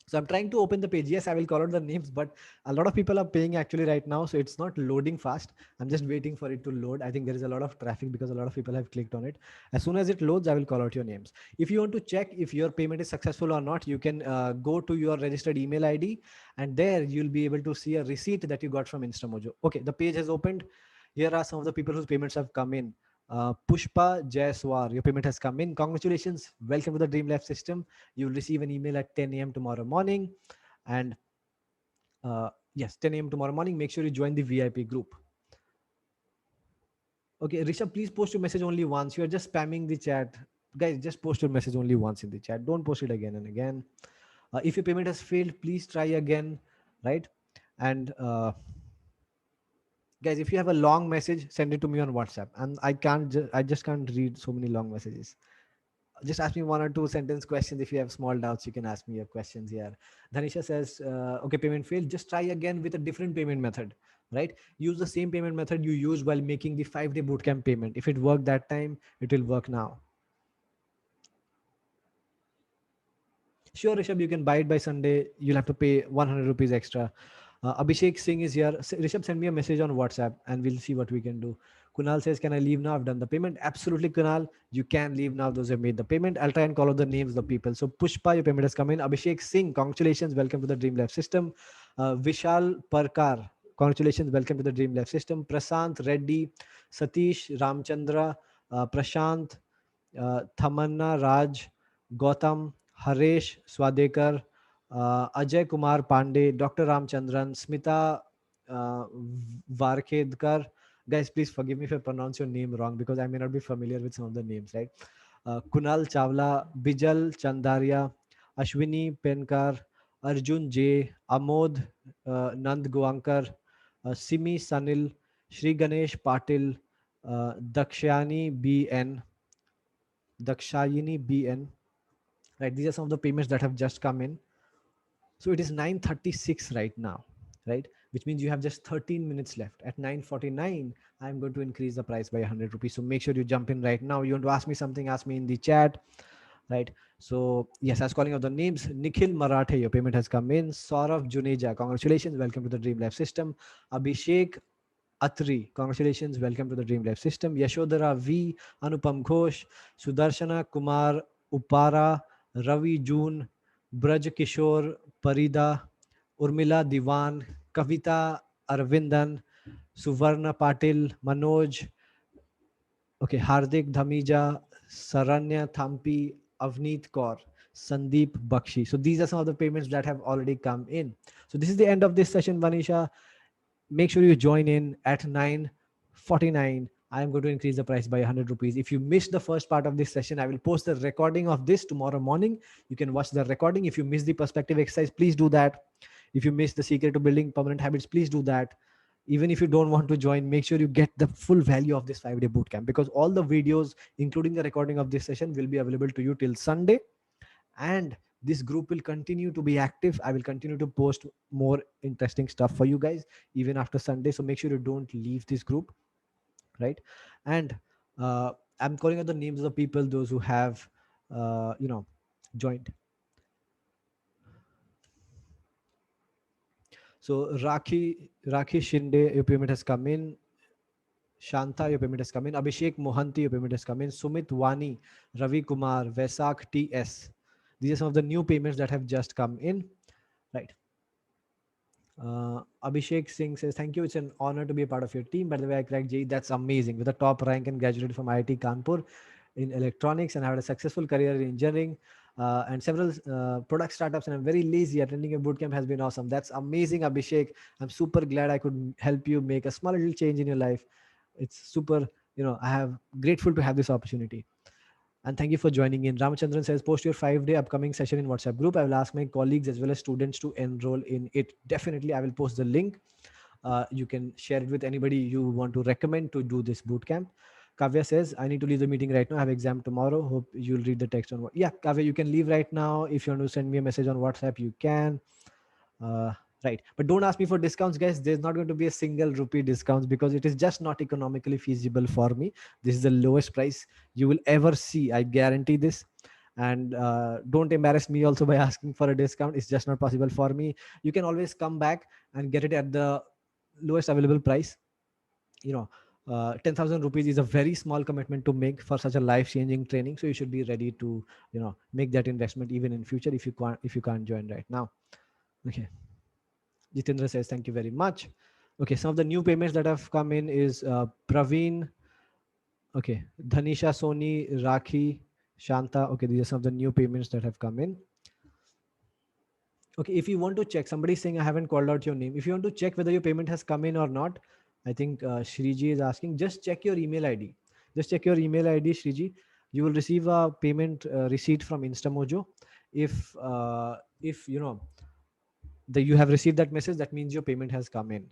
Speaker 1: So I'm trying to open the page. Yes, I will call out the names, but a lot of people are paying actually right now. So it's not loading fast. I'm just waiting for it to load. I think there is a lot of traffic because a lot of people have clicked on it. As soon as it loads, I will call out your names. If you want to check if your payment is successful or not, you can go to your registered email ID and there you'll be able to see a receipt that you got from Instamojo. Okay, the page has opened. Here are some of the people whose payments have come in. Pushpa Jaiswar, your payment has come in. Congratulations. Welcome to the Dream Life system. You'll receive an email at 10 a.m. tomorrow morning. And yes, 10 a.m. tomorrow morning. Make sure you join the VIP group. Okay, Rishabh, please post your message only once. You are just spamming the chat. Guys, just post your message only once in the chat. Don't post it again and again. If your payment has failed, please try again, right? And guys, if you have a long message, send it to me on WhatsApp. And I just can't read so many long messages. Just ask me one or two sentence questions. If you have small doubts, you can ask me your questions here. Dhanisha says, okay, payment failed. Just try again with a different payment method, right? Use the same payment method you used while making the 5-day bootcamp payment. If it worked that time, it will work now. Sure, Rishabh, you can buy it by Sunday. You'll have to pay 100 rupees extra. Abhishek Singh is here. Rishabh, send me a message on WhatsApp and we'll see what we can do. Kunal says, can I leave now? I've done the payment. Absolutely, Kunal. You can leave now. Those who have made the payment. I'll try and call out the names of the people. So Pushpa, your payment has come in. Abhishek Singh, congratulations. Welcome to the Dream Life system. Vishal Parkar, congratulations. Welcome to the Dream Life system. Prasant Reddy, Satish Ramchandra, Prashant, Thamanna Raj, Gautam, Haresh Swadekar, Ajay Kumar Pandey, Dr. Ramchandran, Smita Varkedkar, Guys, please forgive me if I pronounce your name wrong because I may not be familiar with some of the names, right? Kunal Chawla, Bijal Chandaria, Ashwini Penkar, Arjun J, Amod Nand Guankar, Simi Sanil, Shri Ganesh Patil, Dakshayani BN, Dakshayini BN. Right, these are some of the payments that have just come in. So it is 9:36 right now, right? Which means you have just 13 minutes left. At 9:49, I'm going to increase the price by 100 rupees. So make sure you jump in right now. You want to ask me something, ask me in the chat, right? So yes, I was calling out the names. Nikhil Marathe, your payment has come in. Saurav Juneja, congratulations, welcome to the Dream Life System. Abhishek Atri, congratulations, welcome to the Dream Life System. Yashodhara V, Anupam Ghosh, Sudarshana Kumar Upara, Ravi June, Braj Kishore Parida, Urmila Diwan, Kavita Arvindan, Suvarna Patil, Manoj, okay, Hardik Dhamija, Saranya Thampi, Avneet Kaur, Sandeep Bakshi. So these are some of the payments that have already come in. So this is the end of this session, Vanisha. Make sure you join in at 9:49. I am going to increase the price by 100 rupees. If you missed the first part of this session, I will post the recording of this tomorrow morning. You can watch the recording. If you missed the perspective exercise, please do that. If you missed the secret to building permanent habits, please do that. Even if you don't want to join, make sure you get the full value of this 5-day bootcamp, because all the videos, including the recording of this session, will be available to you till Sunday. And this group will continue to be active. I will continue to post more interesting stuff for you guys even after Sunday. So make sure you don't leave this group, right? And I'm calling out the names of the people, those who have, joined. So Rakhi Shinde, your payment has come in. Shanta, your payment has come in. Abhishek Mohanty, your payment has come in. Sumit Wani, Ravi Kumar, Vesak TS. These are some of the new payments that have just come in, right? Abhishek Singh says, thank you. It's an honor to be a part of your team. By the way, I cracked JEE. That's amazing. With a top rank and graduated from IIT Kanpur in electronics, and I had a successful career in engineering and several product startups. And I'm very lazy. Attending a bootcamp has been awesome. That's amazing, Abhishek. I'm super glad I could help you make a small little change in your life. It's super, I have grateful to have this opportunity. And thank you for joining in. Ramachandran says, post your 5-day upcoming session in WhatsApp group. I will ask my colleagues as well as students to enroll in it. Definitely, I will post the link. You can share it with anybody you want to recommend to do this bootcamp. Kavya says, I need to leave the meeting right now. I have exam tomorrow. Hope you'll read the text on what. Yeah, Kavya, you can leave right now. If you want to send me a message on WhatsApp, you can. Uh, right, but don't ask me for discounts, guys. There's not going to be a single rupee discounts because it is just not economically feasible for me. This is the lowest price you will ever see, I guarantee this. And don't embarrass me also by asking for a discount. It's just not possible for me. You can always come back and get it at the lowest available price. 10,000 rupees is a very small commitment to make for such a life changing training, so you should be ready to make that investment even in future if you can't join right now. Okay. Jitendra says, thank you very much. Okay, some of the new payments that have come in is Praveen, okay, Dhanisha, Soni, Rakhi, Shanta. Okay, these are some of the new payments that have come in. Okay, if you want to check, somebody saying I haven't called out your name. If you want to check whether your payment has come in or not, I think Shriji is asking, just check your email ID. Just check your email ID, Shriji. You will receive a payment receipt from Instamojo. If you have received that message, that means your payment has come in.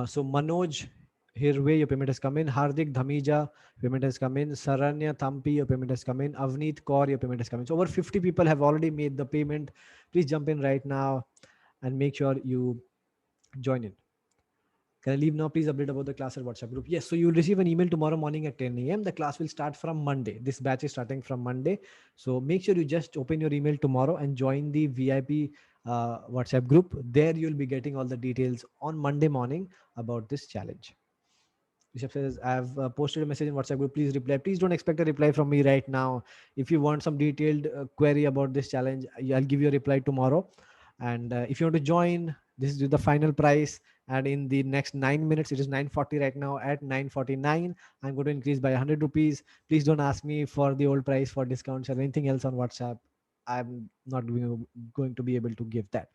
Speaker 1: So Manoj Hirve, your payment has come in. Hardik Dhamija, payment has come in. Saranya Thampi, your payment has come in. Avneet Kaur, your payment has come in. So over 50 people have already made the payment. Please jump in right now and make sure you join in. Can I leave now? Please update about the class at WhatsApp group. Yes, so you will receive an email tomorrow morning at 10 a.m. The class will start from Monday. This batch is starting from Monday. So make sure you just open your email tomorrow and join the VIP WhatsApp group. There you'll be getting all the details on Monday morning about this challenge. Bishop says, I've posted a message in WhatsApp group. Please reply. Please don't expect a reply from me right now. If you want some detailed query about this challenge, I'll give you a reply tomorrow. And if you want to join, this is the final price. And in the next 9 minutes, it is 9:40 right now. At 9:49, I'm going to increase by 100 rupees. Please don't ask me for the old price for discounts or anything else on WhatsApp. I'm not going to be able to give that.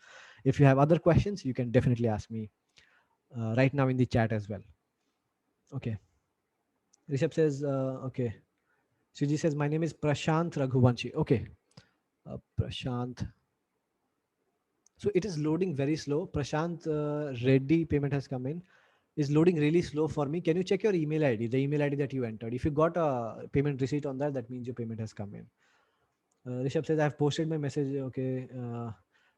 Speaker 1: If you have other questions, you can definitely ask me right now in the chat as well. Okay. Rishabh says, okay. Suji says, my name is Prashant Raghuvanshi. Okay. Prashant. So it is loading very slow. Prashant Reddy payment has come in. Is loading really slow for me. Can you check your email ID, the email ID that you entered? If you got a payment receipt on that, that means your payment has come in. Rishabh says, I've posted my message. Okay.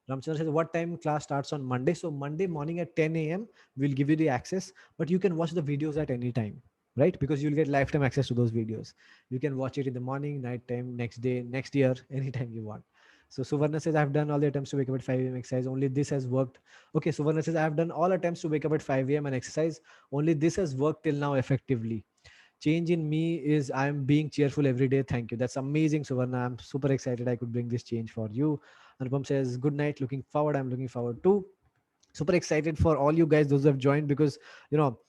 Speaker 1: Ramchandra says, what time class starts on Monday? So Monday morning at 10 a.m. we'll give you the access, but you can watch the videos at any time, right? Because you'll get lifetime access to those videos. You can watch it in the morning, night time, next day, next year, anytime you want. So Suvarna says, I've done all the attempts to wake up at 5 a.m. exercise. Only this has worked. Okay, Suvarna says, I've done all attempts to wake up at 5 a.m. and exercise. Only this has worked till now effectively. Change in me is I'm being cheerful every day. Thank you. That's amazing, Suvarna. I'm super excited I could bring this change for you. Anupam says, good night. Looking forward. I'm looking forward too. Super excited for all you guys, those who have joined, because, you know,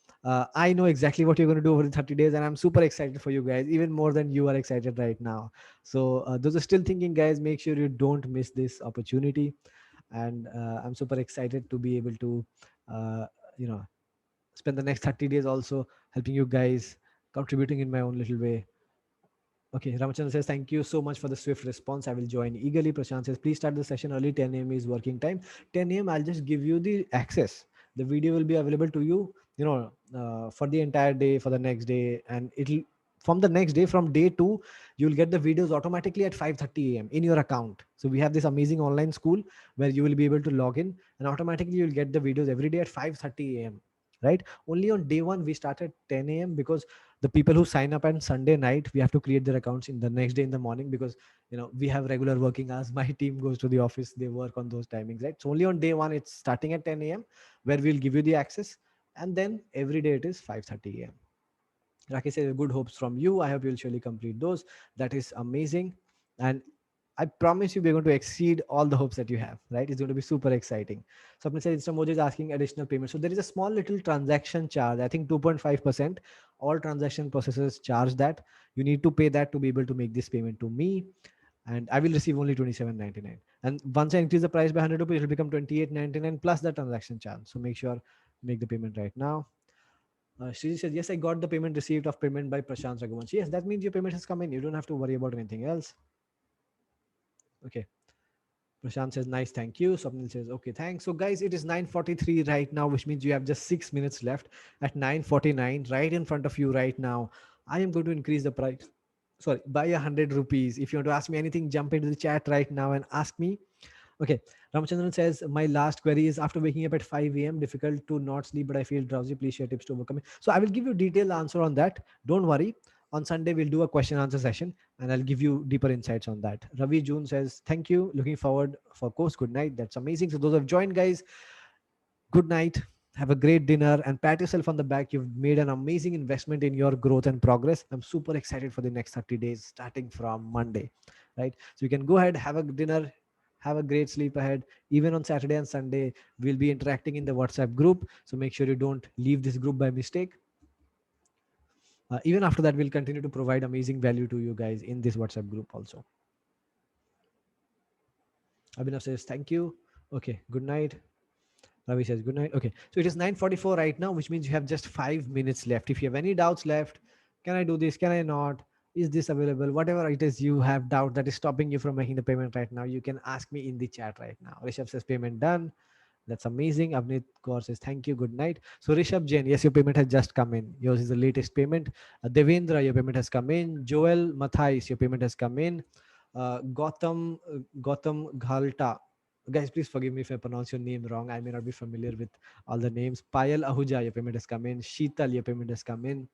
Speaker 1: I know exactly what you're going to do over the 30 days, and I'm super excited for you guys, even more than you are excited right now. So, those are still thinking, guys, make sure you don't miss this opportunity. And I'm super excited to be able to, uh, you know, spend the next 30 days also helping you guys, contributing in my own little way. Okay, Ramachandra says, thank you so much for the swift response. I will join eagerly. Prashant says, please start the session early. 10 a.m. is working time. 10 a.m. I'll just give you the access. The video will be available to you, for the entire day, for the next day. And it'll, from the next day, from day two, you'll get the videos automatically at 5:30 a.m. in your account. So we have this amazing online school where you will be able to log in, and automatically you'll get the videos every day at 5:30 a.m. Right? Only on day one, we start at 10 a.m. because the people who sign up on Sunday night, we have to create their accounts in the next day in the morning, because we have regular working hours. My team goes to the office, they work on those timings, right? So only on day one it's starting at 10 a.m. where we'll give you the access, and then every day it is 5:30 a.m. Rakesh says, good hopes from you. I hope you'll surely complete those. That is amazing. And I promise you, we're going to exceed all the hopes that you have, right? It's going to be super exciting. So, Swapna says, Instamoji is asking additional payment. So, there is a small little transaction charge, I think 2.5%. All transaction processors charge that. You need to pay that to be able to make this payment to me. And I will receive only 27.99. And once I increase the price by 100 rupees, it will become 28.99 plus the transaction charge. So, make sure, make the payment right now. Shriji says, yes, I got the payment received of payment by Prashant Raghuvanshi. Yes, that means your payment has come in. You don't have to worry about anything else. Okay. Prashant says, nice, thank you. Swapnil says, okay, thanks. So, guys, it is 9:43 right now, which means you have just 6 minutes left. At 9:49, right in front of you right now, I am going to increase the price. Sorry, by 100 rupees. If you want to ask me anything, jump into the chat right now and ask me. Okay. Ramachandran says, my last query is, after waking up at 5 a.m., difficult to not sleep, but I feel drowsy. Please share tips to overcome it. So I will give you detailed answer on that. Don't worry. On Sunday, we'll do a question answer session and I'll give you deeper insights on that. Ravi June says, thank you. Looking forward for course. Good night. That's amazing. So those who have joined, guys, good night. Have a great dinner and pat yourself on the back. You've made an amazing investment in your growth and progress. I'm super excited for the next 30 days starting from Monday, right? So you can go ahead, have a dinner, have a great sleep ahead. Even on Saturday and Sunday, we'll be interacting in the WhatsApp group. So make sure you don't leave this group by mistake. Even after that, we'll continue to provide amazing value to you guys in this WhatsApp group also. Abhinav says, thank you. Okay, good night. Ravi says, good night. Okay, so it is 9:44 right now, which means you have just 5 minutes left. If you have any doubts left, can I do this? Can I not? Is this available? Whatever it is you have doubt that is stopping you from making the payment right now, you can ask me in the chat right now. Rishabh says, payment done. That's amazing. Avneet Kaur says, thank you. Good night. So Rishabh Jain, yes, your payment has just come in. Yours is the latest payment. Devendra, your payment has come in. Joel Mathais, your payment has come in. Gautam Ghalta. Guys, please forgive me if I pronounce your name wrong. I may not be familiar with all the names. Payal Ahuja, your payment has come in. Sheetal, your payment has come in.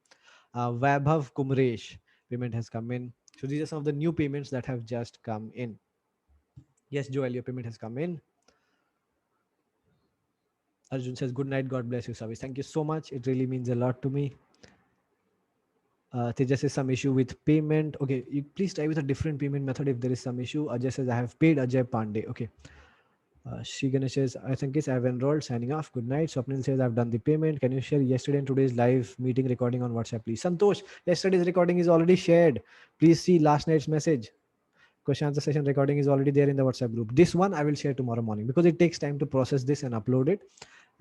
Speaker 1: Vaibhav Kumresh, payment has come in. So these are some of the new payments that have just come in. Yes, Joel, your payment has come in. Arjun says, good night. God bless you, Savis. Thank you so much. It really means a lot to me. Tejas says some issue with payment. Okay, you please try with a different payment method if there is some issue. Ajay says, I have paid. Ajay Pandey. Okay. Shri Ganesh says, I think I have enrolled. Signing off. Good night. Swapnil says, I've done the payment. Can you share yesterday and today's live meeting recording on WhatsApp, please? Santosh, yesterday's recording is already shared. Please see last night's message. Question answer session recording is already there in the WhatsApp group. This one I will share tomorrow morning because it takes time to process this and upload it.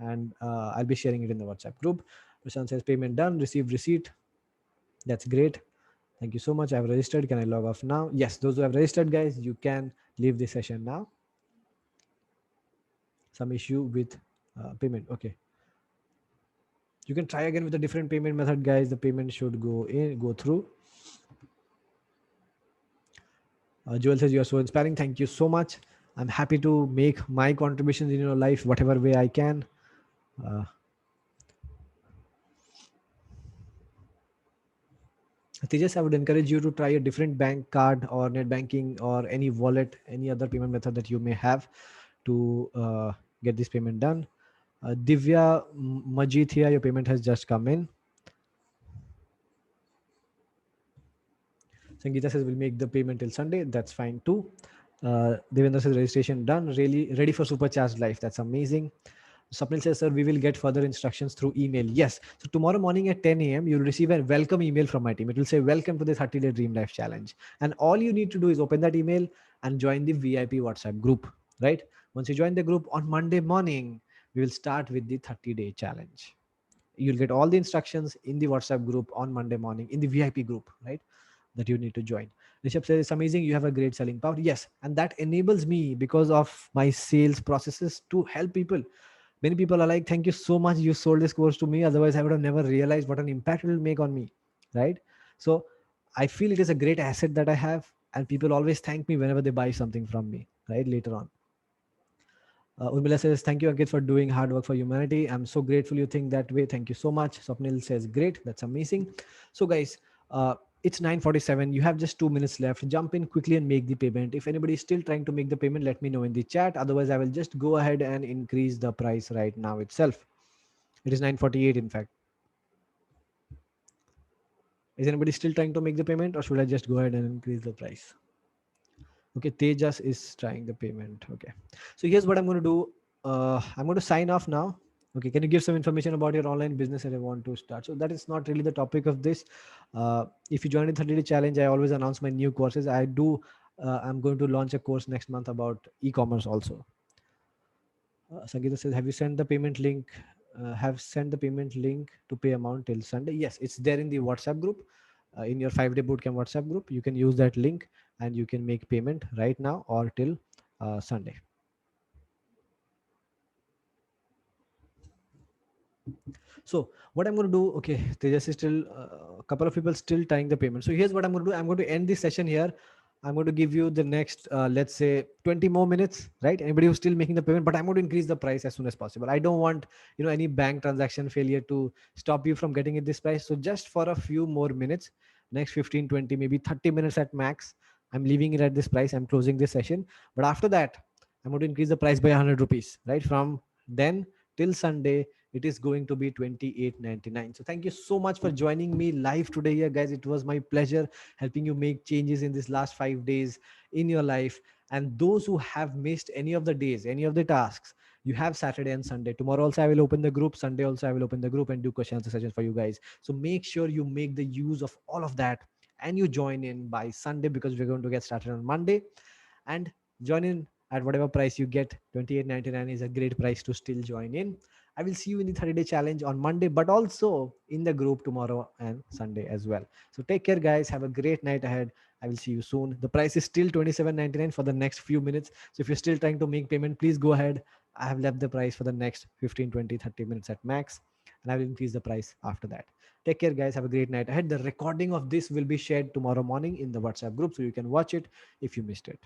Speaker 1: and I'll be sharing it in the WhatsApp group. Prashant says payment done, received receipt. That's great. Thank you so much. I've registered. Can I log off now? Yes, those who have registered, guys, you can leave the session now. Some issue with payment. Okay. You can try again with a different payment method, guys. The payment should go through. Joel says you are so inspiring. Thank you so much. I'm happy to make my contributions in your life whatever way I can. Tejas, I would encourage you to try a different bank card or net banking or any wallet, any other payment method that you may have to get this payment done. Divya Majithia, your payment has just come in. Sangeeta says we'll make the payment till Sunday. That's fine too. Devendra says registration done. Really ready for supercharged life. That's amazing. Sapnil says, sir, we will get further instructions through email. Yes. So tomorrow morning at 10 a.m., you'll receive a welcome email from my team. It will say, welcome to the 30-day Dream Life Challenge. And all you need to do is open that email and join the VIP WhatsApp group, right? Once you join the group on Monday morning, we will start with the 30-day challenge. You'll get all the instructions in the WhatsApp group on Monday morning in the VIP group, right? That you need to join. Rishabh says, it's amazing. You have a great selling power. Yes. And that enables me because of my sales processes to help people. Many people are like, thank you so much. You sold this course to me. Otherwise, I would have never realized what an impact it will make on me. Right. So I feel it is a great asset that I have. And people always thank me whenever they buy something from me, right? Later on. Urmila says, thank you, Ankit, for doing hard work for humanity. I'm so grateful you think that way. Thank you so much. Swapnil says, great. That's amazing. So, guys, it's 9:47. You have just 2 minutes left. Jump in quickly and make the payment. If anybody is still trying to make the payment, let me know in the chat. Otherwise, I will just go ahead and increase the price right now itself. It is 9:48, in fact. Is anybody still trying to make the payment, or should I just go ahead and increase the price? Okay, Tejas is trying the payment. Okay, so here's what I'm going to do. I'm going to sign off now. Okay, can you give some information about your online business that I want to start? So that is not really the topic of this. If you join the 30-day challenge, I always announce my new courses. I'm going to launch a course next month about e-commerce also. Sangeeta says, have you sent the payment link? Have sent the payment link to pay amount till Sunday? Yes, it's there in the WhatsApp group. In your 5-day bootcamp WhatsApp group, you can use that link and you can make payment right now or till Sunday. So what I'm going to do, okay, Tejas is still a couple of people still tying the payment. So here's what I'm going to do. I'm going to end this session here. I'm going to give you the next, let's say 20 more minutes, right? Anybody who's still making the payment, but I'm going to increase the price as soon as possible. I don't want, any bank transaction failure to stop you from getting it this price. So just for a few more minutes, next 15, 20, maybe 30 minutes at max, I'm leaving it at this price. I'm closing this session. But after that, I'm going to increase the price by 100 rupees, right? From then till Sunday, it is going to be 28.99. So thank you so much for joining me live today here, guys. It was my pleasure helping you make changes in this last 5 days in your life. And those who have missed any of the days, any of the tasks, you have Saturday and Sunday. Tomorrow also I will open the group. Sunday also I will open the group and do question answer sessions for you guys. So make sure you make the use of all of that and you join in by Sunday, because we're going to get started on Monday. And join in at whatever price you get. 28.99 is a great price to still join in. I will see you in the 30-day challenge on Monday, but also in the group tomorrow and Sunday as well. So take care, guys. Have a great night ahead. I will see you soon. The price is still 27.99 for the next few minutes. So if you're still trying to make payment, please go ahead. I have left the price for the next 15, 20, 30 minutes at max, and I will increase the price after that. Take care, guys. Have a great night ahead. The recording of this will be shared tomorrow morning in the WhatsApp group, so you can watch it if you missed it.